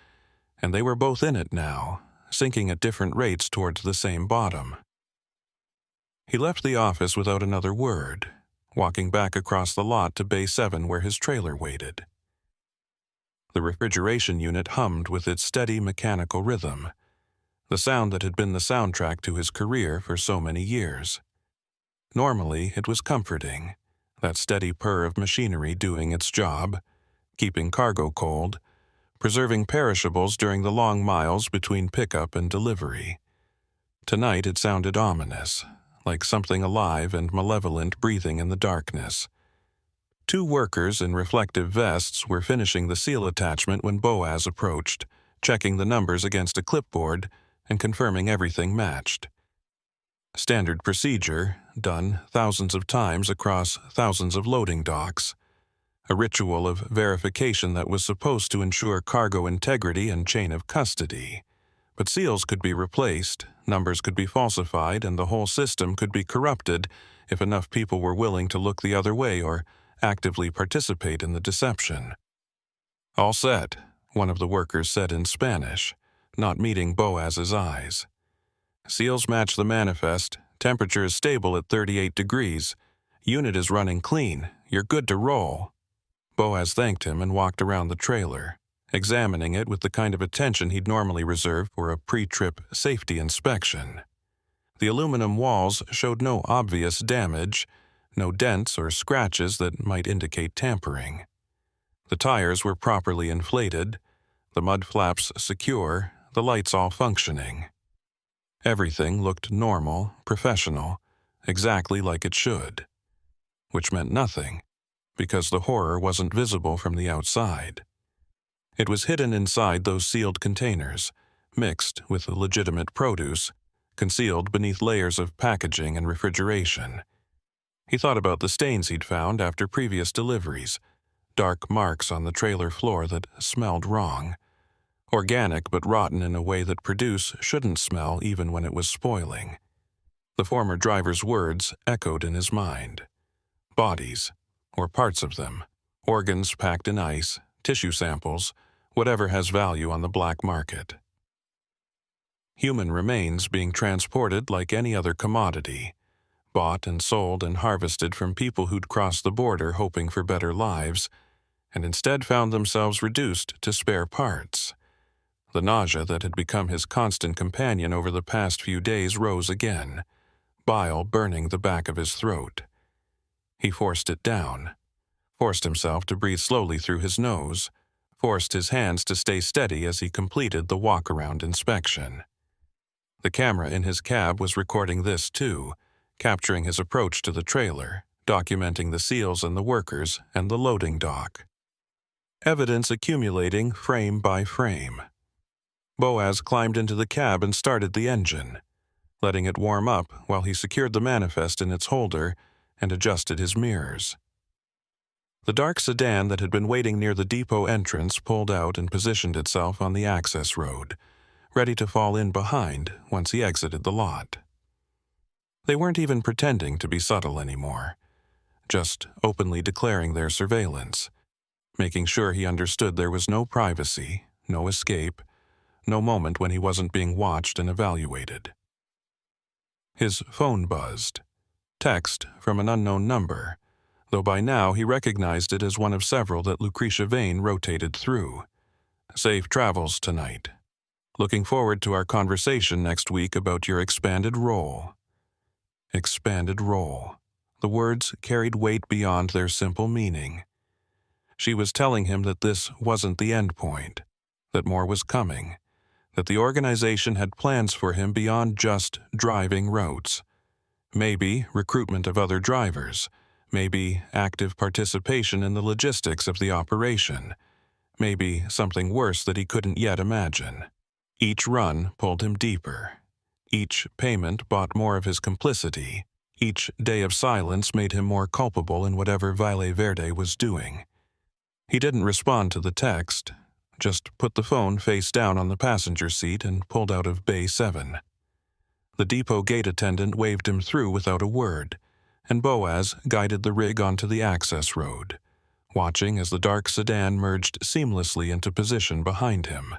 and they were both in it now, sinking at different rates towards the same bottom. He left the office without another word, walking back across the lot to Bay 7 where his trailer waited. The refrigeration unit hummed with its steady mechanical rhythm, the sound that had been the soundtrack to his career for so many years. Normally, it was comforting, that steady purr of machinery doing its job, keeping cargo cold, preserving perishables during the long miles between pickup and delivery. Tonight it sounded ominous, like something alive and malevolent breathing in the darkness. 2 workers in reflective vests were finishing the seal attachment when Boaz approached, checking the numbers against a clipboard and confirming everything matched. Standard procedure, done thousands of times across thousands of loading docks. A ritual of verification that was supposed to ensure cargo integrity and chain of custody. But seals could be replaced, numbers could be falsified, and the whole system could be corrupted if enough people were willing to look the other way or actively participate in the deception. "All set," one of the workers said in Spanish, not meeting Boaz's eyes. "Seals match the manifest, temperature is stable at 38 degrees, unit is running clean, you're good to roll." Boaz thanked him and walked around the trailer, examining it with the kind of attention he'd normally reserve for a pre-trip safety inspection. The aluminum walls showed no obvious damage, no dents or scratches that might indicate tampering. The tires were properly inflated, the mud flaps secure, the lights all functioning. Everything looked normal, professional, exactly like it should. Which meant nothing, because the horror wasn't visible from the outside. It was hidden inside those sealed containers, mixed with the legitimate produce, concealed beneath layers of packaging and refrigeration. He thought about the stains he'd found after previous deliveries, dark marks on the trailer floor that smelled wrong. Organic but rotten in a way that produce shouldn't smell even when it was spoiling. The former driver's words echoed in his mind. Bodies, or parts of them, organs packed in ice, tissue samples, whatever has value on the black market. Human remains being transported like any other commodity, bought and sold and harvested from people who'd crossed the border hoping for better lives, and instead found themselves reduced to spare parts. The nausea that had become his constant companion over the past few days rose again, bile burning the back of his throat. He forced it down, forced himself to breathe slowly through his nose, forced his hands to stay steady as he completed the walk-around inspection. The camera in his cab was recording this too, capturing his approach to the trailer, documenting the seals and the workers and the loading dock. Evidence accumulating frame by frame. Boaz climbed into the cab and started the engine, letting it warm up while he secured the manifest in its holder and adjusted his mirrors. The dark sedan that had been waiting near the depot entrance pulled out and positioned itself on the access road, ready to fall in behind once he exited the lot. They weren't even pretending to be subtle anymore, just openly declaring their surveillance, making sure he understood there was no privacy, no escape, no moment when he wasn't being watched and evaluated. His phone buzzed. Text from an unknown number, though by now he recognized it as one of several that Lucretia Vane rotated through. Safe travels tonight. Looking forward to our conversation next week about your expanded role. Expanded role. The words carried weight beyond their simple meaning. She was telling him that this wasn't the end point, that more was coming, that the organization had plans for him beyond just driving routes. Maybe recruitment of other drivers, maybe active participation in the logistics of the operation, maybe something worse that he couldn't yet imagine. Each run pulled him deeper. Each payment bought more of his complicity. Each day of silence made him more culpable in whatever Valle Verde was doing. He didn't respond to the text, just put the phone face down on the passenger seat and pulled out of Bay 7. The depot gate attendant waved him through without a word, and Boaz guided the rig onto the access road, watching as the dark sedan merged seamlessly into position behind him.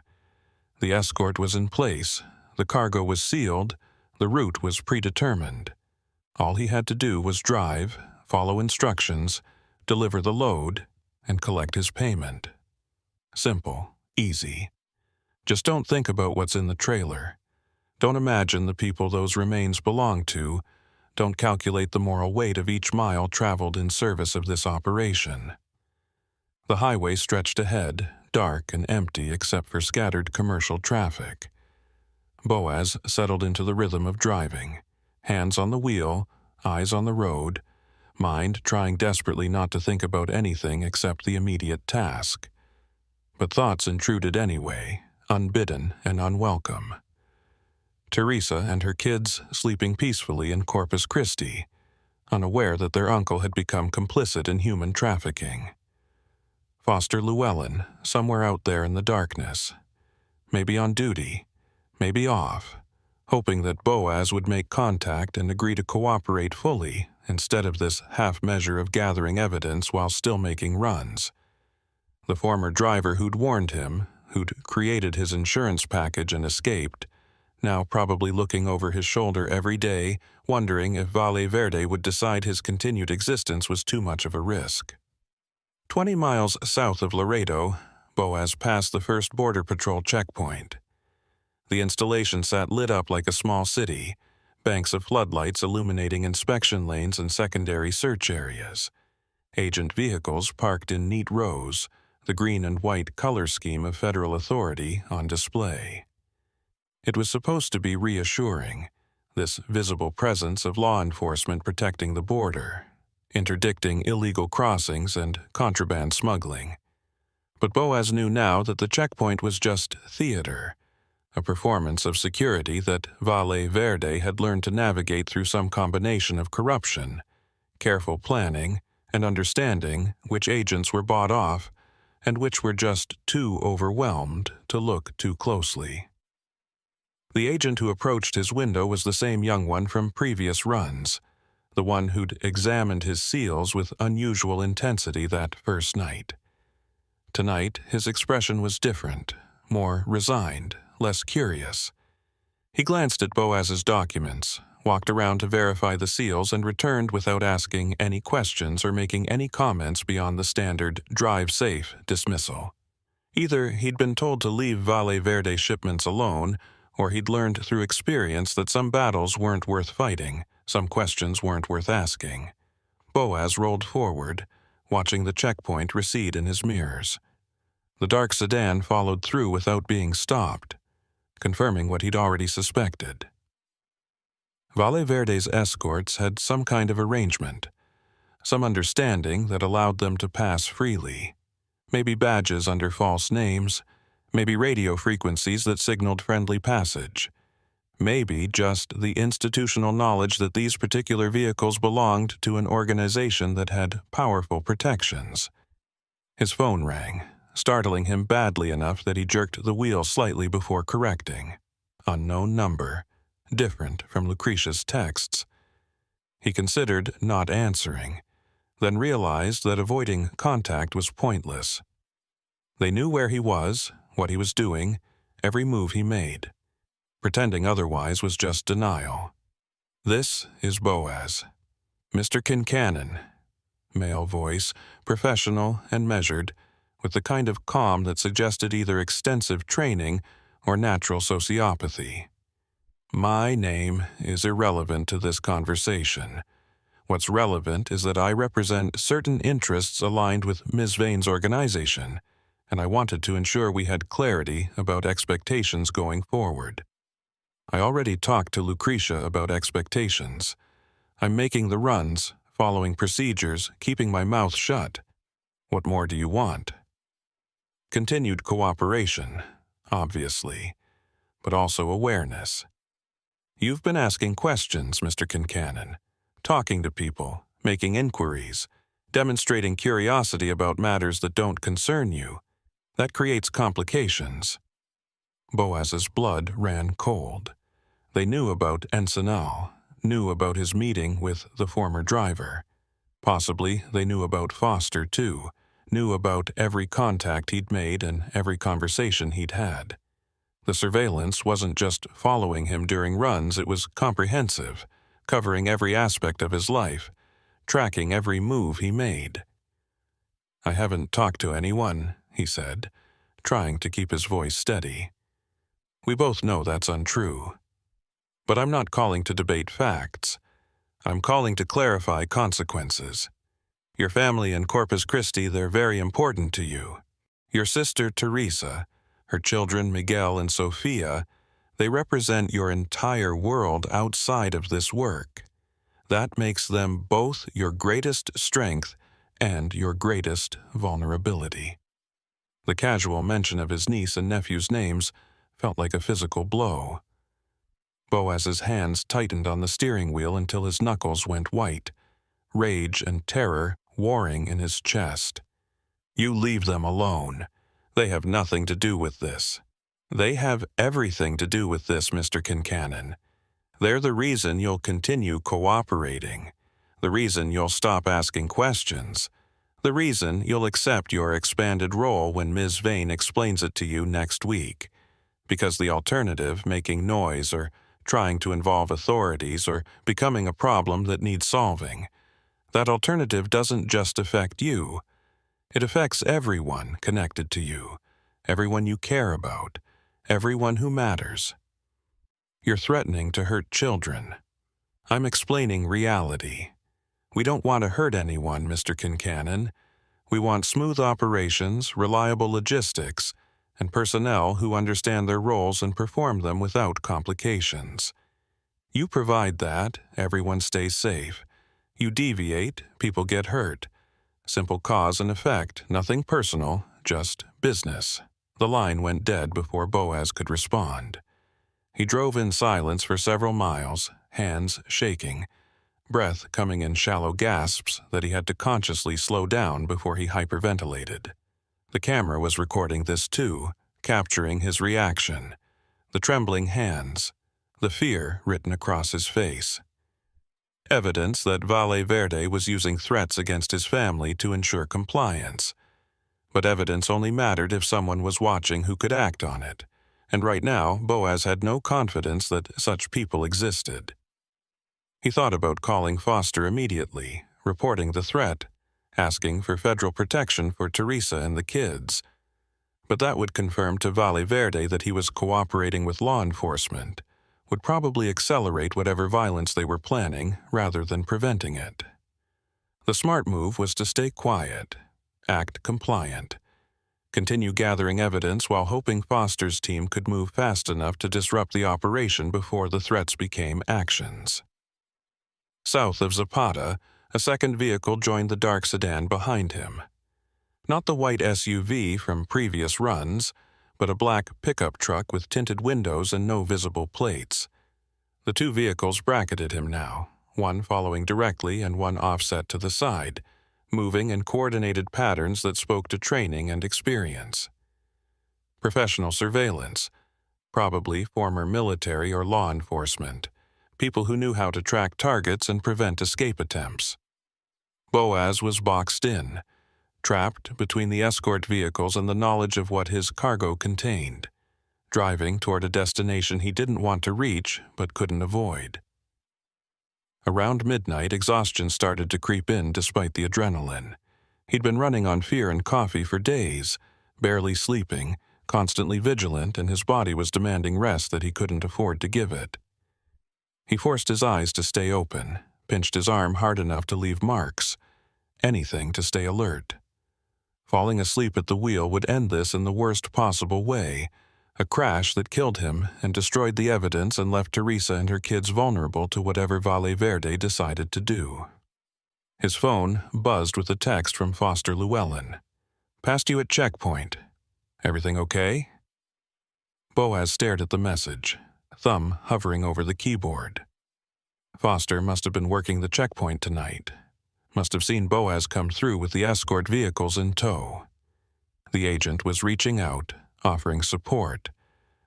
The escort was in place, the cargo was sealed, the route was predetermined. All he had to do was drive, follow instructions, deliver the load, and collect his payment. Simple, easy. Just don't think about what's in the trailer. Don't imagine the people those remains belong to. Don't calculate the moral weight of each mile traveled in service of this operation. The highway stretched ahead, dark and empty except for scattered commercial traffic. Boaz settled into the rhythm of driving, hands on the wheel, eyes on the road, mind trying desperately not to think about anything except the immediate task. But thoughts intruded anyway, unbidden and unwelcome. Teresa and her kids sleeping peacefully in Corpus Christi, unaware that their uncle had become complicit in human trafficking. Foster Llewellyn, somewhere out there in the darkness, maybe on duty, maybe off, hoping that Boaz would make contact and agree to cooperate fully instead of this half measure of gathering evidence while still making runs. The former driver who'd warned him, who'd created his insurance package and escaped, now probably looking over his shoulder every day, wondering if Valle Verde would decide his continued existence was too much of a risk. 20 miles south of Laredo, Boaz passed the first Border Patrol checkpoint. The installation sat lit up like a small city, banks of floodlights illuminating inspection lanes and secondary search areas. Agent vehicles parked in neat rows, the green and white color scheme of federal authority on display. It was supposed to be reassuring, this visible presence of law enforcement protecting the border, interdicting illegal crossings and contraband smuggling. But Boaz knew now that the checkpoint was just theater, a performance of security that Valle Verde had learned to navigate through some combination of corruption, careful planning, and understanding which agents were bought off and which were just too overwhelmed to look too closely. The agent who approached his window was the same young one from previous runs, the one who'd examined his seals with unusual intensity that first night. Tonight, his expression was different, more resigned, less curious. He glanced at Boaz's documents, walked around to verify the seals, and returned without asking any questions or making any comments beyond the standard "drive safe" dismissal. Either he'd been told to leave Valle Verde shipments alone, or he'd learned through experience that some battles weren't worth fighting, some questions weren't worth asking. Boaz rolled forward, watching the checkpoint recede in his mirrors. The dark sedan followed through without being stopped, confirming what he'd already suspected. Valle Verde's escorts had some kind of arrangement, some understanding that allowed them to pass freely. Maybe badges under false names, Maybe radio frequencies that signaled friendly passage. Maybe just the institutional knowledge that these particular vehicles belonged to an organization that had powerful protections. His phone rang, startling him badly enough that he jerked the wheel slightly before correcting. Unknown number, different from Lucretia's texts. He considered not answering, then realized that avoiding contact was pointless. They knew where he was, what he was doing, every move he made. Pretending otherwise was just denial. "This is Boaz. Mr. Kincannon." Male voice, professional and measured, with the kind of calm that suggested either extensive training or natural sociopathy. "My name is irrelevant to this conversation. What's relevant is that I represent certain interests aligned with Ms. Vane's organization, and I wanted to ensure we had clarity about expectations going forward. I already talked to Lucretia about expectations. I'm making the runs, following procedures, keeping my mouth shut. What more do you want?" Continued cooperation, obviously, but also awareness. "You've been asking questions, Mr. Kincannon, talking to people, making inquiries, demonstrating curiosity about matters that don't concern you. That creates complications." Boaz's blood ran cold. They knew about Ensenal, knew about his meeting with the former driver. Possibly they knew about Foster, too, knew about every contact he'd made and every conversation he'd had. The surveillance wasn't just following him during runs, it was comprehensive, covering every aspect of his life, tracking every move he made. "I haven't talked to anyone," he said, trying to keep his voice steady. "We both know that's untrue. But I'm not calling to debate facts. I'm calling to clarify consequences. Your family in Corpus Christi, they're very important to you. Your sister Teresa, her children Miguel and Sofia, they represent your entire world outside of this work. That makes them both your greatest strength and your greatest vulnerability." The casual mention of his niece and nephew's names felt like a physical blow. Boaz's hands tightened on the steering wheel until his knuckles went white, rage and terror warring in his chest. "You leave them alone. They have nothing to do with this." "They have everything to do with this, Mr. Kincannon. They're the reason you'll continue cooperating, the reason you'll stop asking questions, the reason you'll accept your expanded role when Ms. Vane explains it to you next week. Because the alternative, making noise or trying to involve authorities or becoming a problem that needs solving, that alternative doesn't just affect you. It affects everyone connected to you, everyone you care about, everyone who matters. You're threatening to hurt children. I'm explaining reality. We don't want to hurt anyone, Mr. Kincannon. We want smooth operations, reliable logistics, and personnel who understand their roles and perform them without complications. You provide that, everyone stays safe. You deviate, people get hurt. Simple cause and effect, nothing personal, just business. The line went dead before Boaz could respond. He drove in silence for several miles, hands shaking, breath coming in shallow gasps that he had to consciously slow down before he hyperventilated. The camera was recording this too, capturing his reaction, the trembling hands, the fear written across his face. Evidence that Valle Verde was using threats against his family to ensure compliance. But evidence only mattered if someone was watching who could act on it, and right now Boaz had no confidence that such people existed. He thought about calling Foster immediately, reporting the threat, asking for federal protection for Teresa and the kids. But that would confirm to Valle Verde that he was cooperating with law enforcement, would probably accelerate whatever violence they were planning rather than preventing it. The smart move was to stay quiet, act compliant, continue gathering evidence while hoping Foster's team could move fast enough to disrupt the operation before the threats became actions. South of Zapata, a second vehicle joined the dark sedan behind him. Not the white SUV from previous runs, but a black pickup truck with tinted windows and no visible plates. The two vehicles bracketed him now, one following directly and one offset to the side, moving in coordinated patterns that spoke to training and experience. Professional surveillance, probably former military or law enforcement, people who knew how to track targets and prevent escape attempts. Boaz was boxed in, trapped between the escort vehicles and the knowledge of what his cargo contained, driving toward a destination he didn't want to reach but couldn't avoid. Around midnight, exhaustion started to creep in despite the adrenaline. He'd been running on fear and coffee for days, barely sleeping, constantly vigilant, and his body was demanding rest that he couldn't afford to give it. He forced his eyes to stay open, pinched his arm hard enough to leave marks, anything to stay alert. Falling asleep at the wheel would end this in the worst possible way, a crash that killed him and destroyed the evidence and left Teresa and her kids vulnerable to whatever Valle Verde decided to do. His phone buzzed with a text from Foster Llewellyn. "Passed you at checkpoint. Everything okay?" Boaz stared at the message, thumb hovering over the keyboard. Foster must have been working the checkpoint tonight. Must have seen Boaz come through with the escort vehicles in tow. The agent was reaching out, offering support,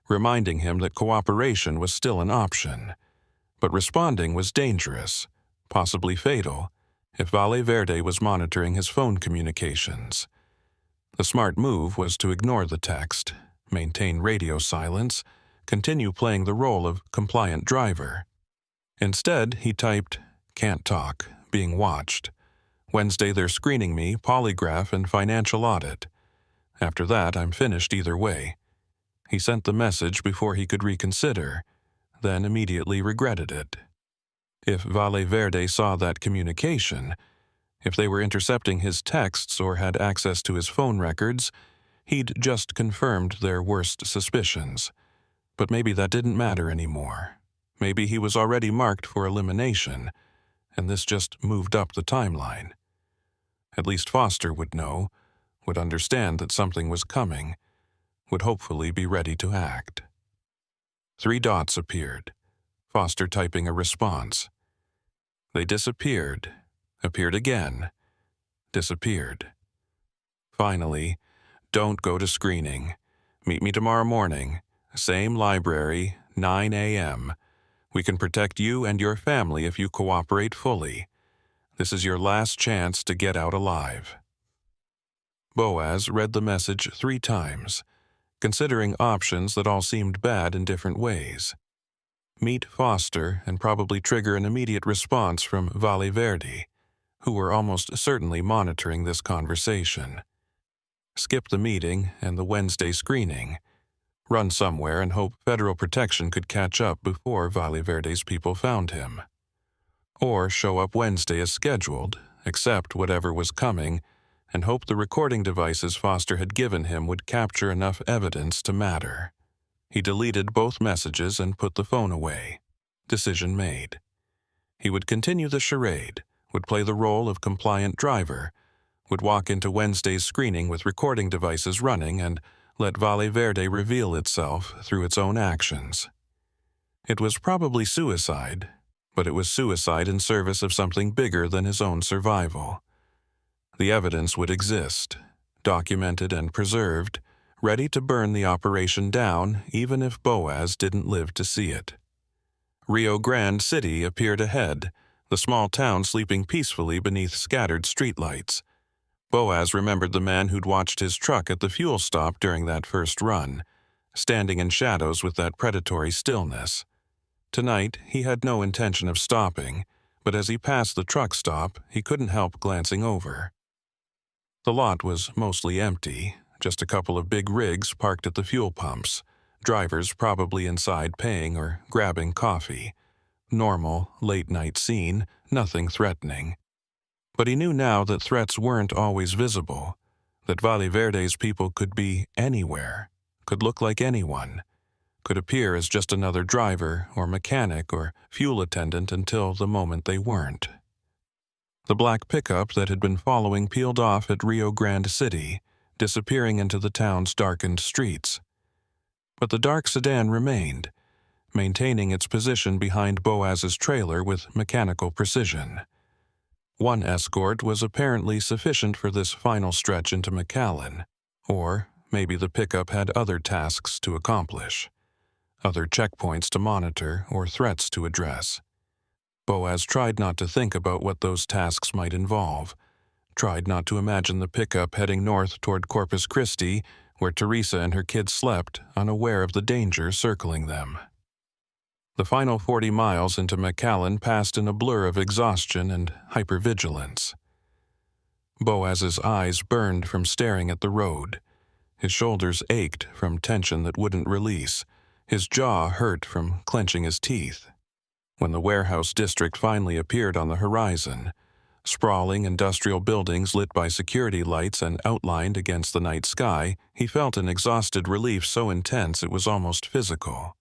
reminding him that cooperation was still an option. But responding was dangerous, possibly fatal, if Valle Verde was monitoring his phone communications. The smart move was to ignore the text, maintain radio silence, continue playing the role of compliant driver. Instead, he typed, "Can't talk, being watched. Wednesday they're screening me, polygraph, and financial audit. After that, I'm finished either way." He sent the message before he could reconsider, then immediately regretted it. If Valle Verde saw that communication, if they were intercepting his texts or had access to his phone records, he'd just confirmed their worst suspicions. But maybe that didn't matter anymore. Maybe he was already marked for elimination, and this just moved up the timeline. At least Foster would know, would understand that something was coming, would hopefully be ready to act. 3 dots appeared, Foster typing a response. They disappeared, appeared again, disappeared. Finally, "Don't go to screening. Meet me tomorrow morning. Same library, 9 a.m. We can protect you and your family if you cooperate fully. This is your last chance to get out alive." Boaz read the message 3 times, considering options that all seemed bad in different ways. Meet Foster and probably trigger an immediate response from Valle Verde, who were almost certainly monitoring this conversation. Skip the meeting and the Wednesday screening. Run somewhere and hope federal protection could catch up before Valle Verde's people found him. Or show up Wednesday as scheduled, accept whatever was coming, and hope the recording devices Foster had given him would capture enough evidence to matter. He deleted both messages and put the phone away. Decision made. He would continue the charade, would play the role of compliant driver, would walk into Wednesday's screening with recording devices running and let Valle Verde reveal itself through its own actions. It was probably suicide, but it was suicide in service of something bigger than his own survival. The evidence would exist, documented and preserved, ready to burn the operation down even if Boaz didn't live to see it. Rio Grande City appeared ahead, the small town sleeping peacefully beneath scattered streetlights. Boaz remembered the man who'd watched his truck at the fuel stop during that first run, standing in shadows with that predatory stillness. Tonight, he had no intention of stopping, but as he passed the truck stop, he couldn't help glancing over. The lot was mostly empty, just a couple of big rigs parked at the fuel pumps, drivers probably inside paying or grabbing coffee. Normal, late-night scene, nothing threatening. But he knew now that threats weren't always visible, that Valle Verde's people could be anywhere, could look like anyone, could appear as just another driver or mechanic or fuel attendant until the moment they weren't. The black pickup that had been following peeled off at Rio Grande City, disappearing into the town's darkened streets. but the dark sedan remained, maintaining its position behind Boaz's trailer with mechanical precision. One escort was apparently sufficient for this final stretch into McAllen, or maybe the pickup had other tasks to accomplish, other checkpoints to monitor or threats to address. Boaz tried not to think about what those tasks might involve, tried not to imagine the pickup heading north toward Corpus Christi, where Teresa and her kids slept, unaware of the danger circling them. The final 40 miles into McAllen passed in a blur of exhaustion and hypervigilance. Boaz's eyes burned from staring at the road. His shoulders ached from tension that wouldn't release. His jaw hurt from clenching his teeth. When the warehouse district finally appeared on the horizon, sprawling industrial buildings lit by security lights and outlined against the night sky, he felt an exhausted relief so intense it was almost physical.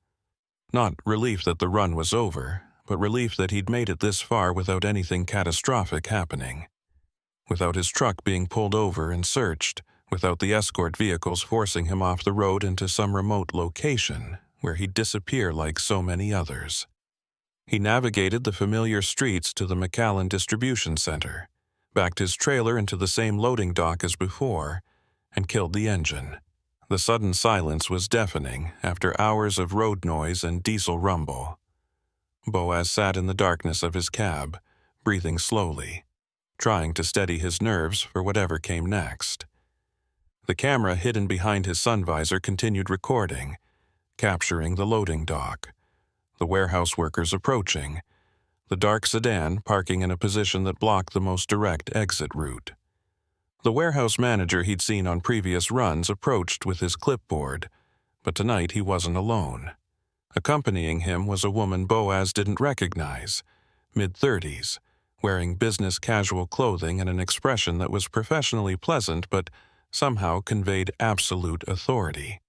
Not relief that the run was over, but relief that he'd made it this far without anything catastrophic happening. Without his truck being pulled over and searched, without the escort vehicles forcing him off the road into some remote location where he'd disappear like so many others. He navigated the familiar streets to the McAllen distribution center, backed his trailer into the same loading dock as before, and killed the engine. The sudden silence was deafening after hours of road noise and diesel rumble. Boaz sat in the darkness of his cab, breathing slowly, trying to steady his nerves for whatever came next. The camera hidden behind his sun visor continued recording, capturing the loading dock, the warehouse workers approaching, the dark sedan parking in a position that blocked the most direct exit route. The warehouse manager he'd seen on previous runs approached with his clipboard, but tonight he wasn't alone. Accompanying him was a woman Boaz didn't recognize, mid-30s, wearing business casual clothing and an expression that was professionally pleasant but somehow conveyed absolute authority.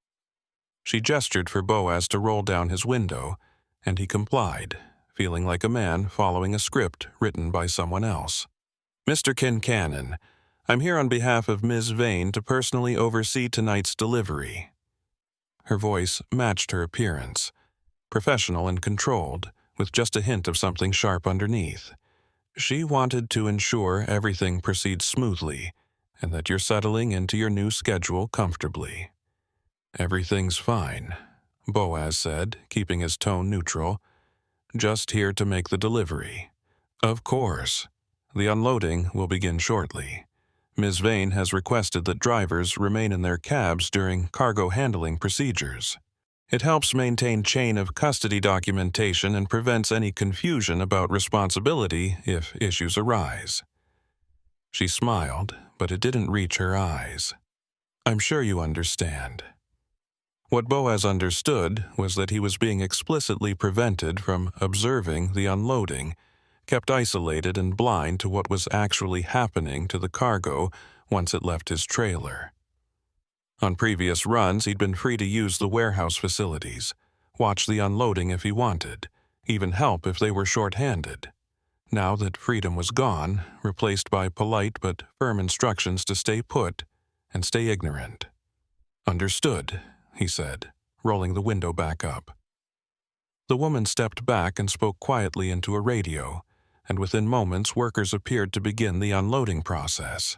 She gestured for Boaz to roll down his window, and he complied, feeling like a man following a script written by someone else. "Mr. Kincannon, I'm here on behalf of Ms. Vane to personally oversee tonight's delivery." Her voice matched her appearance, professional and controlled, with just a hint of something sharp underneath. She wanted to ensure everything proceeds smoothly, and that you're settling into your new schedule comfortably. "Everything's fine," Boaz said, keeping his tone neutral. "Just here to make the delivery." "Of course. The unloading will begin shortly. Ms. Vane has requested that drivers remain in their cabs during cargo handling procedures. It helps maintain chain of custody documentation and prevents any confusion about responsibility if issues arise." She smiled, but it didn't reach her eyes. "I'm sure you understand." What Boaz understood was that he was being explicitly prevented from observing the unloading, kept isolated and blind to what was actually happening to the cargo once it left his trailer. On previous runs, he'd been free to use the warehouse facilities, watch the unloading if he wanted, even help if they were short-handed. Now that freedom was gone, replaced by polite but firm instructions to stay put and stay ignorant. "Understood," he said, rolling the window back up. The woman stepped back and spoke quietly into a radio, and within moments workers appeared to begin the unloading process.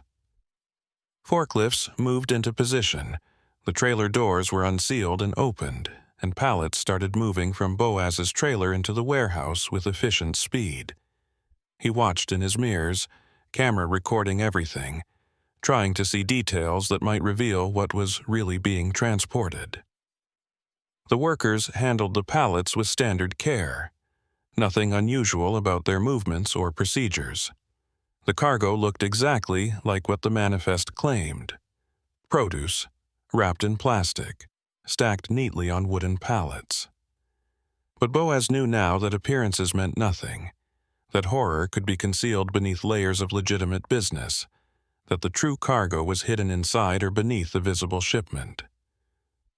Forklifts moved into position, the trailer doors were unsealed and opened, and pallets started moving from Boaz's trailer into the warehouse with efficient speed. He watched in his mirrors, camera recording everything, trying to see details that might reveal what was really being transported. The workers handled the pallets with standard care. Nothing unusual about their movements or procedures. The cargo looked exactly like what the manifest claimed. Produce, wrapped in plastic, stacked neatly on wooden pallets. But Boaz knew now that appearances meant nothing, that horror could be concealed beneath layers of legitimate business, that the true cargo was hidden inside or beneath the visible shipment.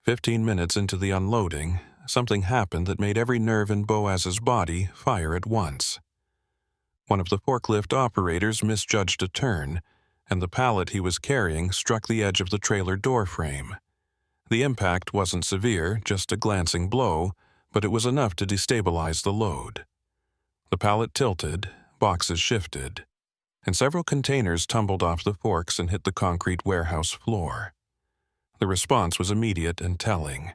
15 minutes into the unloading, something happened that made every nerve in Boaz's body fire at once. One of the forklift operators misjudged a turn, and the pallet he was carrying struck the edge of the trailer door frame. The impact wasn't severe, just a glancing blow, but it was enough to destabilize the load. The pallet tilted, boxes shifted, and several containers tumbled off the forks and hit the concrete warehouse floor. The response was immediate and telling.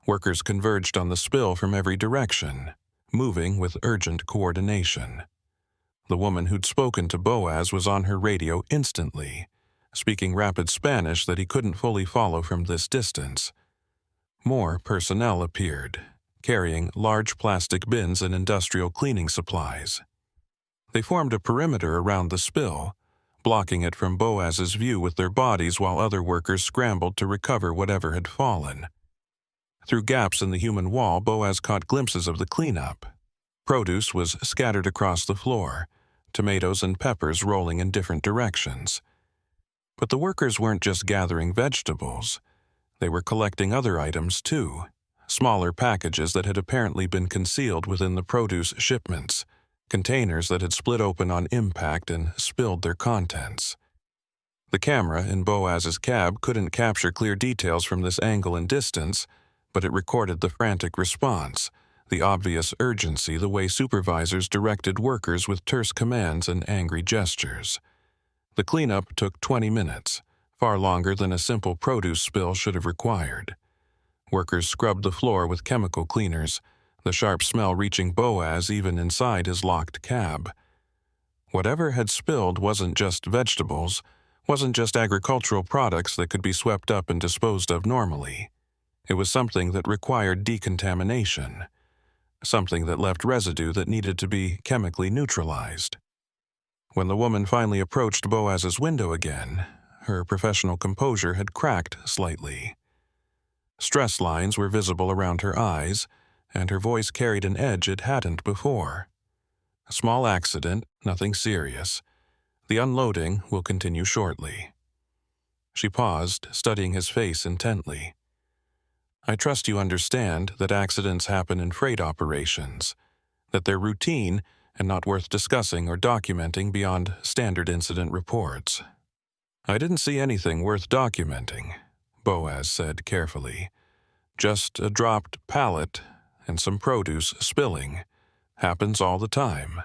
Workers converged on the spill from every direction, moving with urgent coordination. The woman who'd spoken to Boaz was on her radio instantly, speaking rapid Spanish that he couldn't fully follow from this distance. More personnel appeared, carrying large plastic bins and industrial cleaning supplies. They formed a perimeter around the spill, blocking it from Boaz's view with their bodies while other workers scrambled to recover whatever had fallen. Through gaps in the human wall, Boaz caught glimpses of the cleanup. Produce was scattered across the floor, tomatoes and peppers rolling in different directions. But the workers weren't just gathering vegetables. They were collecting other items too, smaller packages that had apparently been concealed within the produce shipments, containers that had split open on impact and spilled their contents. The camera in Boaz's cab couldn't capture clear details from this angle and distance, but it recorded the frantic response, the obvious urgency, the way supervisors directed workers with terse commands and angry gestures. The cleanup took 20 minutes, far longer than a simple produce spill should have required. Workers scrubbed the floor with chemical cleaners, the sharp smell reaching Boaz even inside his locked cab. Whatever had spilled wasn't just vegetables, wasn't just agricultural products that could be swept up and disposed of normally. It was something that required decontamination, something that left residue that needed to be chemically neutralized. When the woman finally approached Boaz's window again, her professional composure had cracked slightly. Stress lines were visible around her eyes, and her voice carried an edge it hadn't before. A small accident, nothing serious. The unloading will continue shortly. She paused, studying his face intently. I trust you understand that accidents happen in freight operations, that they're routine and not worth discussing or documenting beyond standard incident reports. I didn't see anything worth documenting, Boaz said carefully. Just a dropped pallet and some produce spilling. Happens all the time.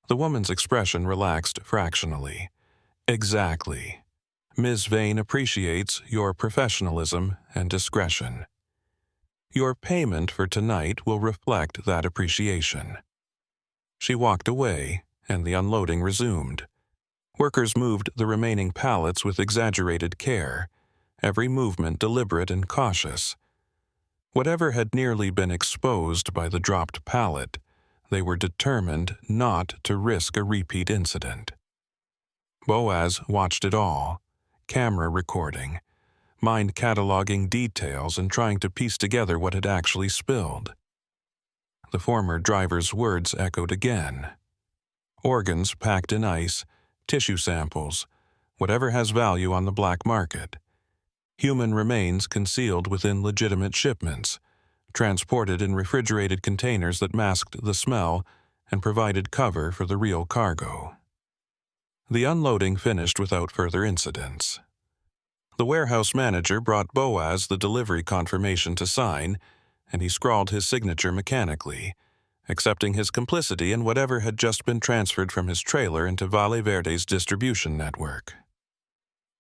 The woman's expression relaxed fractionally. Exactly. Ms. Vane appreciates your professionalism and discretion. Your payment for tonight will reflect that appreciation. She walked away, and the unloading resumed. Workers moved the remaining pallets with exaggerated care, every movement deliberate and cautious. Whatever had nearly been exposed by the dropped pallet, they were determined not to risk a repeat incident. Boaz watched it all, camera recording, mind cataloging details and trying to piece together what had actually spilled. The former driver's words echoed again. Organs packed in ice, tissue samples, whatever has value on the black market. Human remains concealed within legitimate shipments, transported in refrigerated containers that masked the smell and provided cover for the real cargo. The unloading finished without further incidents. The warehouse manager brought Boaz the delivery confirmation to sign, and he scrawled his signature mechanically, accepting his complicity in whatever had just been transferred from his trailer into Valle Verde's distribution network.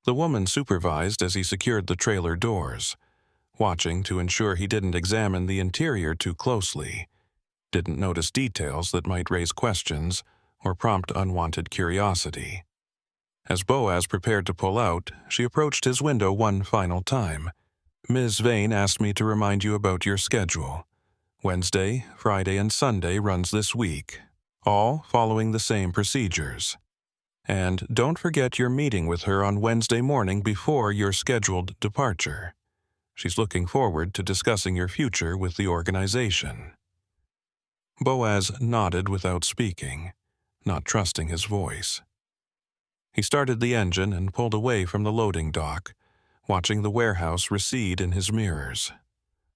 The woman supervised as he secured the trailer doors, watching to ensure he didn't examine the interior too closely, didn't notice details that might raise questions or prompt unwanted curiosity. As Boaz prepared to pull out, she approached his window one final time. Ms. Vane asked me to remind you about your schedule. Wednesday, Friday, and Sunday runs this week, all following the same procedures. And don't forget your meeting with her on Wednesday morning before your scheduled departure. She's looking forward to discussing your future with the organization. Boaz nodded without speaking, not trusting his voice. He started the engine and pulled away from the loading dock, watching the warehouse recede in his mirrors.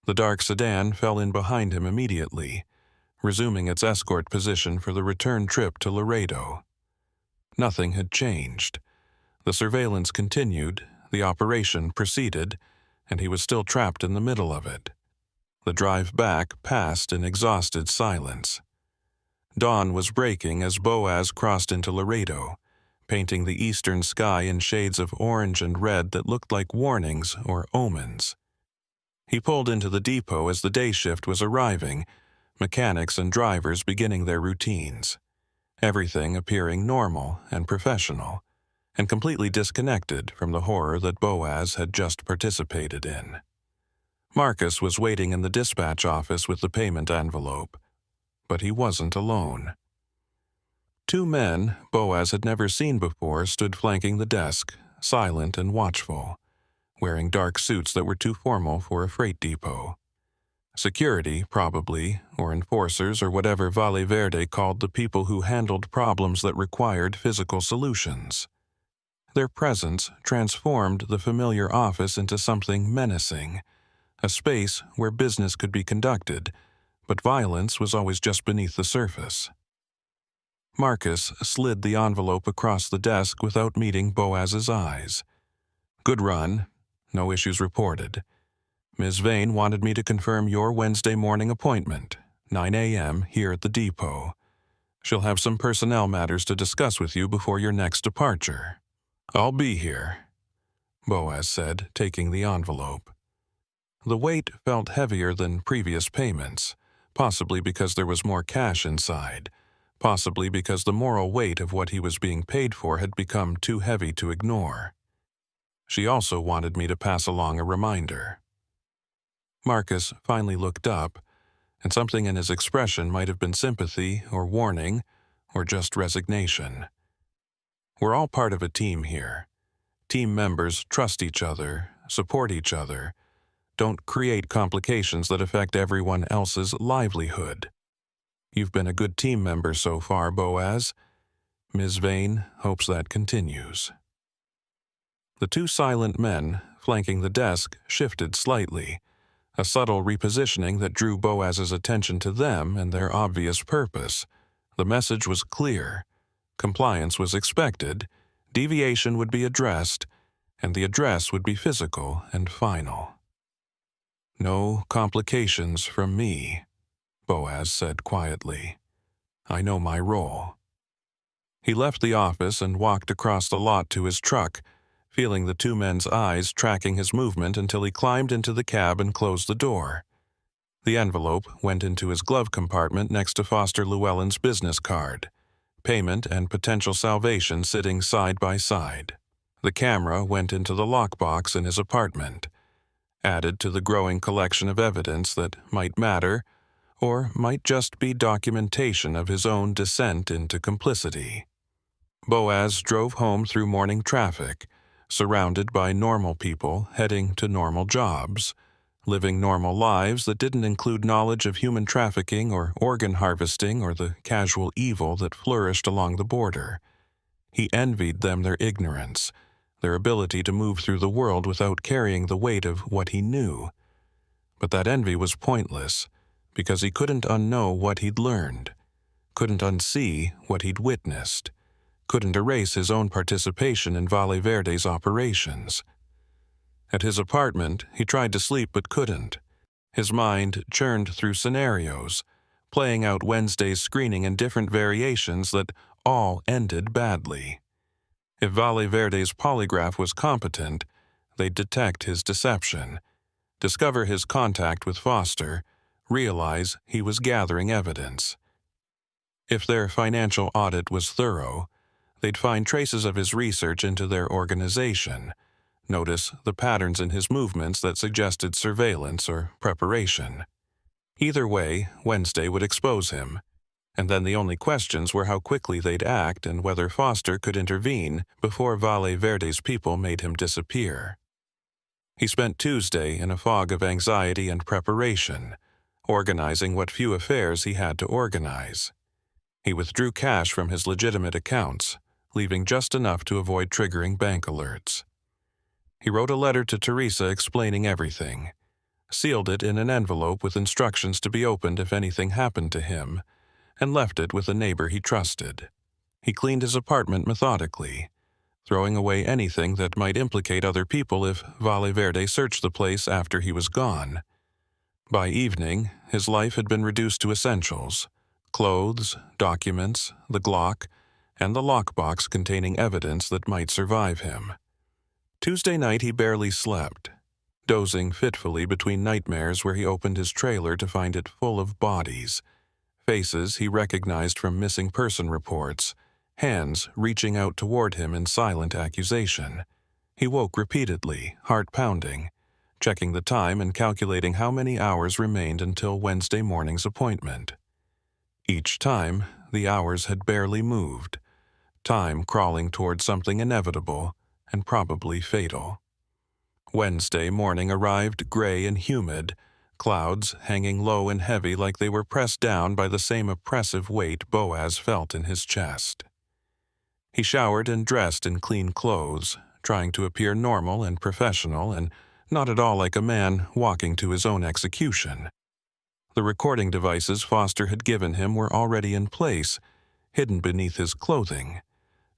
The dark sedan fell in behind him immediately, resuming its escort position for the return trip to Laredo. Nothing had changed. The surveillance continued, the operation proceeded, and he was still trapped in the middle of it. The drive back passed in exhausted silence. Dawn was breaking as Boaz crossed into Laredo, painting the eastern sky in shades of orange and red that looked like warnings or omens. He pulled into the depot as the day shift was arriving, mechanics and drivers beginning their routines, everything appearing normal and professional, and completely disconnected from the horror that Boaz had just participated in. Marcus was waiting in the dispatch office with the payment envelope, but he wasn't alone. Two men Boaz had never seen before stood flanking the desk, silent and watchful, wearing dark suits that were too formal for a freight depot. Security, probably, or enforcers or whatever Valle Verde called the people who handled problems that required physical solutions. Their presence transformed the familiar office into something menacing, a space where business could be conducted, but violence was always just beneath the surface. Marcus slid the envelope across the desk without meeting Boaz's eyes. "Good run. No issues reported. Ms. Vane wanted me to confirm your Wednesday morning appointment, 9 a.m., here at the depot. She'll have some personnel matters to discuss with you before your next departure." "I'll be here," Boaz said, taking the envelope. The weight felt heavier than previous payments, possibly because there was more cash inside, possibly because the moral weight of what he was being paid for had become too heavy to ignore. She also wanted me to pass along a reminder. Marcus finally looked up, and something in his expression might have been sympathy or warning or just resignation. We're all part of a team here. Team members trust each other, support each other, don't create complications that affect everyone else's livelihood. You've been a good team member so far, Boaz. Ms. Vane hopes that continues. The two silent men flanking the desk shifted slightly, a subtle repositioning that drew Boaz's attention to them and their obvious purpose. The message was clear. Compliance was expected, deviation would be addressed, and the address would be physical and final. "No complications from me," Boaz said quietly. "I know my role." He left the office and walked across the lot to his truck, feeling the two men's eyes tracking his movement until he climbed into the cab and closed the door. The envelope went into his glove compartment next to Foster Llewellyn's business card, payment and potential salvation sitting side by side. The camera went into the lockbox in his apartment, added to the growing collection of evidence that might matter or might just be documentation of his own descent into complicity. Boaz drove home through morning traffic, surrounded by normal people heading to normal jobs, living normal lives that didn't include knowledge of human trafficking or organ harvesting or the casual evil that flourished along the border. He envied them their ignorance, their ability to move through the world without carrying the weight of what he knew. But that envy was pointless, because he couldn't unknow what he'd learned, couldn't unsee what he'd witnessed, couldn't erase his own participation in Valle Verde's operations. At his apartment, he tried to sleep but couldn't. His mind churned through scenarios, playing out Wednesday's screening in different variations that all ended badly. If Valle Verde's polygraph was competent, they'd detect his deception, discover his contact with Foster, realize he was gathering evidence. If their financial audit was thorough, they'd find traces of his research into their organization, notice the patterns in his movements that suggested surveillance or preparation. Either way, Wednesday would expose him, and then the only questions were how quickly they'd act and whether Foster could intervene before Valle Verde's people made him disappear. He spent Tuesday in a fog of anxiety and preparation, organizing what few affairs he had to organize. He withdrew cash from his legitimate accounts, leaving just enough to avoid triggering bank alerts. He wrote a letter to Teresa explaining everything, sealed it in an envelope with instructions to be opened if anything happened to him, and left it with a neighbor he trusted. He cleaned his apartment methodically, throwing away anything that might implicate other people if Valverde searched the place after he was gone. By evening, his life had been reduced to essentials: clothes, documents, the Glock, and the lockbox containing evidence that might survive him. Tuesday night he barely slept, dozing fitfully between nightmares where he opened his trailer to find it full of bodies, faces he recognized from missing person reports, hands reaching out toward him in silent accusation. He woke repeatedly, heart pounding, checking the time and calculating how many hours remained until Wednesday morning's appointment. Each time, the hours had barely moved, time crawling toward something inevitable and probably fatal. Wednesday morning arrived gray and humid, clouds hanging low and heavy like they were pressed down by the same oppressive weight Boaz felt in his chest. He showered and dressed in clean clothes, trying to appear normal and professional and not at all like a man walking to his own execution. The recording devices Foster had given him were already in place, hidden beneath his clothing.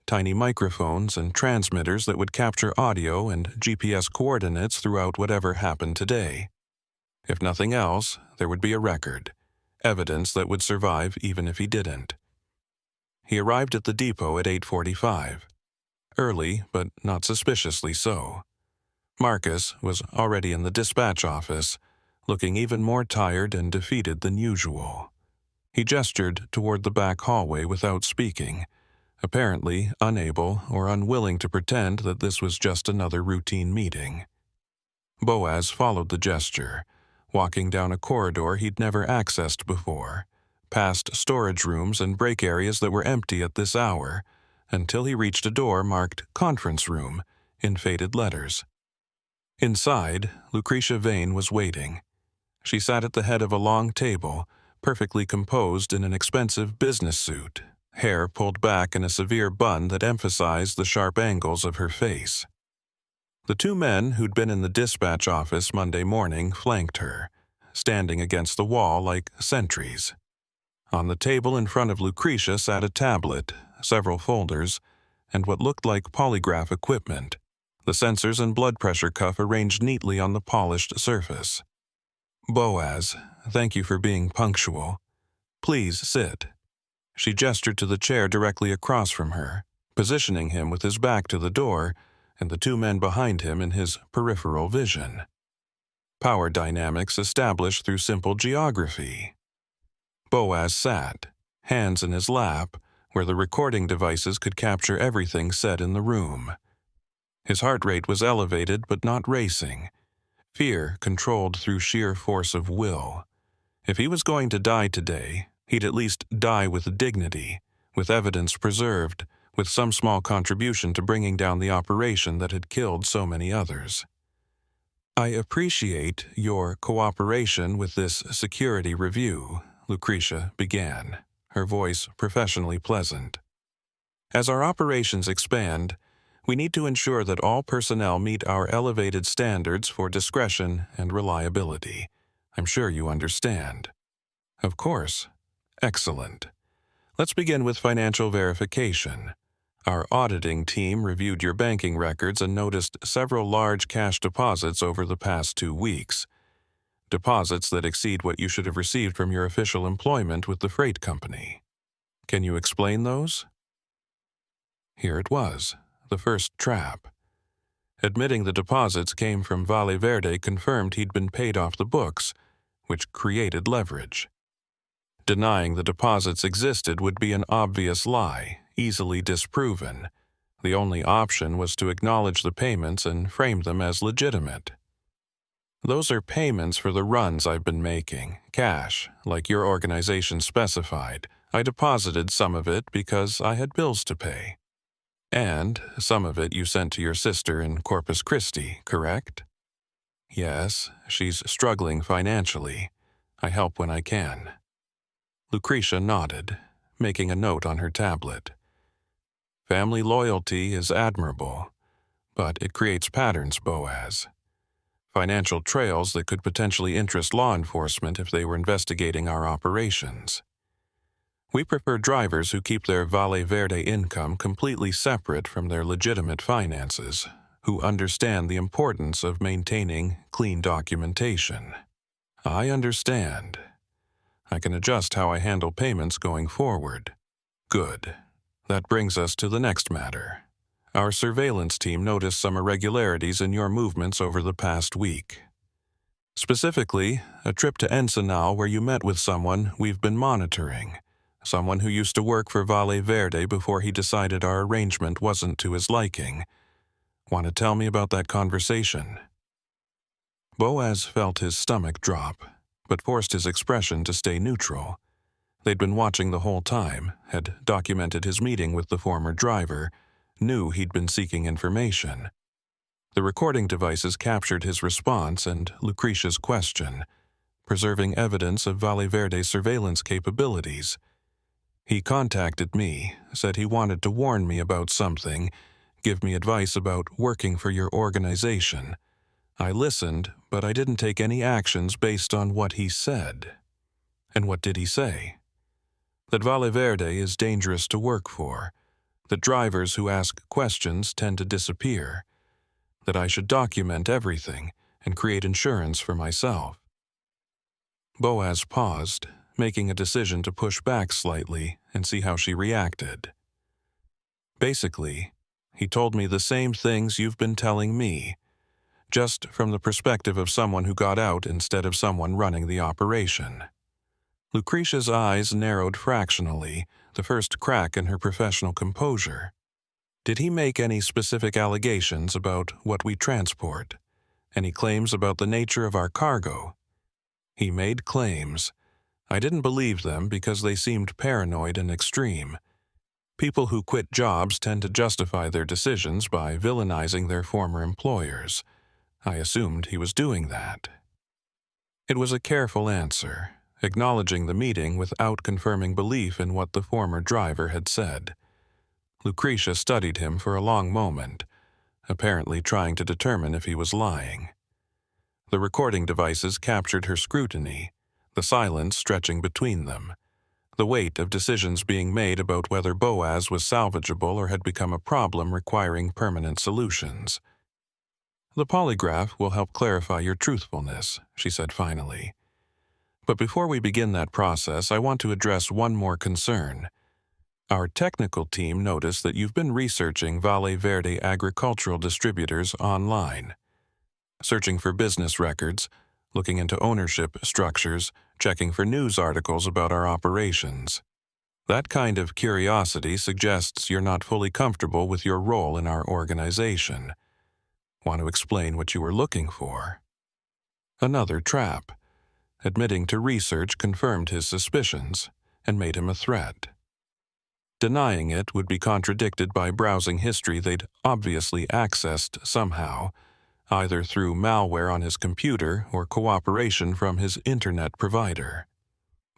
Tiny microphones and transmitters that would capture audio and GPS coordinates throughout whatever happened today. If nothing else, there would be a record, evidence that would survive even if he didn't. He arrived at the depot at 8:45. Early, but not suspiciously so. Marcus was already in the dispatch office, looking even more tired and defeated than usual. He gestured toward the back hallway without speaking, apparently unable or unwilling to pretend that this was just another routine meeting. Boaz followed the gesture, walking down a corridor he'd never accessed before, past storage rooms and break areas that were empty at this hour, until he reached a door marked "Conference Room" in faded letters. Inside, Lucretia Vane was waiting. She sat at the head of a long table, perfectly composed in an expensive business suit, hair pulled back in a severe bun that emphasized the sharp angles of her face. The two men who'd been in the dispatch office Monday morning flanked her, standing against the wall like sentries. On the table in front of Lucretia sat a tablet, several folders, and what looked like polygraph equipment, the sensors and blood pressure cuff arranged neatly on the polished surface. "Boaz, thank you for being punctual. Please sit." She gestured to the chair directly across from her, positioning him with his back to the door and the two men behind him in his peripheral vision. Power dynamics established through simple geography. Boaz sat, hands in his lap, where the recording devices could capture everything said in the room. His heart rate was elevated but not racing, fear controlled through sheer force of will. If he was going to die today, he'd at least die with dignity, with evidence preserved, with some small contribution to bringing down the operation that had killed so many others. "I appreciate your cooperation with this security review," Lucretia began, her voice professionally pleasant. "As our operations expand, we need to ensure that all personnel meet our elevated standards for discretion and reliability. I'm sure you understand." "Of course." "Excellent. Let's begin with financial verification. Our auditing team reviewed your banking records and noticed several large cash deposits over the past 2 weeks. Deposits that exceed what you should have received from your official employment with the freight company. Can you explain those?" Here it was, the first trap. Admitting the deposits came from Valverde confirmed he'd been paid off the books, which created leverage. Denying the deposits existed would be an obvious lie, easily disproven. The only option was to acknowledge the payments and frame them as legitimate. "Those are payments for the runs I've been making, cash, like your organization specified. I deposited some of it because I had bills to pay. And some of it you sent to your sister in Corpus Christi, correct?" "Yes, she's struggling financially. I help when I can." Lucretia nodded, making a note on her tablet. "Family loyalty is admirable, but it creates patterns, Boaz. Financial trails that could potentially interest law enforcement if they were investigating our operations. We prefer drivers who keep their Valle Verde income completely separate from their legitimate finances, who understand the importance of maintaining clean documentation. I understand. I can adjust how I handle payments going forward. Good. That brings us to the next matter. Our surveillance team noticed some irregularities in your movements over the past week. Specifically, a trip to Ensenal where you met with someone we've been monitoring. Someone who used to work for Valle Verde before he decided our arrangement wasn't to his liking. Want to tell me about that conversation? Boaz felt his stomach drop, but forced his expression to stay neutral. They'd been watching the whole time, had documented his meeting with the former driver, knew he'd been seeking information. The recording devices captured his response and Lucretia's question, preserving evidence of Valle Verde's surveillance capabilities. He contacted me, said he wanted to warn me about something, give me advice about working for your organization. I listened, but I didn't take any actions based on what he said. And what did he say? That Valle Verde is dangerous to work for, that drivers who ask questions tend to disappear, that I should document everything and create insurance for myself. Boaz paused, making a decision to push back slightly and see how she reacted. Basically, he told me the same things you've been telling me, just from the perspective of someone who got out instead of someone running the operation. Lucretia's eyes narrowed fractionally, the first crack in her professional composure. Did he make any specific allegations about what we transport? Any claims about the nature of our cargo? He made claims. I didn't believe them because they seemed paranoid and extreme. People who quit jobs tend to justify their decisions by villainizing their former employers. I assumed he was doing that. It was a careful answer, acknowledging the meeting without confirming belief in what the former driver had said. Lucretia studied him for a long moment, apparently trying to determine if he was lying. The recording devices captured her scrutiny, the silence stretching between them, the weight of decisions being made about whether Boaz was salvageable or had become a problem requiring permanent solutions. The polygraph will help clarify your truthfulness, she said finally. But before we begin that process, I want to address one more concern. Our technical team noticed that you've been researching Valle Verde agricultural distributors online, searching for business records, looking into ownership structures, checking for news articles about our operations. That kind of curiosity suggests you're not fully comfortable with your role in our organization. Want to explain what you were looking for? Another trap. Admitting to research confirmed his suspicions and made him a threat. Denying it would be contradicted by browsing history they'd obviously accessed somehow, either through malware on his computer or cooperation from his internet provider.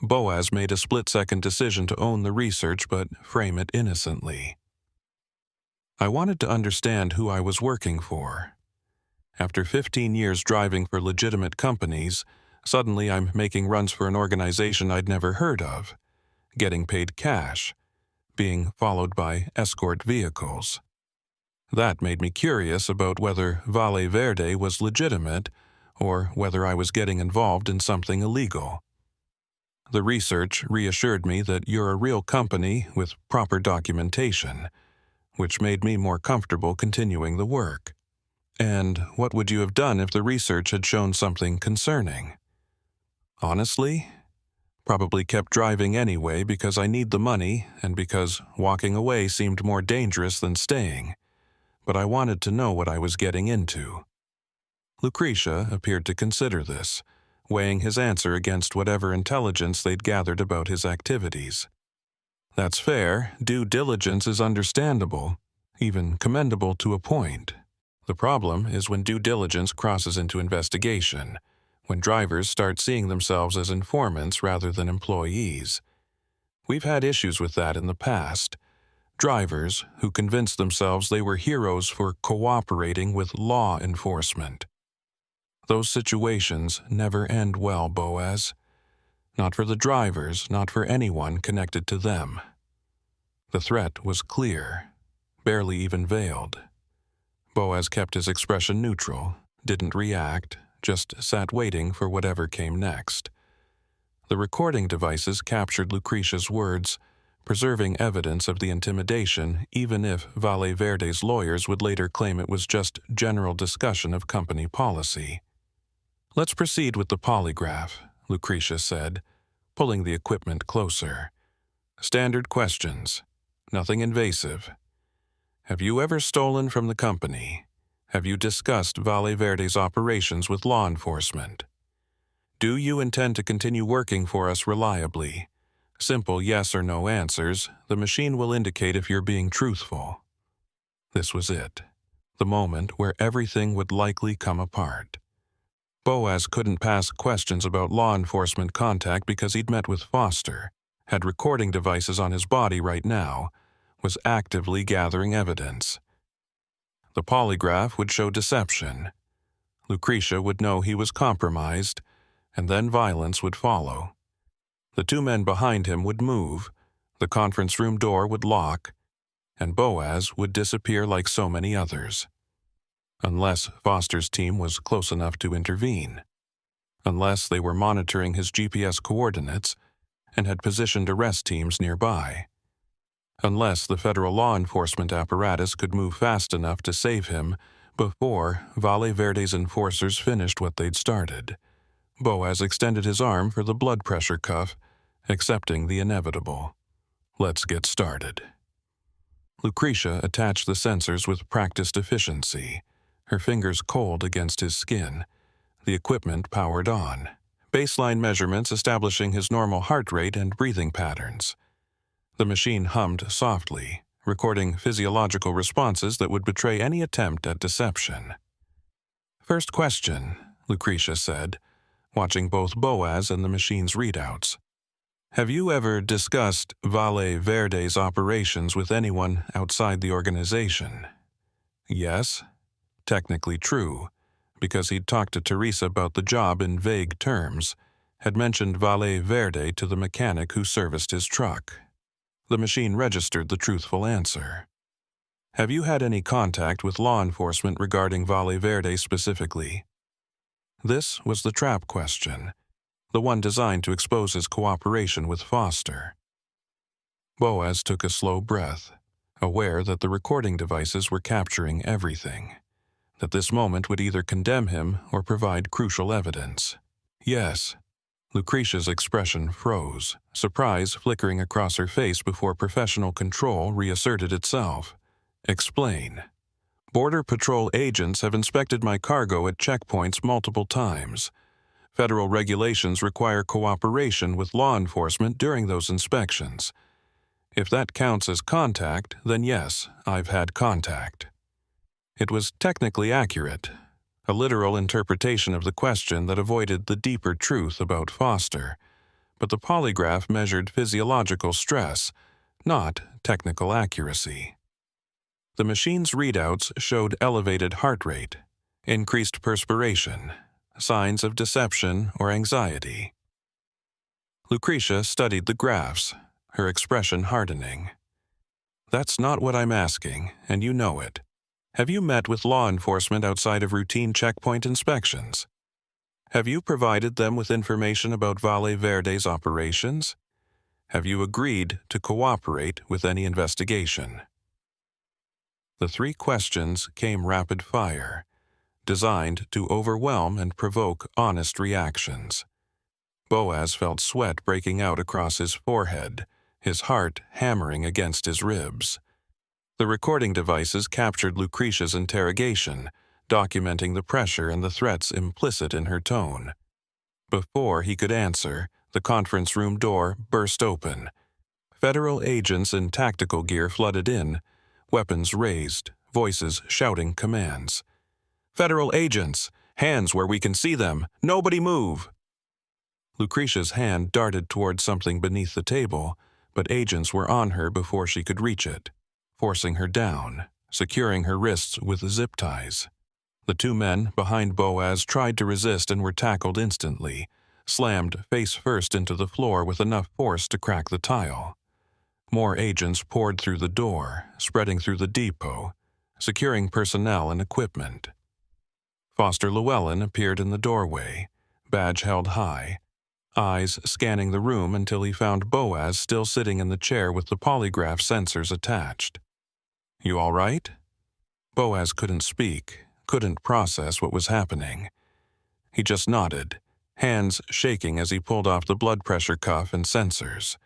Boaz made a split-second decision to own the research but frame it innocently. I wanted to understand who I was working for. After 15 years driving for legitimate companies, suddenly I'm making runs for an organization I'd never heard of, getting paid cash, being followed by escort vehicles. That made me curious about whether Valle Verde was legitimate or whether I was getting involved in something illegal. The research reassured me that you're a real company with proper documentation, which made me more comfortable continuing the work. And what would you have done if the research had shown something concerning? Honestly, probably kept driving anyway because I need the money and because walking away seemed more dangerous than staying. But I wanted to know what I was getting into. Lucretia appeared to consider this, weighing his answer against whatever intelligence they'd gathered about his activities. That's fair. Due diligence is understandable, even commendable to a point. The problem is when due diligence crosses into investigation, when drivers start seeing themselves as informants rather than employees. We've had issues with that in the past. Drivers who convinced themselves they were heroes for cooperating with law enforcement. Those situations never end well, Boaz. Not for the drivers, not for anyone connected to them. The threat was clear, barely even veiled. Boaz kept his expression neutral, didn't react, just sat waiting for whatever came next. The recording devices captured Lucretia's words, preserving evidence of the intimidation, even if Valle Verde's lawyers would later claim it was just general discussion of company policy. "Let's proceed with the polygraph," Lucretia said, pulling the equipment closer. "Standard questions. Nothing invasive. Have you ever stolen from the company? Have you discussed Valle Verde's operations with law enforcement? Do you intend to continue working for us reliably? Simple yes or no answers. The machine will indicate if you're being truthful." This was it, the moment where everything would likely come apart. Boaz couldn't pass questions about law enforcement contact because he'd met with Foster, had recording devices on his body right now, was actively gathering evidence. The polygraph would show deception. Lucretia would know he was compromised, and then violence would follow. The two men behind him would move, the conference room door would lock, and Boaz would disappear like so many others. Unless Foster's team was close enough to intervene. Unless they were monitoring his GPS coordinates and had positioned arrest teams nearby. Unless the federal law enforcement apparatus could move fast enough to save him before Valle Verde's enforcers finished what they'd started. Boaz extended his arm for the blood pressure cuff, accepting the inevitable. "Let's get started." Lucretia attached the sensors with practiced efficiency, her fingers cold against his skin. The equipment powered on, baseline measurements establishing his normal heart rate and breathing patterns. The machine hummed softly, recording physiological responses that would betray any attempt at deception. "First question," Lucretia said, watching both Boaz and the machine's readouts. "Have you ever discussed Valle Verde's operations with anyone outside the organization?" Yes. Technically true, because he'd talked to Teresa about the job in vague terms, had mentioned Valle Verde to the mechanic who serviced his truck. The machine registered the truthful answer. "Have you had any contact with law enforcement regarding Valle Verde specifically?" This was the trap question, the one designed to expose his cooperation with Foster. Boaz took a slow breath, aware that the recording devices were capturing everything, that this moment would either condemn him or provide crucial evidence. "Yes." Lucretia's expression froze, surprise flickering across her face before professional control reasserted itself. "Explain." "Border Patrol agents have inspected my cargo at checkpoints multiple times. Federal regulations require cooperation with law enforcement during those inspections. If that counts as contact, then yes, I've had contact." It was technically accurate, a literal interpretation of the question that avoided the deeper truth about Foster, but the polygraph measured physiological stress, not technical accuracy. The machine's readouts showed elevated heart rate, increased perspiration, signs of deception or anxiety. Lucretia studied the graphs, her expression hardening. "That's not what I'm asking, and you know it. Have you met with law enforcement outside of routine checkpoint inspections? Have you provided them with information about Valle Verde's operations? Have you agreed to cooperate with any investigation?" The three questions came rapid fire, designed to overwhelm and provoke honest reactions. Boaz felt sweat breaking out across his forehead, his heart hammering against his ribs. The recording devices captured Lucretia's interrogation, documenting the pressure and the threats implicit in her tone. Before he could answer, the conference room door burst open. Federal agents in tactical gear flooded in, weapons raised, voices shouting commands. "Federal agents! Hands where we can see them! Nobody move!" Lucretia's hand darted toward something beneath the table, but agents were on her before she could reach it, forcing her down, securing her wrists with zip ties. The two men behind Boaz tried to resist and were tackled instantly, slammed face first into the floor with enough force to crack the tile. More agents poured through the door, spreading through the depot, securing personnel and equipment. Foster Llewellyn appeared in the doorway, badge held high, eyes scanning the room until he found Boaz still sitting in the chair with the polygraph sensors attached. "You all right?" Boaz couldn't speak, couldn't process what was happening. He just nodded, hands shaking as he pulled off the blood pressure cuff and sensors.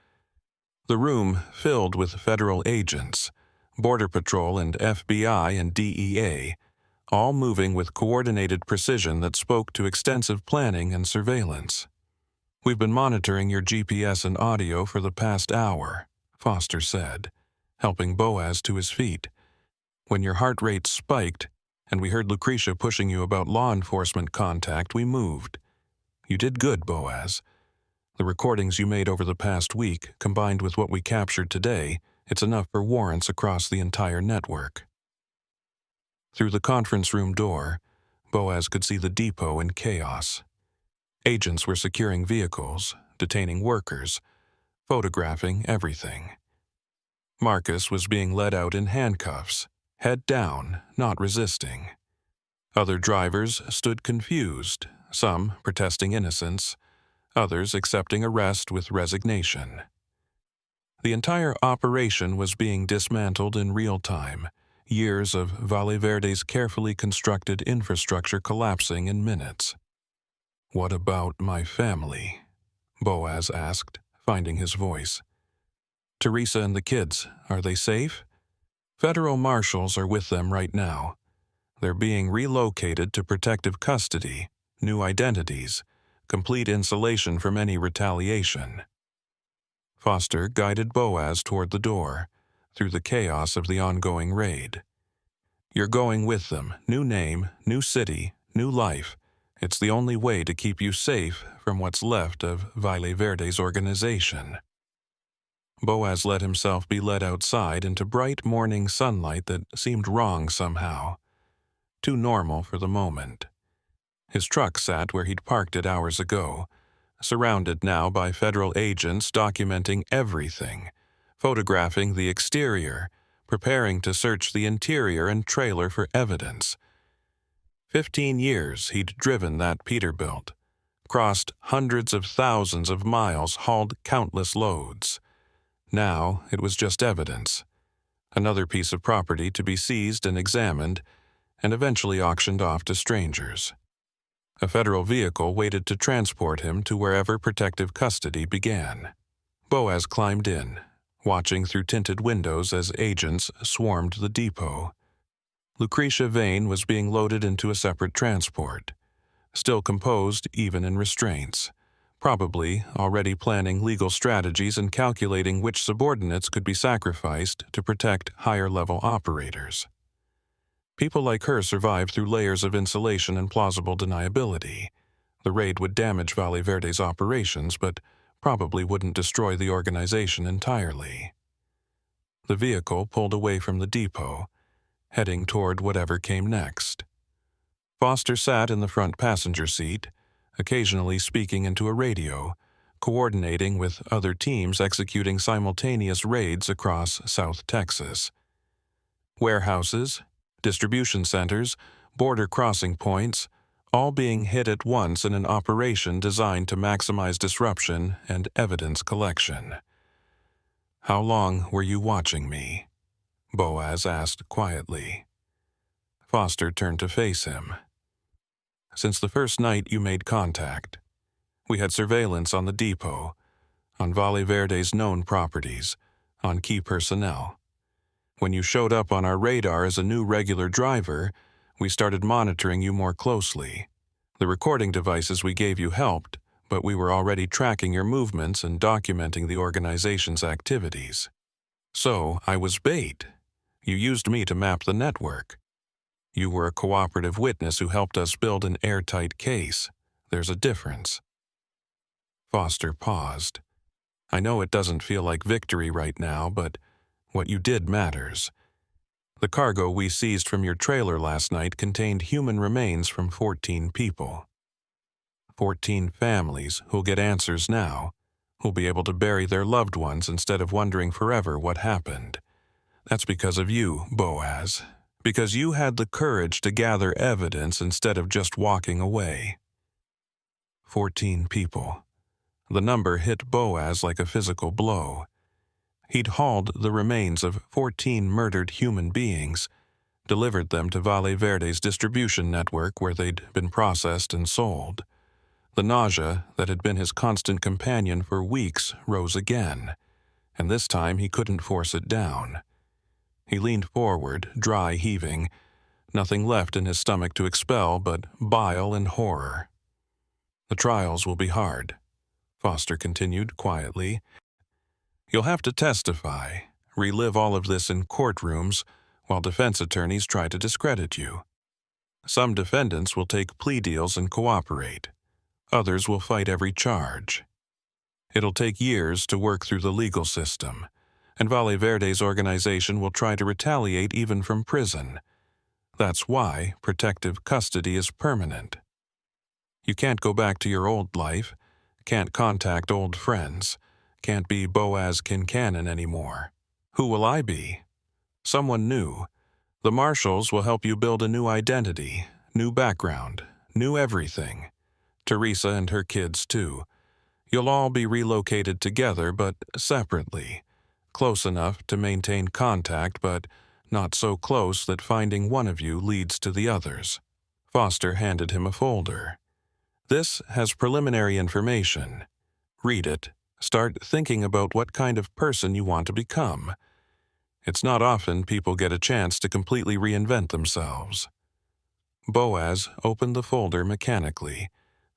The room filled with federal agents, Border Patrol and FBI and DEA, all moving with coordinated precision that spoke to extensive planning and surveillance. "We've been monitoring your GPS and audio for the past hour," Foster said, helping Boaz to his feet. "When your heart rate spiked and we heard Lucretia pushing you about law enforcement contact, we moved. You did good, Boaz. The recordings you made over the past week, combined with what we captured today, it's enough for warrants across the entire network." Through the conference room door, Boaz could see the depot in chaos. Agents were securing vehicles, detaining workers, photographing everything. Marcus was being led out in handcuffs, head down, not resisting. Other drivers stood confused, some protesting innocence, others accepting arrest with resignation. The entire operation was being dismantled in real time, years of Valle Verde's carefully constructed infrastructure collapsing in minutes. "What about my family?" Boaz asked, finding his voice. "Teresa and the kids, are they safe?" "Federal marshals are with them right now. They're being relocated to protective custody, new identities, complete insulation from any retaliation." Foster guided Boaz toward the door, through the chaos of the ongoing raid. "You're going with them, new name, new city, new life. It's the only way to keep you safe from what's left of Valle Verde's organization." Boaz let himself be led outside into bright morning sunlight that seemed wrong somehow, too normal for the moment. His truck sat where he'd parked it hours ago, surrounded now by federal agents documenting everything, photographing the exterior, preparing to search the interior and trailer for evidence. 15 years he'd driven that Peterbilt, crossed hundreds of thousands of miles, hauled countless loads. Now it was just evidence, another piece of property to be seized and examined, and eventually auctioned off to strangers. A federal vehicle waited to transport him to wherever protective custody began. Boaz climbed in, watching through tinted windows as agents swarmed the depot. Lucretia Vane was being loaded into a separate transport, still composed even in restraints, probably already planning legal strategies and calculating which subordinates could be sacrificed to protect higher-level operators. People like her survived through layers of insulation and plausible deniability. The raid would damage Valle Verde's operations, but probably wouldn't destroy the organization entirely. The vehicle pulled away from the depot, heading toward whatever came next. Foster sat in the front passenger seat, occasionally speaking into a radio, coordinating with other teams executing simultaneous raids across South Texas. Warehouses, distribution centers, border crossing points, all being hit at once in an operation designed to maximize disruption and evidence collection. "How long were you watching me?" Boaz asked quietly. Foster turned to face him. "Since the first night you made contact. We had surveillance on the depot, on Valle Verde's known properties, on key personnel. When you showed up on our radar as a new regular driver, we started monitoring you more closely. The recording devices we gave you helped, but we were already tracking your movements and documenting the organization's activities. So I was bait. You used me to map the network. You were a cooperative witness who helped us build an airtight case. There's a difference." Foster paused. "I know it doesn't feel like victory right now, but what you did matters. The cargo we seized from your trailer last night contained human remains from 14 people." 14 families who'll get answers now, who'll be able to bury their loved ones instead of wondering forever what happened. That's because of you, Boaz. Because you had the courage to gather evidence instead of just walking away. 14 people. The number hit Boaz like a physical blow. He'd hauled the remains of 14 murdered human beings, delivered them to Valle Verde's distribution network where they'd been processed and sold. The nausea that had been his constant companion for weeks rose again, and this time he couldn't force it down. He leaned forward, dry heaving, nothing left in his stomach to expel but bile and horror. The trials will be hard, Foster continued quietly. You'll have to testify, relive all of this in courtrooms while defense attorneys try to discredit you. Some defendants will take plea deals and cooperate. Others will fight every charge. It'll take years to work through the legal system, and Valle Verde's organization will try to retaliate even from prison. That's why protective custody is permanent. You can't go back to your old life, can't contact old friends, can't be Boaz Kincannon anymore. Who will I be? Someone new. The marshals will help you build a new identity, new background, new everything. Teresa and her kids, too. You'll all be relocated together, but separately. Close enough to maintain contact, but not so close that finding one of you leads to the others. Foster handed him a folder. This has preliminary information. Read it. Start thinking about what kind of person you want to become. It's not often people get a chance to completely reinvent themselves. Boaz opened the folder mechanically,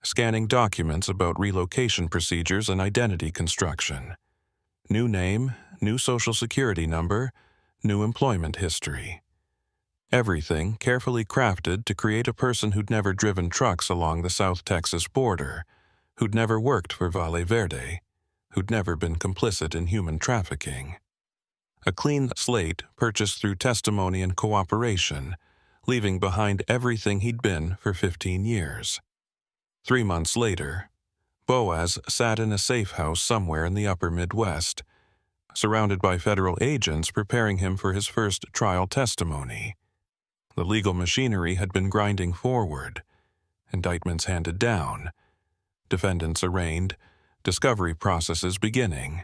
scanning documents about relocation procedures and identity construction. New name, new social security number, new employment history. Everything carefully crafted to create a person who'd never driven trucks along the South Texas border, who'd never worked for Valle Verde, who'd never been complicit in human trafficking. A clean slate purchased through testimony and cooperation, leaving behind everything he'd been for 15 years. 3 months later, Boaz sat in a safe house somewhere in the upper Midwest, surrounded by federal agents preparing him for his first trial testimony. The legal machinery had been grinding forward, indictments handed down, defendants arraigned, discovery processes beginning.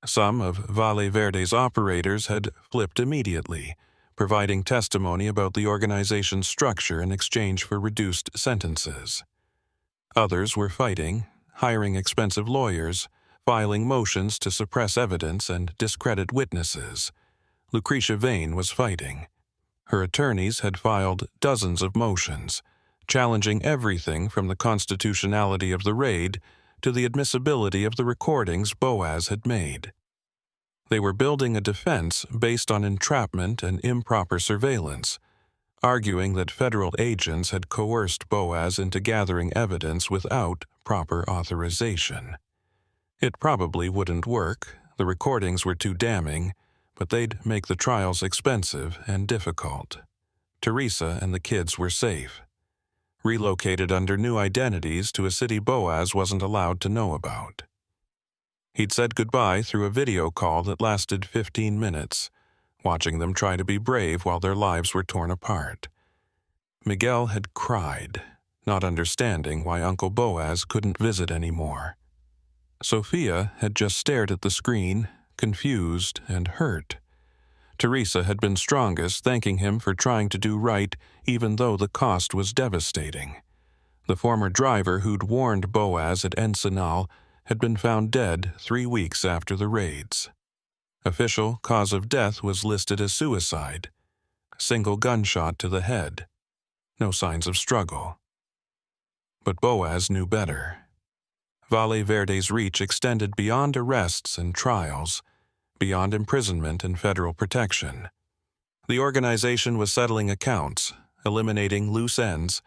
Some of Valle Verde's operators had flipped immediately, providing testimony about the organization's structure in exchange for reduced sentences. Others were fighting, hiring expensive lawyers, filing motions to suppress evidence and discredit witnesses. Lucretia Vane was fighting. Her attorneys had filed dozens of motions, challenging everything from the constitutionality of the raid to the admissibility of the recordings Boaz had made. They were building a defense based on entrapment and improper surveillance, arguing that federal agents had coerced Boaz into gathering evidence without proper authorization. It probably wouldn't work, the recordings were too damning, but they'd make the trials expensive and difficult. Teresa and the kids were safe, relocated under new identities to a city Boaz wasn't allowed to know about. He'd said goodbye through a video call that lasted 15 minutes, watching them try to be brave while their lives were torn apart. Miguel had cried, not understanding why Uncle Boaz couldn't visit anymore. Sophia had just stared at the screen, confused and hurt. Teresa had been strongest, thanking him for trying to do right even though the cost was devastating. The former driver who'd warned Boaz at Ensenal had been found dead 3 weeks after the raids. Official cause of death was listed as suicide. Single gunshot to the head. No signs of struggle. But Boaz knew better. Valle Verde's reach extended beyond arrests and trials, beyond imprisonment and federal protection. The organization was settling accounts, eliminating loose ends,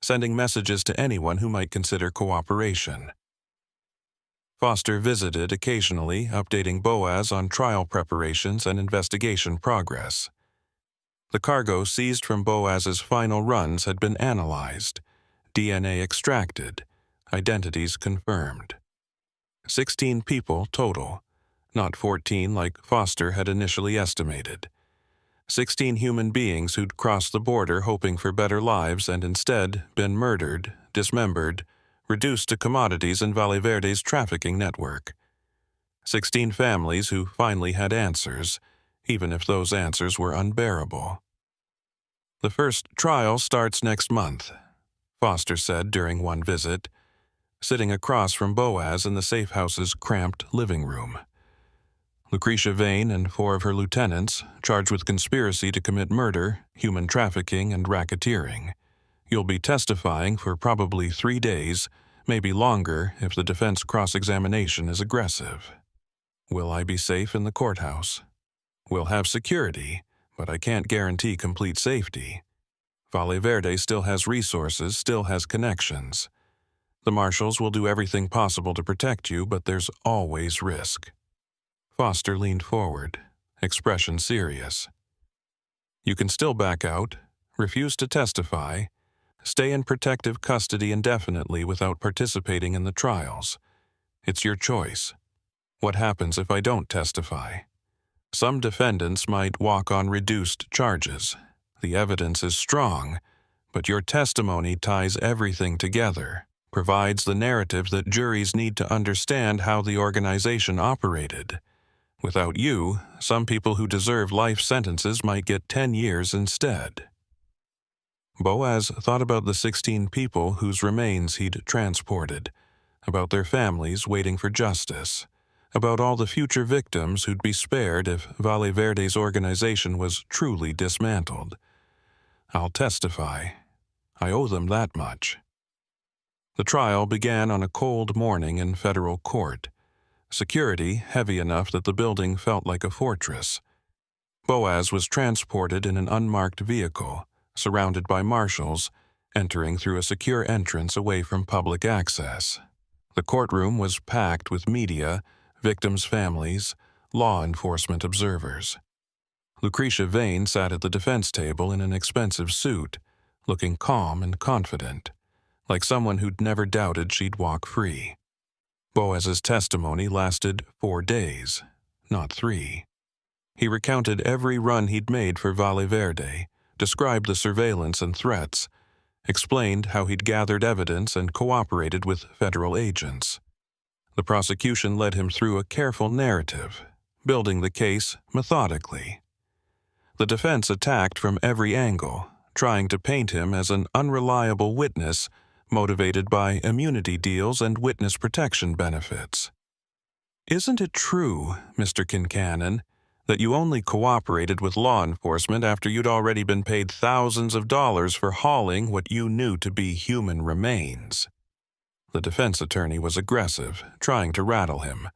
sending messages to anyone who might consider cooperation. Foster visited occasionally, updating Boaz on trial preparations and investigation progress. The cargo seized from Boaz's final runs had been analyzed, DNA extracted, identities confirmed. 16 people total, not 14 like Foster had initially estimated. 16 human beings who'd crossed the border hoping for better lives and instead been murdered, dismembered, reduced to commodities in Valleverde's trafficking network. 16 families who finally had answers, even if those answers were unbearable. "The first trial starts next month," Foster said during one visit, sitting across from Boaz in the safe house's cramped living room. Lucretia Vane and 4 of her lieutenants, charged with conspiracy to commit murder, human trafficking, and racketeering. You'll be testifying for probably 3 days, maybe longer if the defense cross-examination is aggressive. Will I be safe in the courthouse? We'll have security, but I can't guarantee complete safety. Valleverde still has resources, still has connections. The marshals will do everything possible to protect you, but there's always risk. Foster leaned forward, expression serious. You can still back out, refuse to testify, stay in protective custody indefinitely without participating in the trials. It's your choice. What happens if I don't testify? Some defendants might walk on reduced charges. The evidence is strong, but your testimony ties everything together, provides the narrative that juries need to understand how the organization operated. Without you, some people who deserve life sentences might get 10 years instead. Boaz thought about the 16 people whose remains he'd transported, about their families waiting for justice, about all the future victims who'd be spared if Valleverde's organization was truly dismantled. I'll testify. I owe them that much. The trial began on a cold morning in federal court. Security heavy enough that the building felt like a fortress. Boaz was transported in an unmarked vehicle, surrounded by marshals, entering through a secure entrance away from public access. The courtroom was packed with media, victims' families, law enforcement observers. Lucretia Vane sat at the defense table in an expensive suit, looking calm and confident, like someone who'd never doubted she'd walk free. Boaz's testimony lasted 4 days, not 3. He recounted every run he'd made for Valleverde, described the surveillance and threats, explained how he'd gathered evidence and cooperated with federal agents. The prosecution led him through a careful narrative, building the case methodically. The defense attacked from every angle, trying to paint him as an unreliable witness motivated by immunity deals and witness protection benefits. "Isn't it true, Mr. Kincannon, that you only cooperated with law enforcement after you'd already been paid thousands of dollars for hauling what you knew to be human remains?" The defense attorney was aggressive, trying to rattle him.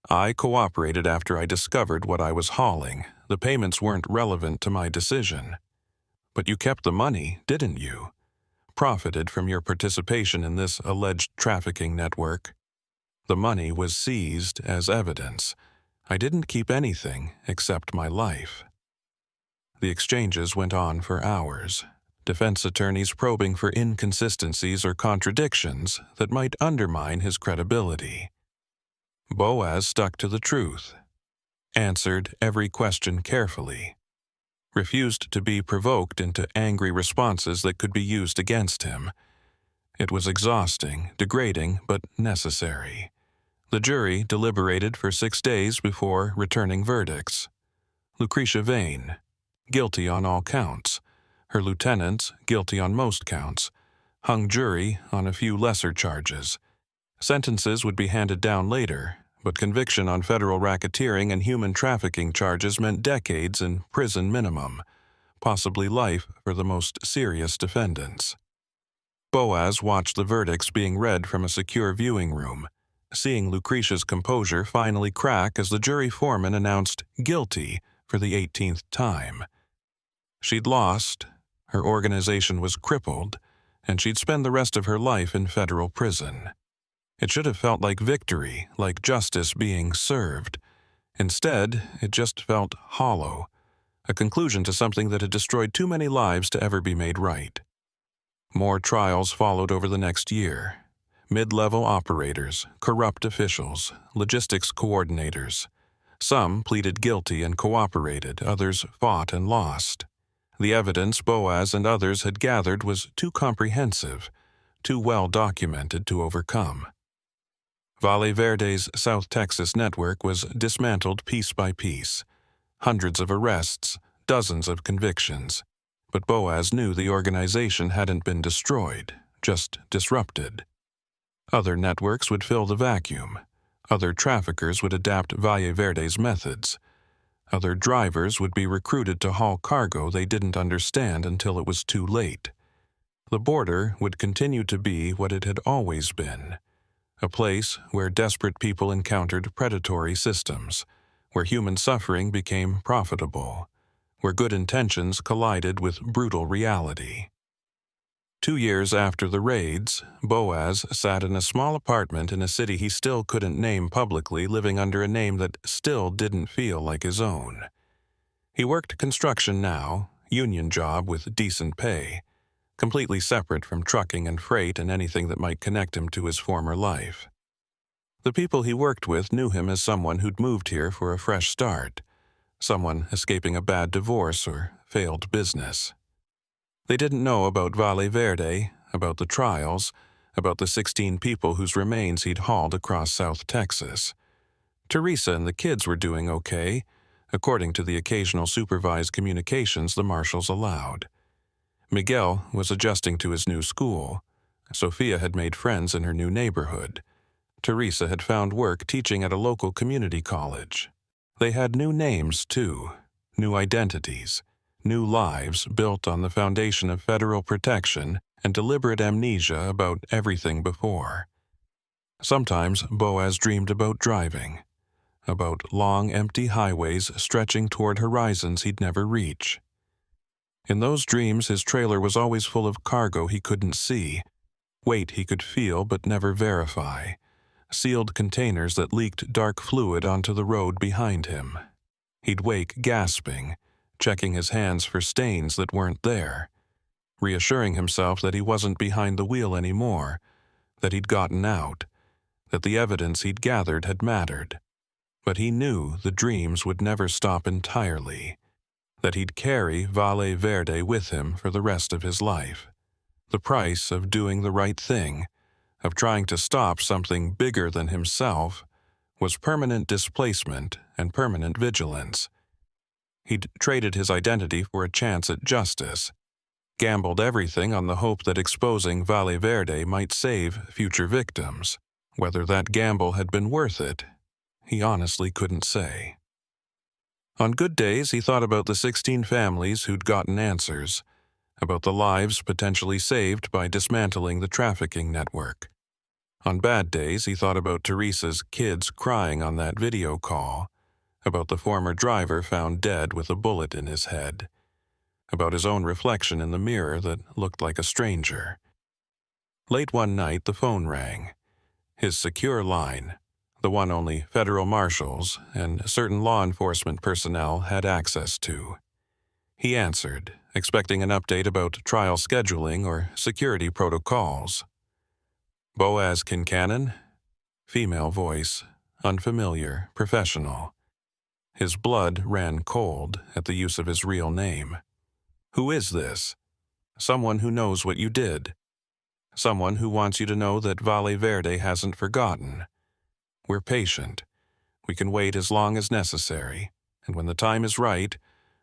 "I cooperated after I discovered what I was hauling. The payments weren't relevant to my decision." "But you kept the money, didn't you? Profited from your participation in this alleged trafficking network." "The money was seized as evidence. I didn't keep anything except my life." The exchanges went on for hours, defense attorneys probing for inconsistencies or contradictions that might undermine his credibility. Boaz stuck to the truth, answered every question carefully, refused to be provoked into angry responses that could be used against him. It was exhausting, degrading, but necessary. The jury deliberated for 6 days before returning verdicts. Lucretia Vane, guilty on all counts. Her lieutenants, guilty on most counts. Hung jury on a few lesser charges. Sentences would be handed down later, but conviction on federal racketeering and human trafficking charges meant decades in prison minimum, possibly life for the most serious defendants. Boaz watched the verdicts being read from a secure viewing room, seeing Lucretia's composure finally crack as the jury foreman announced guilty for the 18th time. She'd lost, her organization was crippled, and she'd spend the rest of her life in federal prison. It should have felt like victory, like justice being served. Instead, it just felt hollow, a conclusion to something that had destroyed too many lives to ever be made right. More trials followed over the next year. mid-level operators, corrupt officials, logistics coordinators. Some pleaded guilty and cooperated, others fought and lost. The evidence Boaz and others had gathered was too comprehensive, too well documented to overcome. Valle Verde's South Texas network was dismantled piece by piece. Hundreds of arrests, dozens of convictions. But Boaz knew the organization hadn't been destroyed, just disrupted. Other networks would fill the vacuum. Other traffickers would adapt Valle Verde's methods. Other drivers would be recruited to haul cargo they didn't understand until it was too late. The border would continue to be what it had always been, a place where desperate people encountered predatory systems, where human suffering became profitable, where good intentions collided with brutal reality. 2 years after the raids, Boaz sat in a small apartment in a city he still couldn't name publicly, living under a name that still didn't feel like his own. He worked construction now, union job with decent pay, completely separate from trucking and freight and anything that might connect him to his former life. The people he worked with knew him as someone who'd moved here for a fresh start, someone escaping a bad divorce or failed business. They didn't know about Valle Verde, about the trials, about the 16 people whose remains he'd hauled across South Texas. Teresa and the kids were doing okay, according to the occasional supervised communications the marshals allowed. Miguel was adjusting to his new school. Sophia had made friends in her new neighborhood. Teresa had found work teaching at a local community college. They had new names, too, new identities. New lives built on the foundation of federal protection and deliberate amnesia about everything before. Sometimes Boaz dreamed about driving, about long, empty highways stretching toward horizons he'd never reach. In those dreams, his trailer was always full of cargo he couldn't see, weight he could feel but never verify, sealed containers that leaked dark fluid onto the road behind him. He'd wake gasping, checking his hands for stains that weren't there, reassuring himself that he wasn't behind the wheel anymore, that he'd gotten out, that the evidence he'd gathered had mattered. But he knew the dreams would never stop entirely, that he'd carry Valle Verde with him for the rest of his life. The price of doing the right thing, of trying to stop something bigger than himself, was permanent displacement and permanent vigilance. He'd traded his identity for a chance at justice, gambled everything on the hope that exposing Valle Verde might save future victims. Whether that gamble had been worth it, he honestly couldn't say. On good days, he thought about the 16 families who'd gotten answers, about the lives potentially saved by dismantling the trafficking network. On bad days, he thought about Teresa's kids crying on that video call, about the former driver found dead with a bullet in his head, about his own reflection in the mirror that looked like a stranger. Late one night, the phone rang. His secure line, the one only federal marshals and certain law enforcement personnel had access to. He answered, expecting an update about trial scheduling or security protocols. Boaz Kincannon? Female voice, unfamiliar, professional. His blood ran cold at the use of his real name. Who is this? Someone who knows what you did. Someone who wants you to know that Valle Verde hasn't forgotten. We're patient. We can wait as long as necessary, and when the time is right,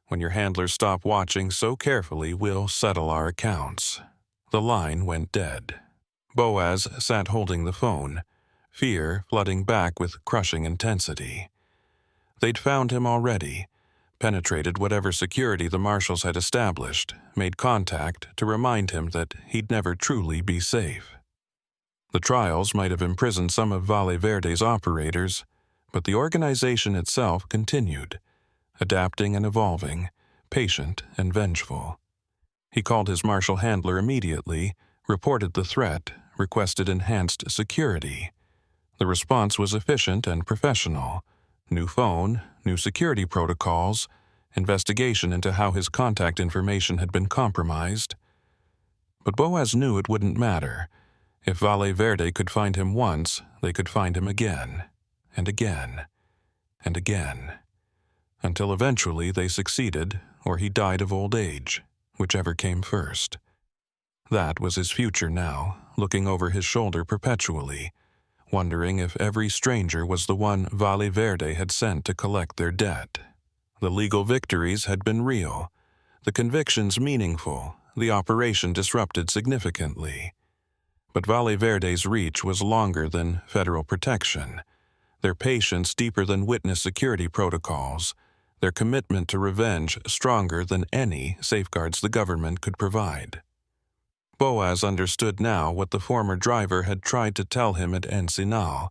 when your handlers stop watching so carefully, we'll settle our accounts. The line went dead. Boaz sat holding the phone, fear flooding back with crushing intensity. They'd found him already, penetrated whatever security the marshals had established, made contact to remind him that he'd never truly be safe. The trials might have imprisoned some of Valle Verde's operators, but the organization itself continued, adapting and evolving, patient and vengeful. He called his marshal handler immediately, reported the threat, requested enhanced security. The response was efficient and professional. New phone, new security protocols, investigation into how his contact information had been compromised. But Boaz knew it wouldn't matter. If Valle Verde could find him once, they could find him again, and again, and again, until eventually they succeeded, or he died of old age, whichever came first. That was his future now, looking over his shoulder perpetually, wondering if every stranger was the one Valle Verde had sent to collect their debt. The legal victories had been real, the convictions meaningful, the operation disrupted significantly. But Valle Verde's reach was longer than federal protection, their patience deeper than witness security protocols, their commitment to revenge stronger than any safeguards the government could provide. Boaz understood now what the former driver had tried to tell him at Encinal.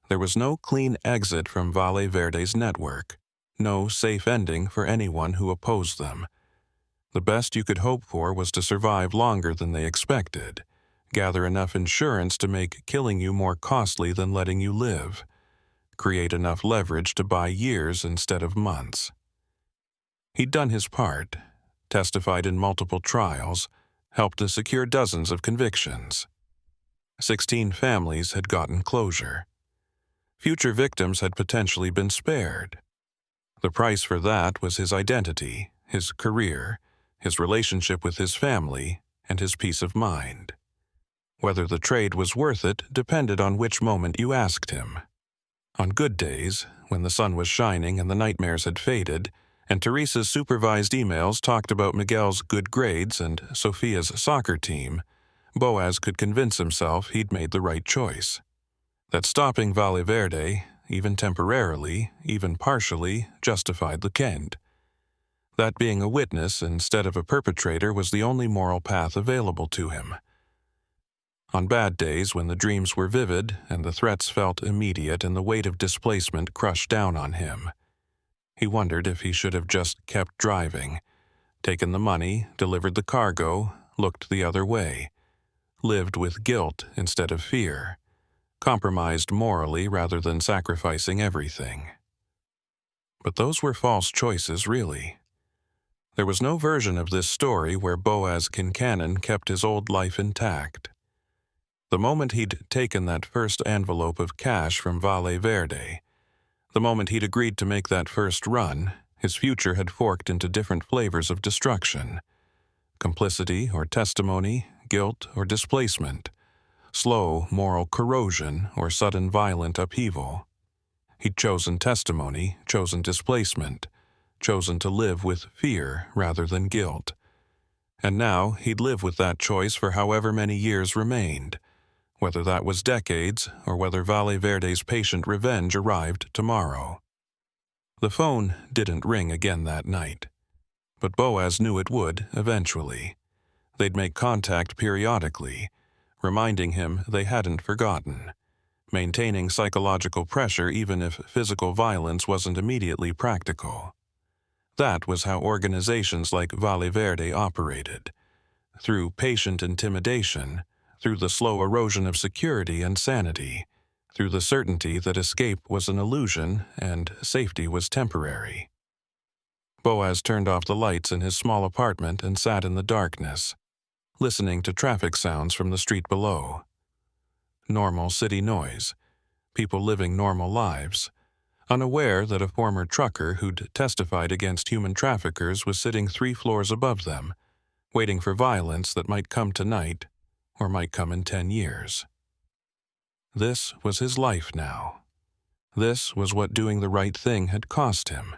There was no clean exit from Valle Verde's network, no safe ending for anyone who opposed them. The best you could hope for was to survive longer than they expected, gather enough insurance to make killing you more costly than letting you live, create enough leverage to buy years instead of months. He'd done his part, testified in multiple trials, helped to secure dozens of convictions. 16 families had gotten closure. Future victims had potentially been spared. The price for that was his identity, his career, his relationship with his family, and his peace of mind. Whether the trade was worth it depended on which moment you asked him. On good days, when the sun was shining and the nightmares had faded, and Teresa's supervised emails talked about Miguel's good grades and Sophia's soccer team, Boaz could convince himself he'd made the right choice. That stopping Valle Verde, even temporarily, even partially, justified the end. That being a witness instead of a perpetrator was the only moral path available to him. On bad days when the dreams were vivid and the threats felt immediate and the weight of displacement crushed down on him, he wondered if he should have just kept driving, taken the money, delivered the cargo, looked the other way, lived with guilt instead of fear, compromised morally rather than sacrificing everything. But those were false choices, really. There was no version of this story where Boaz Kincannon kept his old life intact. The moment he'd taken that first envelope of cash from Valle Verde, the moment he'd agreed to make that first run, his future had forked into different flavors of destruction. Complicity or testimony, guilt or displacement, slow moral corrosion or sudden violent upheaval. He'd chosen testimony, chosen displacement, chosen to live with fear rather than guilt. And now he'd live with that choice for however many years remained, whether that was decades or whether Valle Verde's patient revenge arrived tomorrow. The phone didn't ring again that night, but Boaz knew it would eventually. They'd make contact periodically, reminding him they hadn't forgotten, maintaining psychological pressure even if physical violence wasn't immediately practical. That was how organizations like Valle Verde operated, through patient intimidation, through the slow erosion of security and sanity, through the certainty that escape was an illusion and safety was temporary. Boaz turned off the lights in his small apartment and sat in the darkness, listening to traffic sounds from the street below. Normal city noise, people living normal lives, unaware that a former trucker who'd testified against human traffickers was sitting 3 floors above them, waiting for violence that might come tonight or might come in 10 years. This was his life now. This was what doing the right thing had cost him,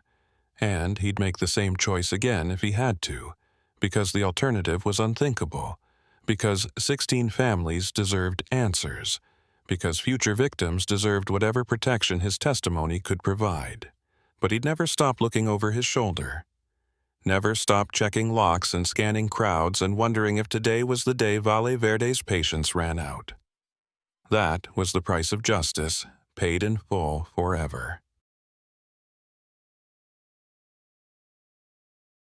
and he'd make the same choice again if he had to, because the alternative was unthinkable, because 16 families deserved answers, because future victims deserved whatever protection his testimony could provide. But he'd never stop looking over his shoulder. Never stop checking locks and scanning crowds and wondering if today was the day Valle Verde's patience ran out. That was the price of justice, paid in full forever.